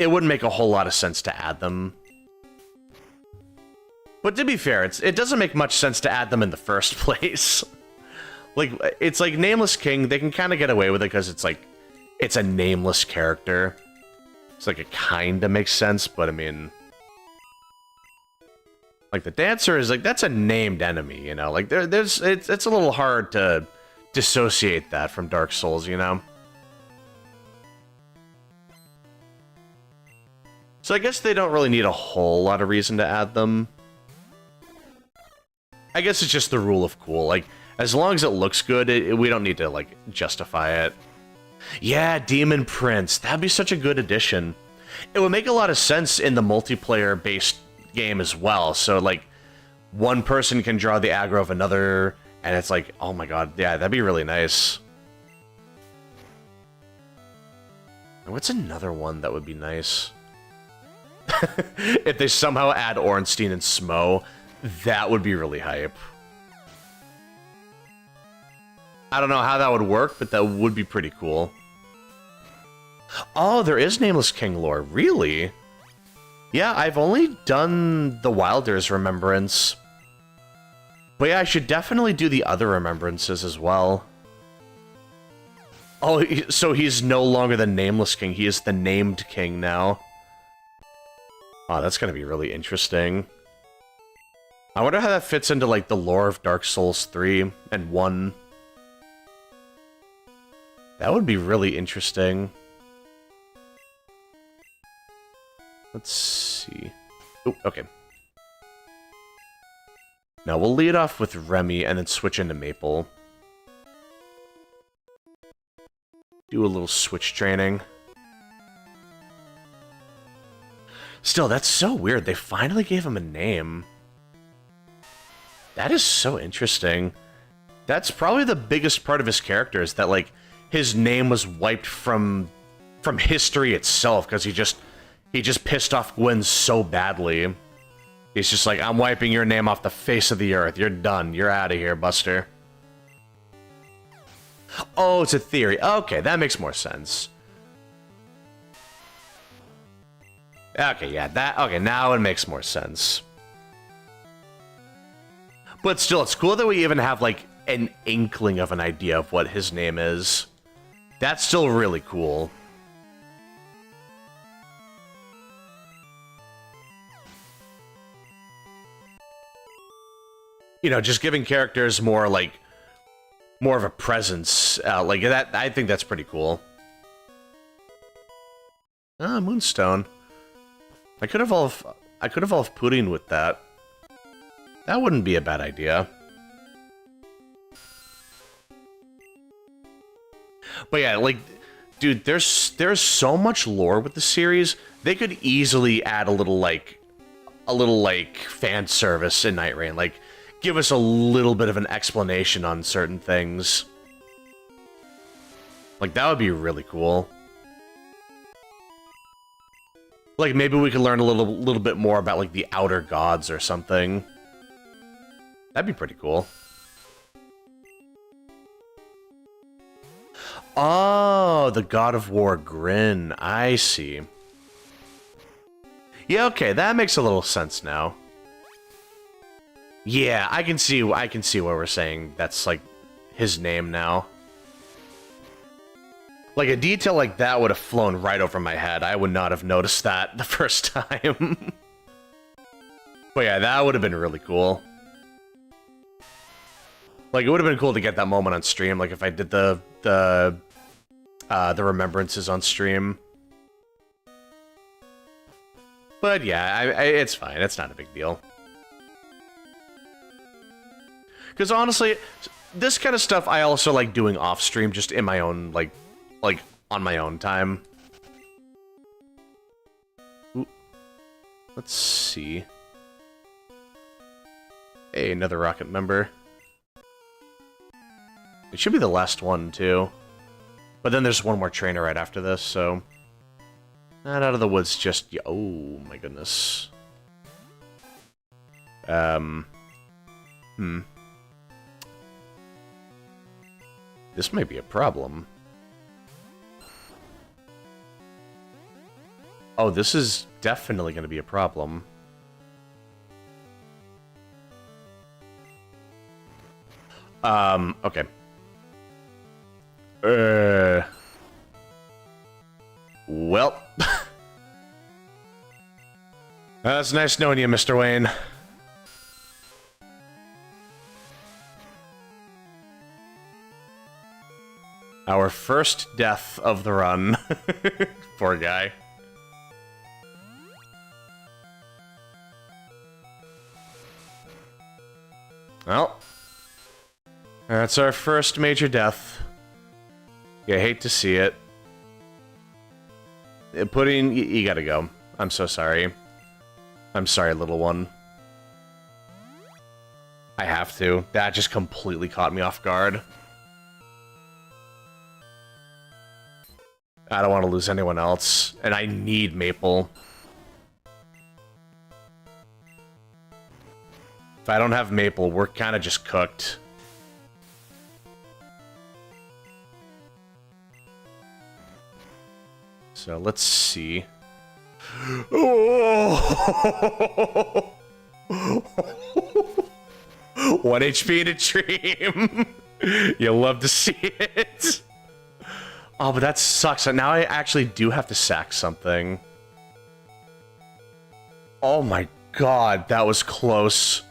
it wouldn't make a whole lot of sense to add them. But to be fair, it doesn't make much sense to add them in the first place. Like, it's like Nameless King, they can kind of get away with it because it's like, it's a nameless character. It's like, it kind of makes sense, but I mean... Like, the Dancer is like, that's a named enemy, you know? Like, it's a little hard to dissociate that from Dark Souls, you know? So I guess they don't really need a whole lot of reason to add them. I guess it's just the rule of cool, like... As long as it looks good, we don't need to, like, justify it. Yeah, Demon Prince. That'd be such a good addition. It would make a lot of sense in the multiplayer-based game as well. So, like, one person can draw the aggro of another, and it's like, oh my god, yeah, that'd be really nice. And what's another one that would be nice? If they somehow add Ornstein and Smo, that would be really hype. I don't know how that would work, but that would be pretty cool. Oh, there is Nameless King lore. Really? Yeah, I've only done the Wilder's Remembrance. But yeah, I should definitely do the other Remembrances as well. Oh, so he's no longer the Nameless King. He is the Named King now. Oh, that's gonna be really interesting. I wonder how that fits into, like, the lore of Dark Souls 3 and 1. That would be really interesting. Let's see. Oh, okay. Now we'll lead off with Remy and then switch into Maple. Do a little switch training. Still, that's so weird. They finally gave him a name. That is so interesting. That's probably the biggest part of his character, is that, like, his name was wiped from history itself, because he just pissed off Gwen so badly. He's just like, I'm wiping your name off the face of the earth. You're done. You're out of here, Buster. Oh, it's a theory. Okay, that makes more sense. Okay, yeah, okay, now it makes more sense. But still, it's cool that we even have, like, an inkling of an idea of what his name is. That's still really cool. You know, just giving characters more, like, more of a presence. Like, that, I think that's pretty cool. Ah, Moonstone. I could evolve Pudding with that. That wouldn't be a bad idea. But yeah, like, dude, there's so much lore with the series. They could easily add a little fan service in Night Rain. Like, give us a little bit of an explanation on certain things. Like, that would be really cool. Like, maybe we could learn a little bit more about, like, the outer gods or something. That'd be pretty cool. Oh, the God of War grin. I see. Yeah, okay, that makes a little sense now. Yeah, I can see what we're saying. That's, like, his name now. Like, a detail like that would have flown right over my head. I would not have noticed that the first time. But yeah, that would have been really cool. Like, it would have been cool to get that moment on stream, like, if I did the remembrances on stream. But yeah, it's fine. It's not a big deal. Because honestly, this kind of stuff I also like doing off stream, just in my own, like on my own time. Ooh. Let's see. Hey, another rocket member. It should be the last one, too. But then there's one more trainer right after this, so... Not out of the woods just... Oh, my goodness. This might be a problem. Oh, this is definitely going to be a problem. Okay. Well. That's nice knowing you, Mr. Wayne. Our first death of the run. Poor guy. Well. That's our first major death. Yeah, I hate to see it. Pudding, you gotta go. I'm so sorry. I'm sorry, little one. I have to. That just completely caught me off guard. I don't want to lose anyone else. And I need Maple. If I don't have Maple, we're kind of just cooked. So let's see. Oh! 1 HP in a dream. You'll love to see it. Oh, but that sucks. Now I actually do have to sack something. Oh my god, that was close.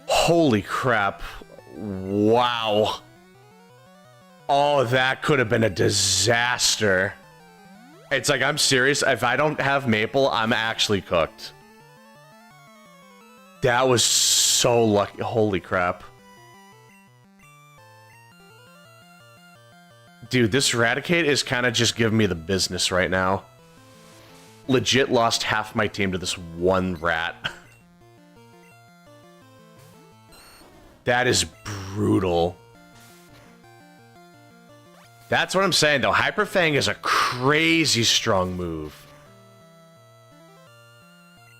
Holy crap. Wow. Oh, that could have been a disaster. It's like, I'm serious. If I don't have Maple, I'm actually cooked. That was so lucky. Holy crap. Dude, this Raticate is kind of just giving me the business right now. Legit lost half my team to this one rat. That is brutal. That's what I'm saying, though. Hyper Fang is a crazy strong move.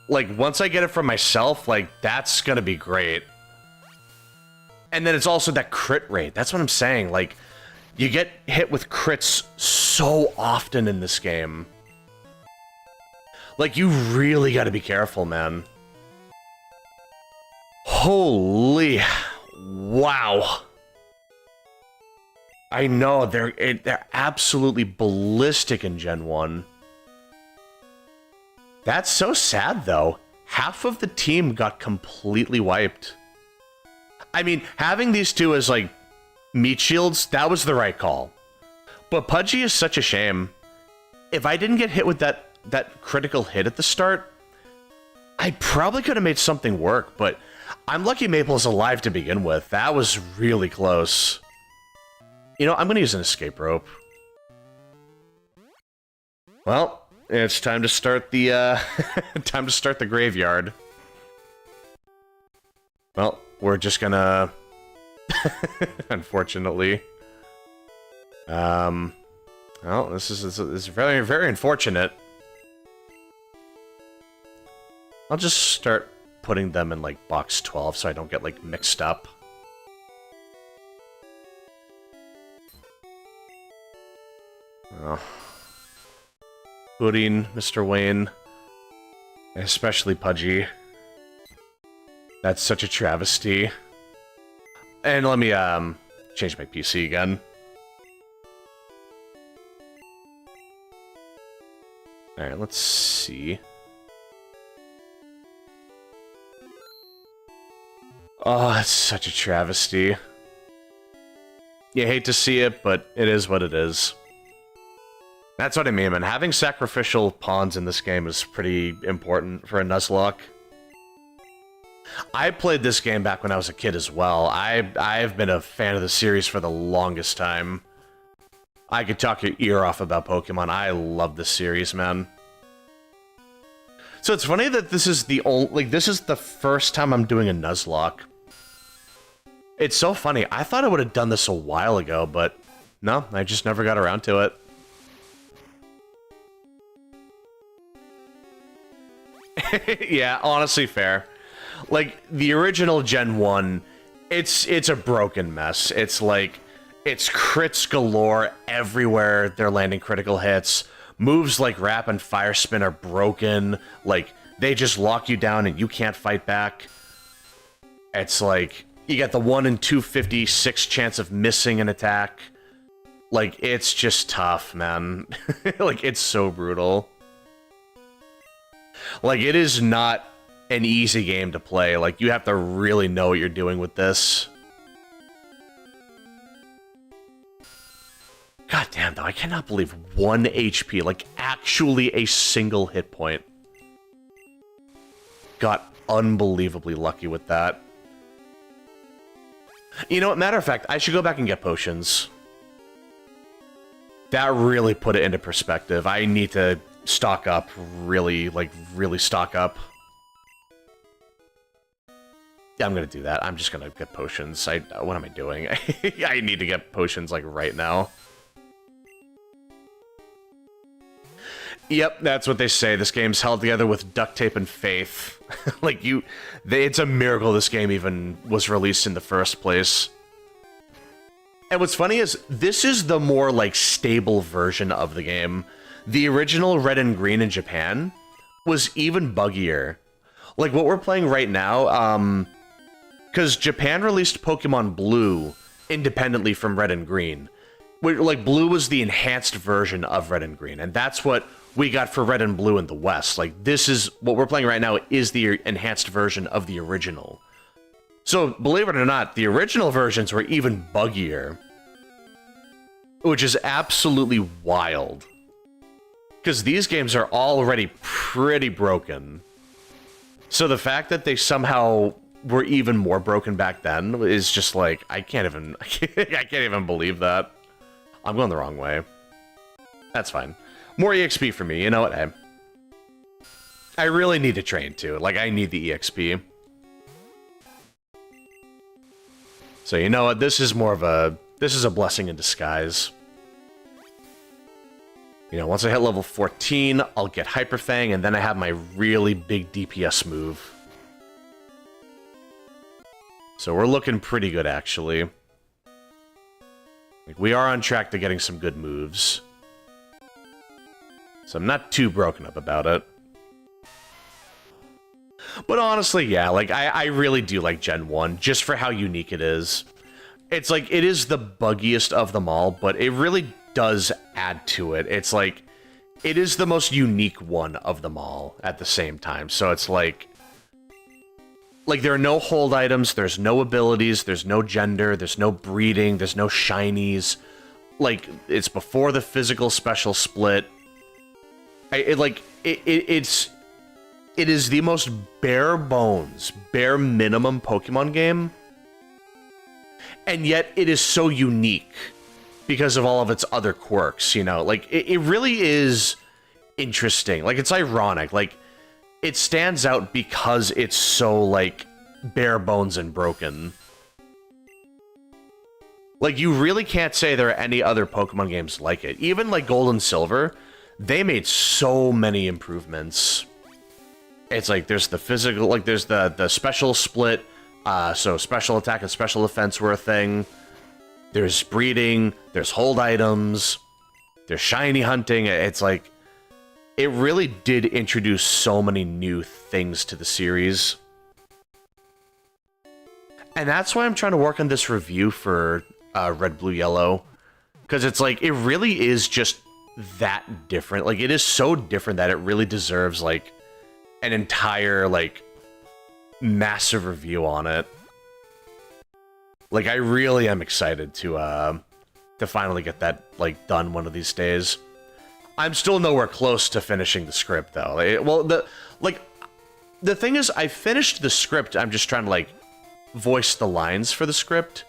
Like, once I get it from myself, like, that's gonna be great. And then it's also that crit rate. That's what I'm saying. Like, you get hit with crits so often in this game. Like, you really gotta be careful, man. Holy... Wow. I know, they're absolutely ballistic in Gen 1. That's so sad, though. Half of the team got completely wiped. I mean, having these two as, like, meat shields, that was the right call. But Pudgy is such a shame. If I didn't get hit with that critical hit at the start, I probably could have made something work, but I'm lucky Maple's alive to begin with. That was really close. You know, I'm going to use an escape rope. Well, it's time to start the, time to start the graveyard. Well, we're just gonna... Unfortunately. Well, this is very, very unfortunate. I'll just start putting them in, like, box 12 so I don't get, like, mixed up. Oh. Pudding, Mr. Wayne. Especially Pudgy. That's such a travesty. And let me, change my PC again. Alright, let's see. Oh, it's such a travesty. You hate to see it, but it is what it is. That's what I mean, man. Having sacrificial pawns in this game is pretty important for a Nuzlocke. I played this game back when I was a kid as well. I've been a fan of the series for the longest time. I could talk your ear off about Pokemon. I love this series, man. So it's funny that this is the only, like, this is the first time I'm doing a Nuzlocke. It's so funny. I thought I would have done this a while ago, but no, I just never got around to it. Yeah, honestly fair. Like, the original Gen 1, it's a broken mess. It's like, it's crits galore everywhere they're landing critical hits. Moves like Wrap and Fire Spin are broken. Like, they just lock you down and you can't fight back. It's like, you get the 1 in 256 chance of missing an attack. Like, it's just tough, man. Like, it's so brutal. Like, it is not an easy game to play. Like, you have to really know what you're doing with this. God damn, though, I cannot believe 1 HP, like, actually a single hit point. Got unbelievably lucky with that. You know what, matter of fact, I should go back and get potions. That really put it into perspective. I need to stock up, really stock up. Yeah, I'm gonna do that. I'm just gonna get potions. What am I doing? I need to get potions, like, right now. Yep, that's what they say. This game's held together with duct tape and faith. Like, it's a miracle this game even was released in the first place. And what's funny is, this is the more, like, stable version of the game. The original Red and Green in Japan was even buggier. Like, what we're playing right now, because Japan released Pokemon Blue independently from Red and Green. Like, Blue was the enhanced version of Red and Green, and that's what we got for Red and Blue in the West. Like, this is, what we're playing right now is the enhanced version of the original. So, believe it or not, the original versions were even buggier. Which is absolutely wild. Because these games are already pretty broken. So the fact that they somehow were even more broken back then is just like, I can't even believe that. I'm going the wrong way. That's fine. More EXP for me, you know what? Hey. I really need to train too. Like, I need the EXP. So you know what? This is a blessing in disguise. You know, once I hit level 14, I'll get Hyper Fang, and then I have my really big DPS move. So we're looking pretty good, actually. Like, we are on track to getting some good moves. So I'm not too broken up about it. But honestly, yeah, like, I really do like Gen 1, just for how unique it is. It's like, it is the buggiest of them all, but it really does add to it. It's like, it is the most unique one of them all at the same time. So it's like there are no hold items, there's no abilities, there's no gender, there's no breeding, there's no shinies. Like, it's before the physical special split. It is the most bare bones, bare minimum Pokemon game. And yet it is so unique because of all of its other quirks, you know? Like, it really is interesting. Like, it's ironic. Like, it stands out because it's so, like, bare bones and broken. Like, you really can't say there are any other Pokemon games like it. Even, like, Gold and Silver, they made so many improvements. It's like, there's the physical, like, there's the special split, so special attack and special defense were a thing. There's breeding, there's hold items, there's shiny hunting. It's like, it really did introduce so many new things to the series. And that's why I'm trying to work on this review for Red, Blue, Yellow. Because it's like, it really is just that different. Like, it is so different that it really deserves, like, an entire, like, massive review on it. Like, I really am excited to finally get that, like, done one of these days. I'm still nowhere close to finishing the script, though. The thing is, I finished the script, I'm just trying to, like, voice the lines for the script.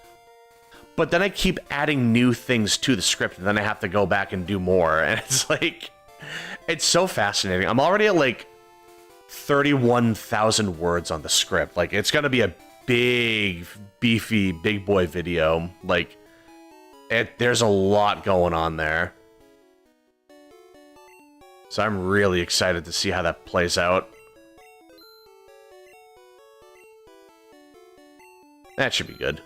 But then I keep adding new things to the script, and then I have to go back and do more. And it's like, it's so fascinating. I'm already at, like, 31,000 words on the script. Like, it's gonna be a big, beefy, big boy video. Like, there's a lot going on there. So I'm really excited to see how that plays out. That should be good.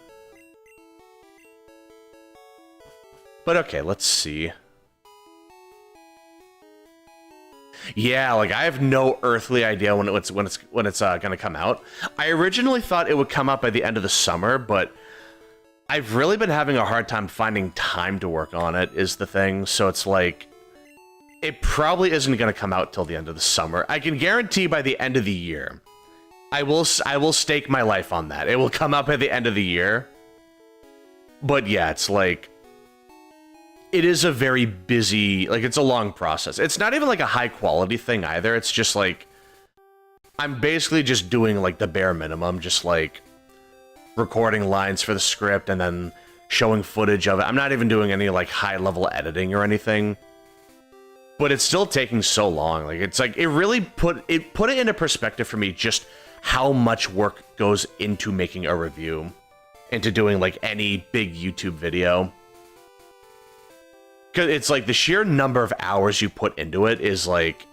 But okay, let's see. Yeah, like, I have no earthly idea when it's gonna come out. I originally thought it would come out by the end of the summer, but I've really been having a hard time finding time to work on it, is the thing. So it's like, it probably isn't gonna come out till the end of the summer. I can guarantee by the end of the year. I will stake my life on that. It will come out by the end of the year. But yeah, it's like, it is a very busy, like, it's a long process. It's not even like a high quality thing either. It's just like, I'm basically just doing, like, the bare minimum, just like recording lines for the script and then showing footage of it. I'm not even doing any, like, high level editing or anything. But it's still taking so long. Like, it's like, it really put it into perspective for me just how much work goes into making a review, into doing, like, any big YouTube video. Because it's like, the sheer number of hours you put into it is like,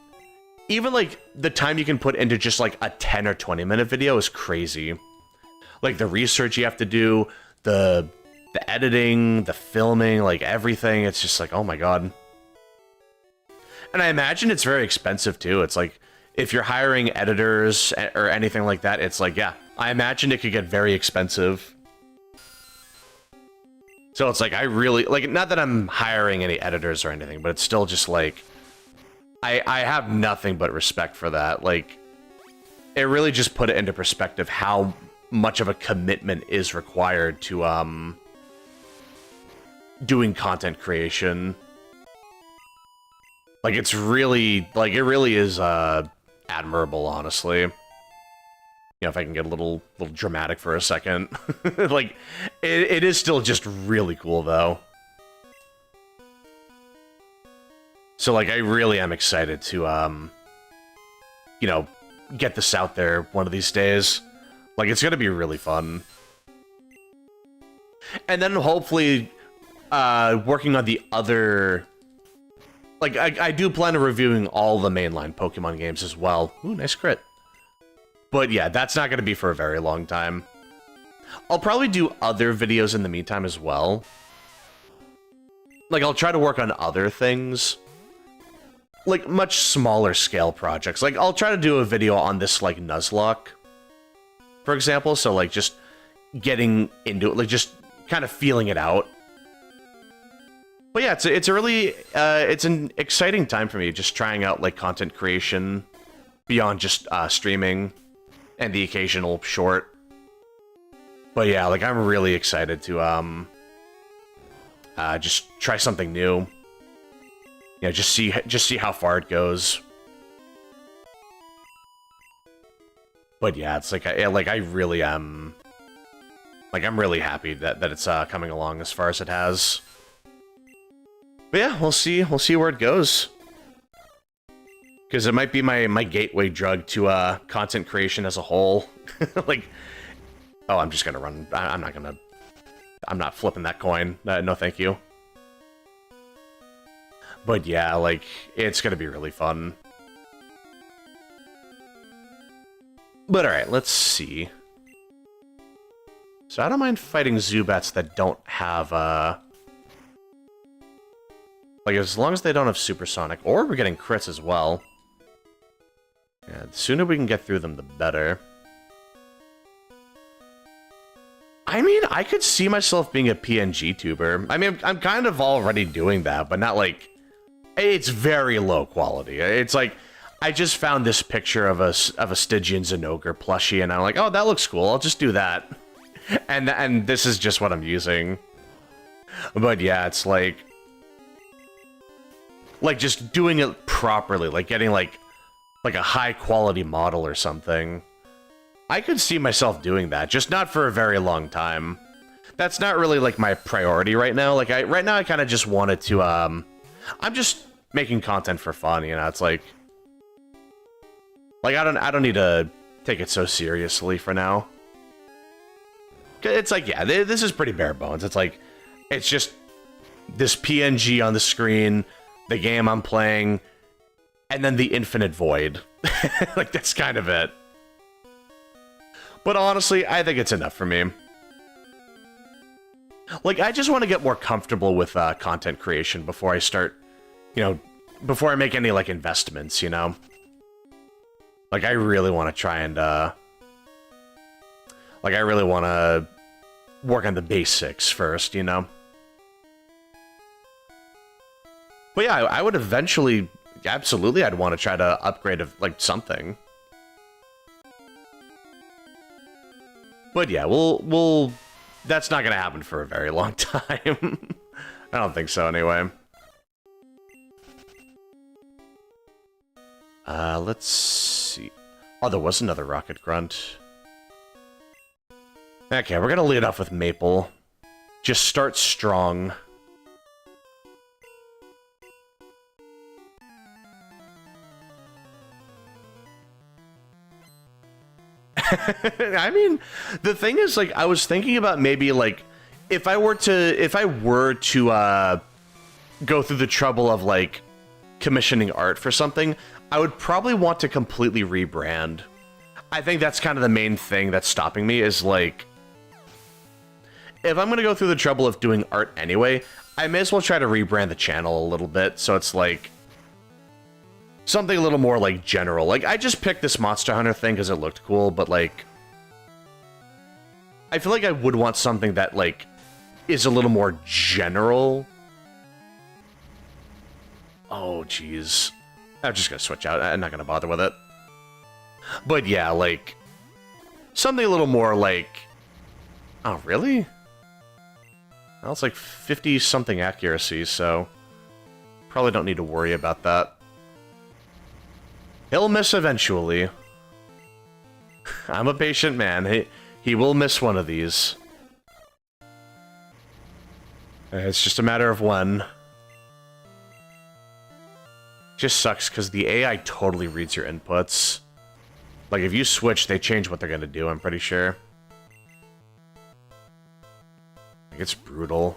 even like the time you can put into just like a 10 or 20 minute video is crazy. Like, the research you have to do, the editing, the filming, like, everything. It's just like, oh my god. And I imagine it's very expensive too. It's like, if you're hiring editors or anything like that, it's like, yeah, I imagine it could get very expensive. So it's like, I really, like, not that I'm hiring any editors or anything, but it's still just like, I have nothing but respect for that. Like, it really just put it into perspective how much of a commitment is required to, doing content creation. Like, it's really, like, it really is, admirable, honestly. You know, if I can get a little dramatic for a second. Like, it is still just really cool, though. So, like, I really am excited to, you know, get this out there one of these days. Like, it's gonna be really fun. And then, hopefully, working on the other... Like, I do plan on reviewing all the mainline Pokemon games as well. Ooh, nice crit. But yeah, that's not going to be for a very long time. I'll probably do other videos in the meantime as well. Like, I'll try to work on other things. Like, much smaller scale projects. Like, I'll try to do a video on this, like, Nuzlocke, for example. So, like, just getting into it. Like, just kind of feeling it out. But yeah, it's a really it's an exciting time for me, just trying out like content creation beyond just streaming and the occasional short. But yeah, like I'm really excited to just try something new. You know, just see how far it goes. But yeah, it's like I really am. Like I'm really happy that it's coming along as far as it has. But yeah, we'll see where it goes. Because it might be my gateway drug to content creation as a whole. Like, oh, I'm just gonna run. I'm not flipping that coin. No, thank you. But yeah, like it's gonna be really fun. But alright, let's see. So I don't mind fighting Zubats that don't have, like, as long as they don't have supersonic, or we're getting crits as well. Yeah, the sooner we can get through them, the better. I mean, I could see myself being a PNG tuber. I mean, I'm kind of already doing that, but not like... It's very low quality. It's like... I just found this picture of a Stygian Zinogre plushie, and I'm like, oh, that looks cool. I'll just do that. And this is just what I'm using. But yeah, it's like just doing it properly, like getting like a high quality model or something. I could see myself doing that, just not for a very long time. That's not really like my priority right now. Like right now I kind of just wanted to I'm just making content for fun, you know. It's like I don't need to take it so seriously for now. It's like, yeah, this is pretty bare bones. It's like, it's just this PNG on the screen, the game I'm playing, and then the infinite void. Like, that's kind of it. But honestly, I think it's enough for me. Like, I just want to get more comfortable with content creation before I start, you know, before I make any, like, investments, you know? Like, I really want to try and, like, I really want to work on the basics first, you know? But yeah, I would eventually, absolutely, I'd want to try to upgrade, like, something. But yeah, we'll that's not gonna happen for a very long time. I don't think so, anyway. Let's see. Oh, there was another rocket grunt. Okay, we're gonna lead off with Maple. Just start strong. I mean, the thing is, like, I was thinking about maybe, like, if I were to go through the trouble of, like, commissioning art for something, I would probably want to completely rebrand. I think that's kind of the main thing that's stopping me, is, like, if I'm going to go through the trouble of doing art anyway, I may as well try to rebrand the channel a little bit, so it's, like, something a little more, like, general. Like, I just picked this Monster Hunter thing because it looked cool, but, like, I feel like I would want something that, like, is a little more general. Oh, jeez. I'm just gonna switch out. I'm not gonna bother with it. But yeah, like, something a little more, like... Oh, really? Well, it's like 50-something accuracy, so... Probably don't need to worry about that. He'll miss eventually. I'm a patient man. He will miss one of these. It's just a matter of when. Just sucks, because the AI totally reads your inputs. Like, if you switch, they change what they're gonna do, I'm pretty sure. Like, it's brutal.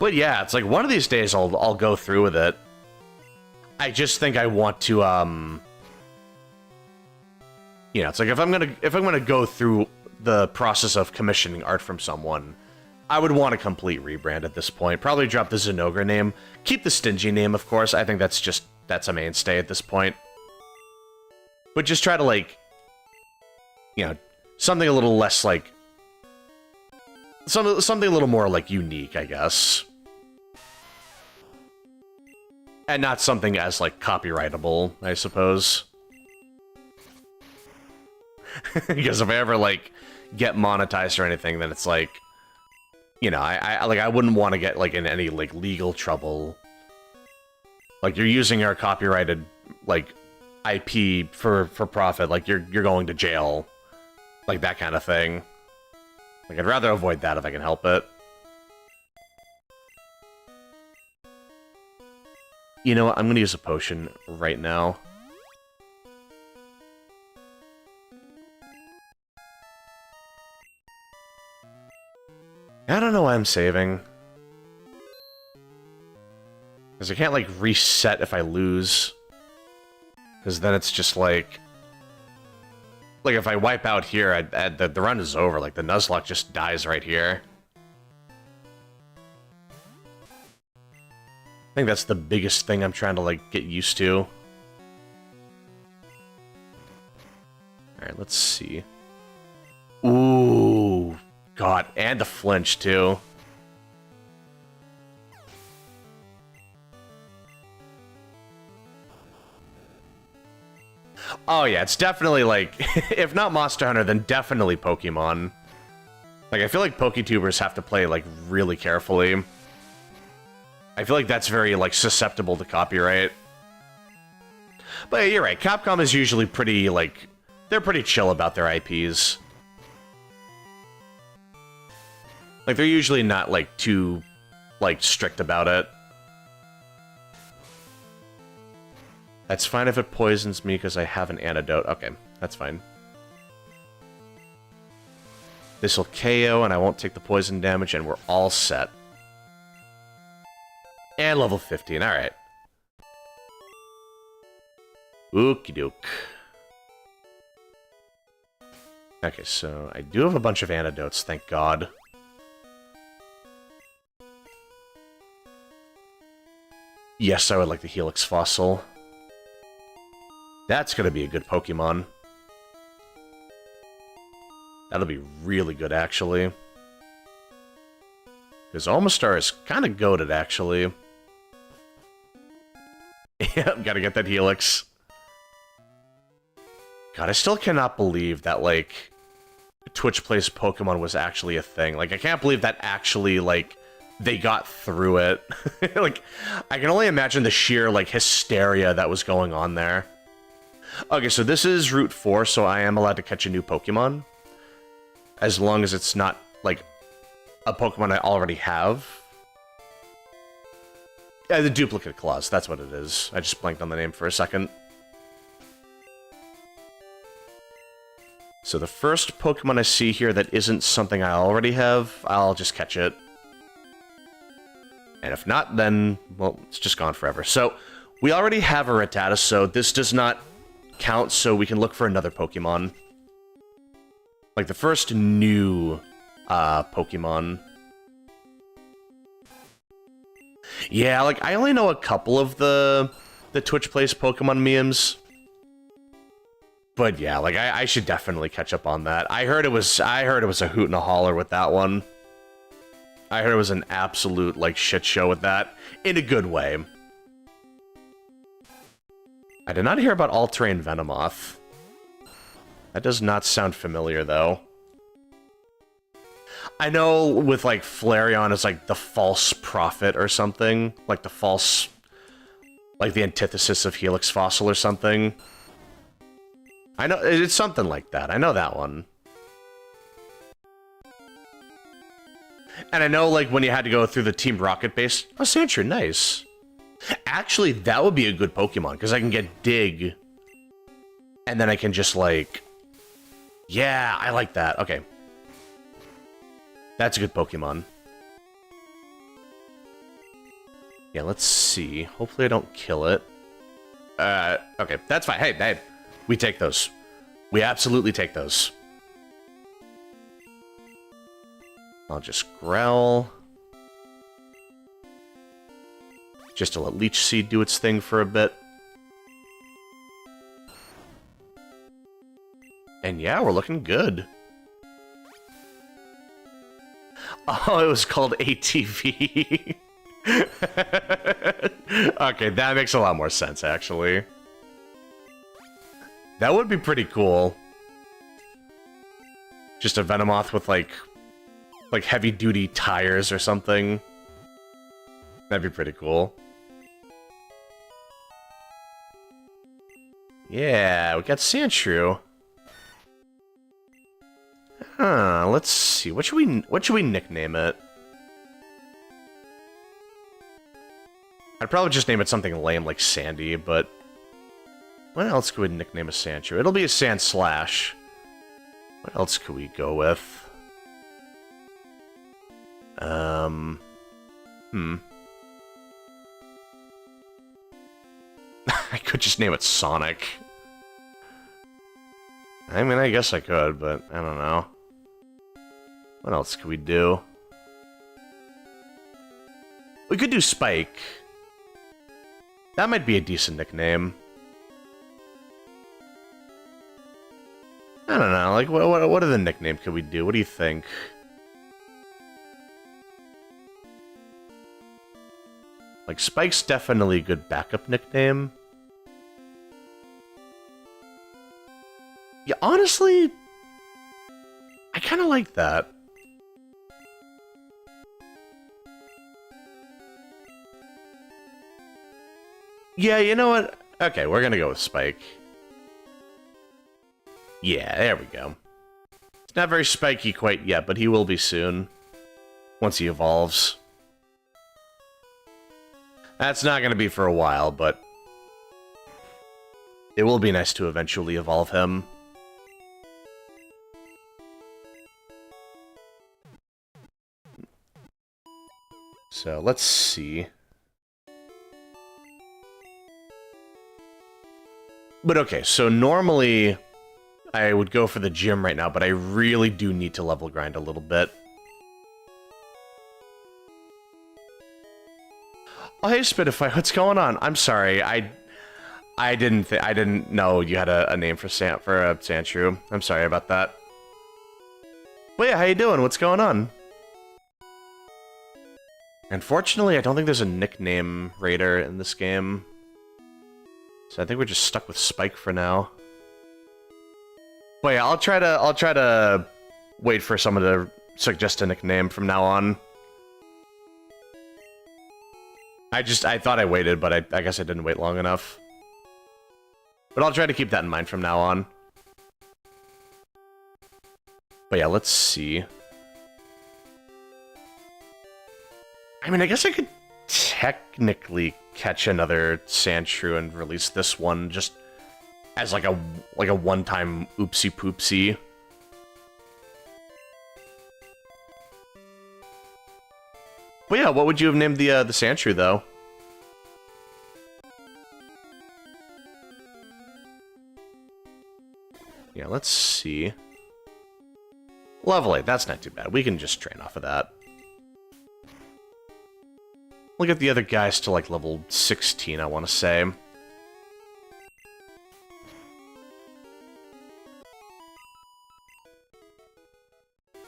But yeah, it's like, one of these days I'll go through with it. I just think I want to, you know, it's like, if I'm gonna go through the process of commissioning art from someone, I would want a complete rebrand at this point. Probably drop the Zinogre name. Keep the Stingy name, of course. I think that's a mainstay at this point. But just try to, like, you know, something a little less, like, something a little more, like, unique, I guess. And not something as, like, copyrightable, I suppose. Because if I ever, like, get monetized or anything, then it's like, you know, I wouldn't want to get, like, in any, like, legal trouble. Like, you're using our copyrighted, like, IP for profit, like, you're going to jail. Like, that kind of thing. Like, I'd rather avoid that if I can help it. You know what? I'm gonna use a potion right now. I don't know why I'm saving. Because I can't, like, reset if I lose. Because then it's just, like... Like, if I wipe out here, the run is over. Like, the Nuzlocke just dies right here. I think that's the biggest thing I'm trying to, like, get used to. Alright, let's see. Ooh... God, and the flinch, too. Oh yeah, it's definitely, like, if not Monster Hunter, then definitely Pokemon. Like, I feel like PokeTubers have to play, like, really carefully. I feel like that's very, like, susceptible to copyright. But yeah, you're right, Capcom is usually pretty, like, they're pretty chill about their IPs. Like, they're usually not, like, too, like, strict about it. That's fine if it poisons me because I have an antidote. Okay, that's fine. This'll KO and I won't take the poison damage and we're all set. And level 15, alright. Okie doke. Okay, so I do have a bunch of antidotes, thank God. Yes, I would like the Helix Fossil. That's gonna be a good Pokemon. That'll be really good, actually. Because Omastar is kind of goated, actually. Yep, gotta get that Helix. God, I still cannot believe that, like, Twitch Plays Pokemon was actually a thing. Like, I can't believe that actually, like, they got through it. Like, I can only imagine the sheer, like, hysteria that was going on there. Okay, so this is Route 4, so I am allowed to catch a new Pokemon. As long as it's not, like, a Pokemon I already have. Yeah, the Duplicate Claws, that's what it is. I just blanked on the name for a second. So the first Pokemon I see here that isn't something I already have, I'll just catch it. And if not, then, well, it's just gone forever. So, we already have a Rattata, so this does not count, so we can look for another Pokemon. Like, the first new, Pokemon. Yeah, like, I only know a couple of the Twitch Plays Pokemon memes. But yeah, like, I should definitely catch up on that. I heard it was a hoot and a holler with that one. I heard it was an absolute, like, shit show with that. In a good way. I did not hear about All-Terrain Venomoth. That does not sound familiar, though. I know with, like, Flareon is, like, the false prophet or something. Like, the false... Like, the antithesis of Helix Fossil or something. I know, it's something like that. I know that one. And I know, like, when you had to go through the Team Rocket base... Oh, Sandshrew, nice. Actually, that would be a good Pokemon, because I can get Dig. And then I can just, like... Yeah, I like that. Okay. That's a good Pokemon. Yeah, let's see. Hopefully I don't kill it. Okay, that's fine. Hey, we take those. We absolutely take those. I'll just growl. Just to let Leech Seed do its thing for a bit. And yeah, we're looking good. Oh, it was called ATV. Okay, that makes a lot more sense, actually. That would be pretty cool. Just a Venomoth with, like heavy-duty tires or something. That'd be pretty cool. Yeah, we got Sandshrew. Huh, let's see. What should we nickname it? I'd probably just name it something lame like Sandy, but what else could we nickname a Sandshrew? It'll be a Sandslash. What else could we go with? I could just name it Sonic. I mean, I guess I could, but I don't know. What else could we do? We could do Spike. That might be a decent nickname. I don't know, like, what other nickname could we do? What do you think? Like, Spike's definitely a good backup nickname. Yeah, honestly, I kind of like that. Yeah, you know what? Okay, we're gonna go with Spike. Yeah, there we go. It's not very spiky quite yet, but he will be soon. Once he evolves. That's not gonna be for a while, but it will be nice to eventually evolve him. So, let's see. But okay, so normally I would go for the gym right now, but I really do need to level grind a little bit. Oh, hey Spitify, what's going on? I'm sorry, I didn't know you had a name for a Sandshrew. I'm sorry about that. But yeah, how you doing? What's going on? Unfortunately, I don't think there's a nickname raider in this game. So I think we're just stuck with Spike for now. But yeah, I'll try to wait for someone to suggest a nickname from now on. I thought I waited, but I guess I didn't wait long enough. But I'll try to keep that in mind from now on. But yeah, let's see. I mean, I guess I could technically catch another Sandshrew and release this one just as like a one-time oopsie poopsie. But yeah, what would you have named the Sandshrew though? Yeah, let's see. Level 8, that's not too bad. We can just train off of that. We'll get the other guys to, like, level 16, I want to say.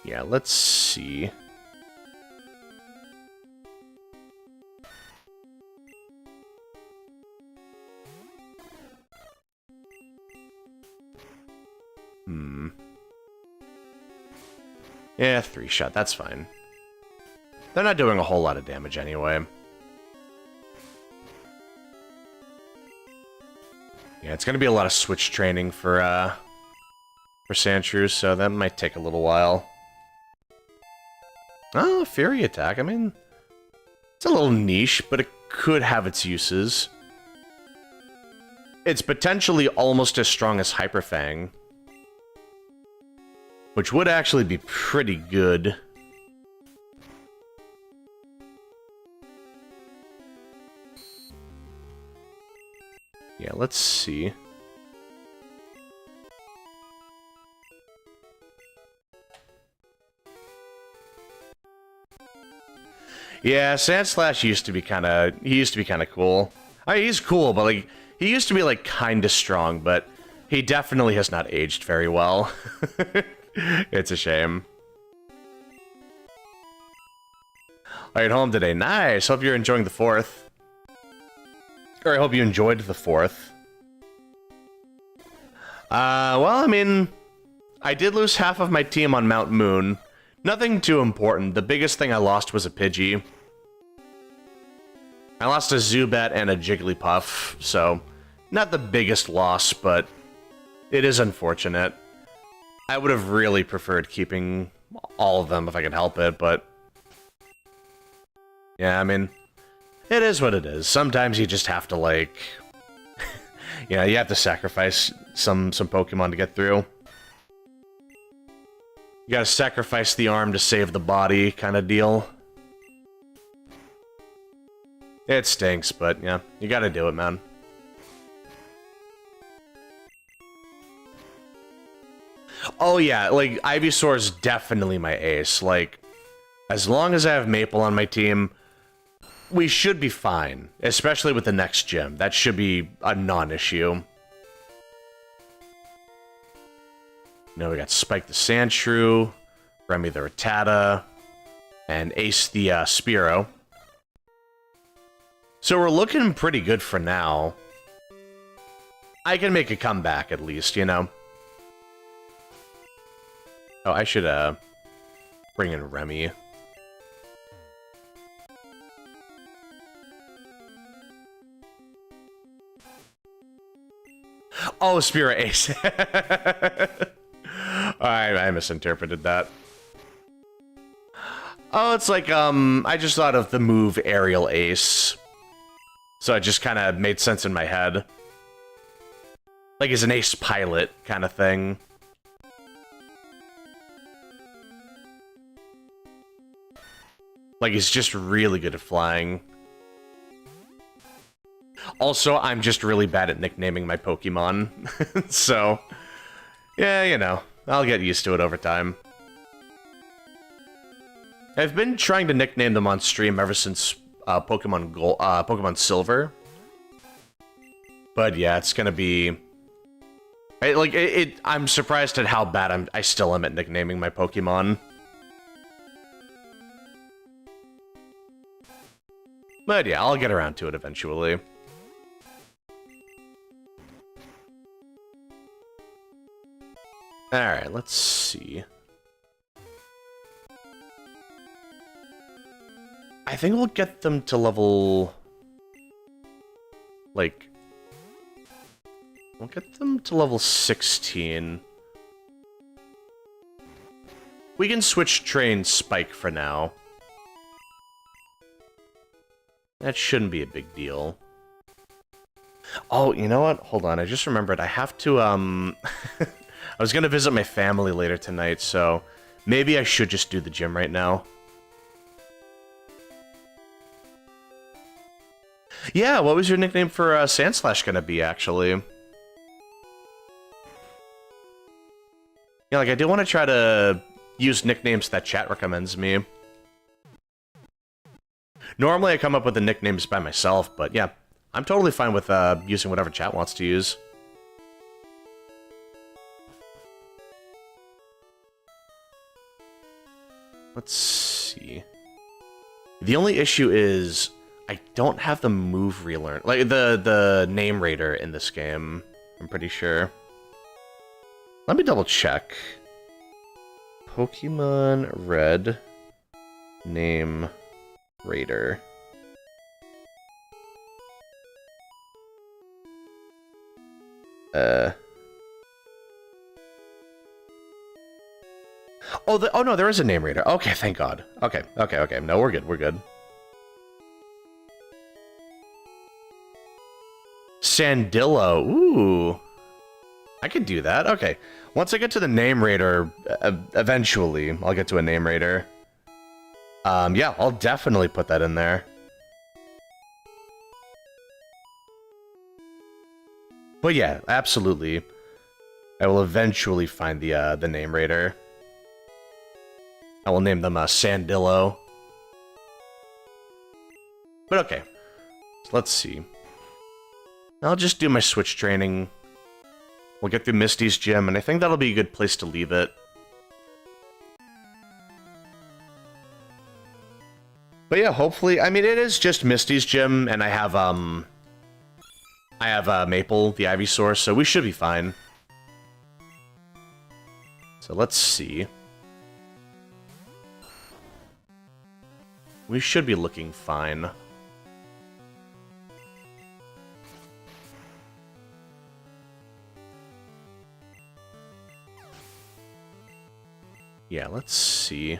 Yeah, let's see. Yeah, 3-shot, that's fine. They're not doing a whole lot of damage anyway. Yeah, it's gonna be a lot of switch training for Sandshrews, so that might take a little while. Oh, Fury Attack, I mean, it's a little niche, but it could have its uses. It's potentially almost as strong as Hyper Fang, which would actually be pretty good. Yeah, let's see. Yeah, Sandslash used to be kind of cool. I mean, he's cool, but like he used to be like kind of strong, but he definitely has not aged very well. It's a shame. Are you at home today? Nice. Hope you're enjoying the 4th. Or I hope you enjoyed the 4th. Well, I mean, I did lose half of my team on Mount Moon. Nothing too important. The biggest thing I lost was a Pidgey. I lost a Zubat and a Jigglypuff, so not the biggest loss, but it is unfortunate. I would have really preferred keeping all of them if I could help it, but yeah, I mean, it is what it is. Sometimes you just have to, like, yeah, you have to sacrifice some Pokemon to get through. You gotta sacrifice the arm to save the body, kind of deal. It stinks, but yeah, you gotta do it, man. Oh yeah, like, Ivysaur is definitely my ace. Like, as long as I have Maple on my team, we should be fine. Especially with the next gym. That should be a non-issue. Now we got Spike the Sandshrew, Remy the Rattata, and Ace the Spearow. So we're looking pretty good for now. I can make a comeback at least, you know? Oh, I should, bring in Remy. Oh, Spearow Ace. I misinterpreted that. Oh, it's like, I just thought of the move Aerial Ace. So it just kind of made sense in my head. Like, he's an ace pilot kind of thing. Like, he's just really good at flying. Also, I'm just really bad at nicknaming my Pokemon. So, yeah, you know, I'll get used to it over time. I've been trying to nickname them on stream ever since Pokemon Gold, Pokemon Silver. But yeah, it's gonna be... I'm surprised at how bad I still am at nicknaming my Pokemon. But yeah, I'll get around to it eventually. Alright, let's see. I think we'll get them to level... like... we'll get them to level 16. We can switch train Spike for now. That shouldn't be a big deal. Oh, you know what? Hold on, I just remembered. I have to, I was gonna visit my family later tonight, so maybe I should just do the gym right now. Yeah, what was your nickname for Sandslash gonna be, actually? Yeah, like, I do want to try to use nicknames that chat recommends me. Normally I come up with the nicknames by myself, but yeah, I'm totally fine with using whatever chat wants to use. Let's see. The only issue is I don't have the move relearn, like the name raider in this game, I'm pretty sure. Let me double check. Pokemon Red name raider. Oh no, there is a name raider. Okay, thank God. Okay. No, we're good. We're good. Sandillo. Ooh. I could do that. Okay. Once I get to the name raider, eventually, I'll get to a name raider. Yeah, I'll definitely put that in there. But yeah, absolutely. I will eventually find the name raider. I will name them Sandillo. But okay. So let's see. I'll just do my switch training. We'll get through Misty's gym, and I think that'll be a good place to leave it. But yeah, hopefully, I mean, it is just Misty's gym, and I have Maple, the Ivysaur, so we should be fine. So let's see. We should be looking fine. Yeah, let's see.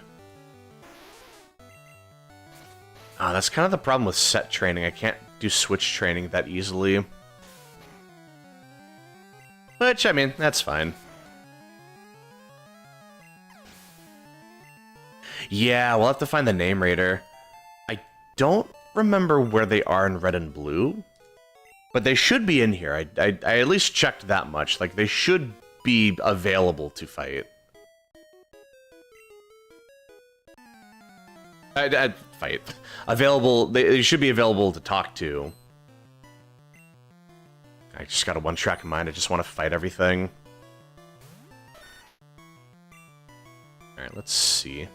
That's kind of the problem with set training. I can't do switch training that easily. Which, I mean, that's fine. Yeah, we'll have to find the name raider. I don't remember where they are in red and blue, but they should be in here. I at least checked that much. Like, they should be available to fight. Fight. Available, they should be available to talk to. I just got a one track in mind, I just want to fight everything. Alright, let's see.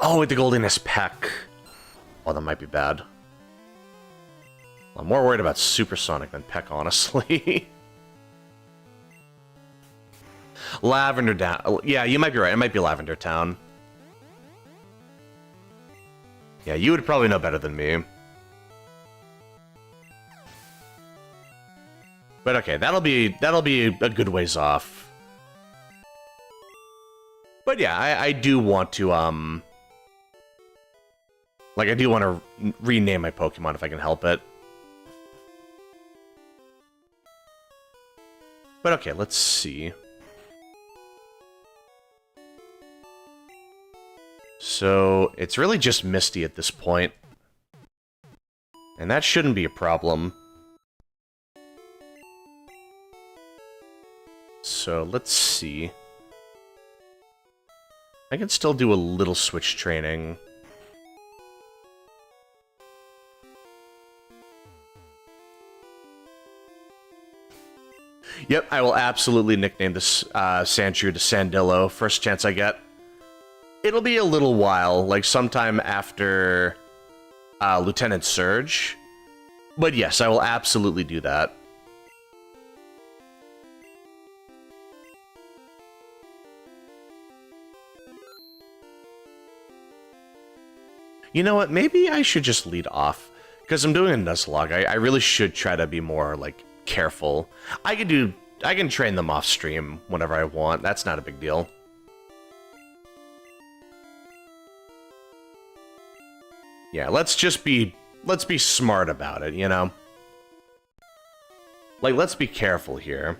Oh, with the Goldiness Peck. Oh, that might be bad. I'm more worried about Supersonic than Peck, honestly. Lavender Town. Yeah, you might be right. It might be Lavender Town. Yeah, you would probably know better than me. But okay, that'll be a good ways off. But yeah, I do want to like, I do want to rename my Pokemon if I can help it. But okay, let's see. So, it's really just Misty at this point. And that shouldn't be a problem. So, let's see. I can still do a little switch training. Yep, I will absolutely nickname this Sandshrew to Sandillo first chance I get. It'll be a little while, like sometime after Lieutenant Surge. But yes, I will absolutely do that. You know what, maybe I should just lead off. Because I'm doing a Nuzlocke, I really should try to be more, like, careful. I can train them off stream whenever I want, that's not a big deal. Yeah, let's be smart about it, you know? Like, let's be careful here.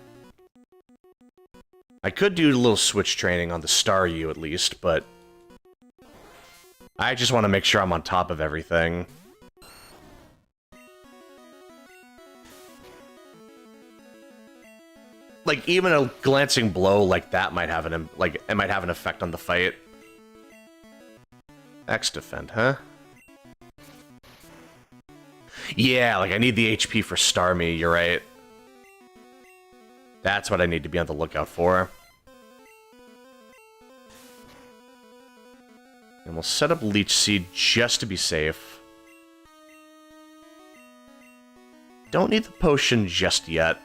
I could do a little switch training on the Staryu at least, but I just want to make sure I'm on top of everything. Like, even a glancing blow like that might have an effect on the fight. X defend, huh? Yeah, like, I need the HP for Starmie, you're right. That's what I need to be on the lookout for. And we'll set up Leech Seed just to be safe. Don't need the potion just yet.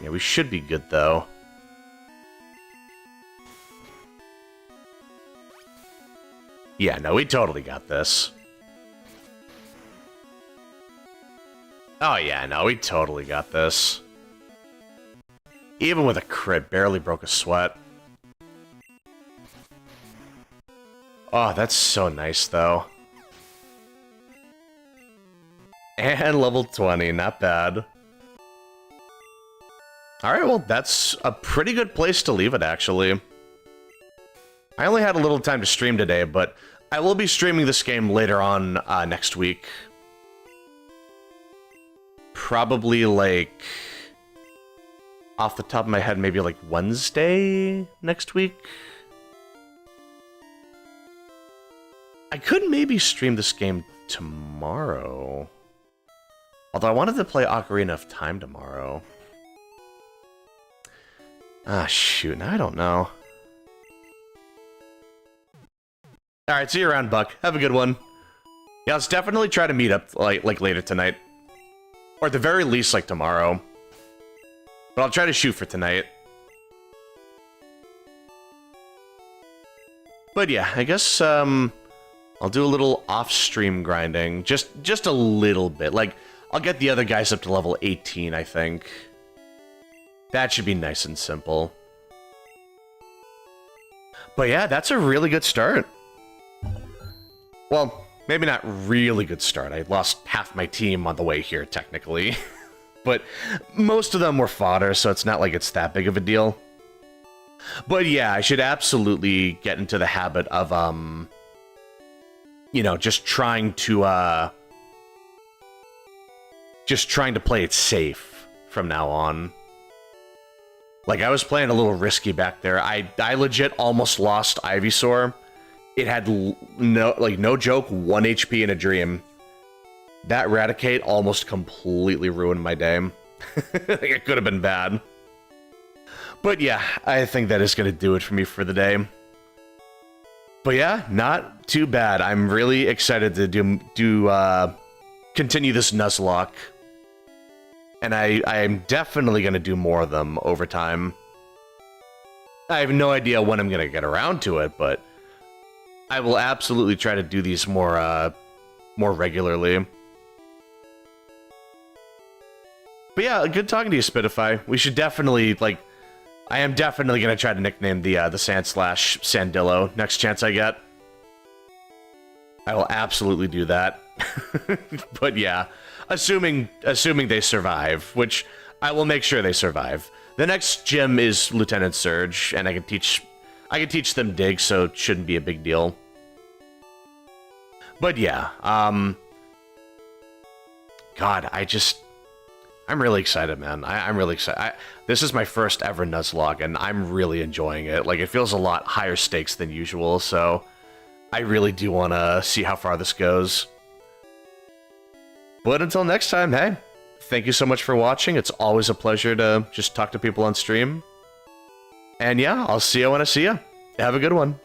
Yeah, we should be good, though. Yeah, no, we totally got this. Oh yeah, no, we totally got this. Even with a crit, barely broke a sweat. Oh, that's so nice, though. And level 20, not bad. Alright, well, that's a pretty good place to leave it, actually. I only had a little time to stream today, but I will be streaming this game later on next week. Probably, like, off the top of my head, maybe, like, Wednesday next week? I could maybe stream this game tomorrow. Although I wanted to play Ocarina of Time tomorrow. Ah, shoot. Now I don't know. Alright, see you around, Buck. Have a good one. Yeah, let's definitely try to meet up, like later tonight. Or at the very least, like, tomorrow. But I'll try to shoot for tonight. But yeah, I guess, I'll do a little off-stream grinding. Just a little bit. Like, I'll get the other guys up to level 18, I think. That should be nice and simple. But yeah, that's a really good start. Well, maybe not really good start. I lost half my team on the way here, technically. But most of them were fodder, so it's not like it's that big of a deal. But yeah, I should absolutely get into the habit of, you know, just trying to play it safe from now on. Like, I was playing a little risky back there. I legit almost lost Ivysaur. It had no joke, 1 HP in a dream. That Raticate almost completely ruined my day. Like, it could have been bad. But yeah, I think that is going to do it for me for the day. But yeah, not too bad. I'm really excited to continue this Nuzlocke. And I am definitely going to do more of them over time. I have no idea when I'm going to get around to it, but I will absolutely try to do these more regularly. But yeah, good talking to you, Spitify. We should definitely, like, I am definitely going to try to nickname the Sandslash Sandillo next chance I get. I will absolutely do that. But yeah, assuming they survive, which I will make sure they survive. The next gym is Lieutenant Surge, and I can teach them Dig, so it shouldn't be a big deal. But yeah, God, I'm really excited, man. I'm really excited. This is my first ever Nuzlocke, and I'm really enjoying it. Like, it feels a lot higher stakes than usual, so I really do want to see how far this goes. But until next time, hey, thank you so much for watching. It's always a pleasure to just talk to people on stream. And yeah, I'll see you when I see you. Have a good one.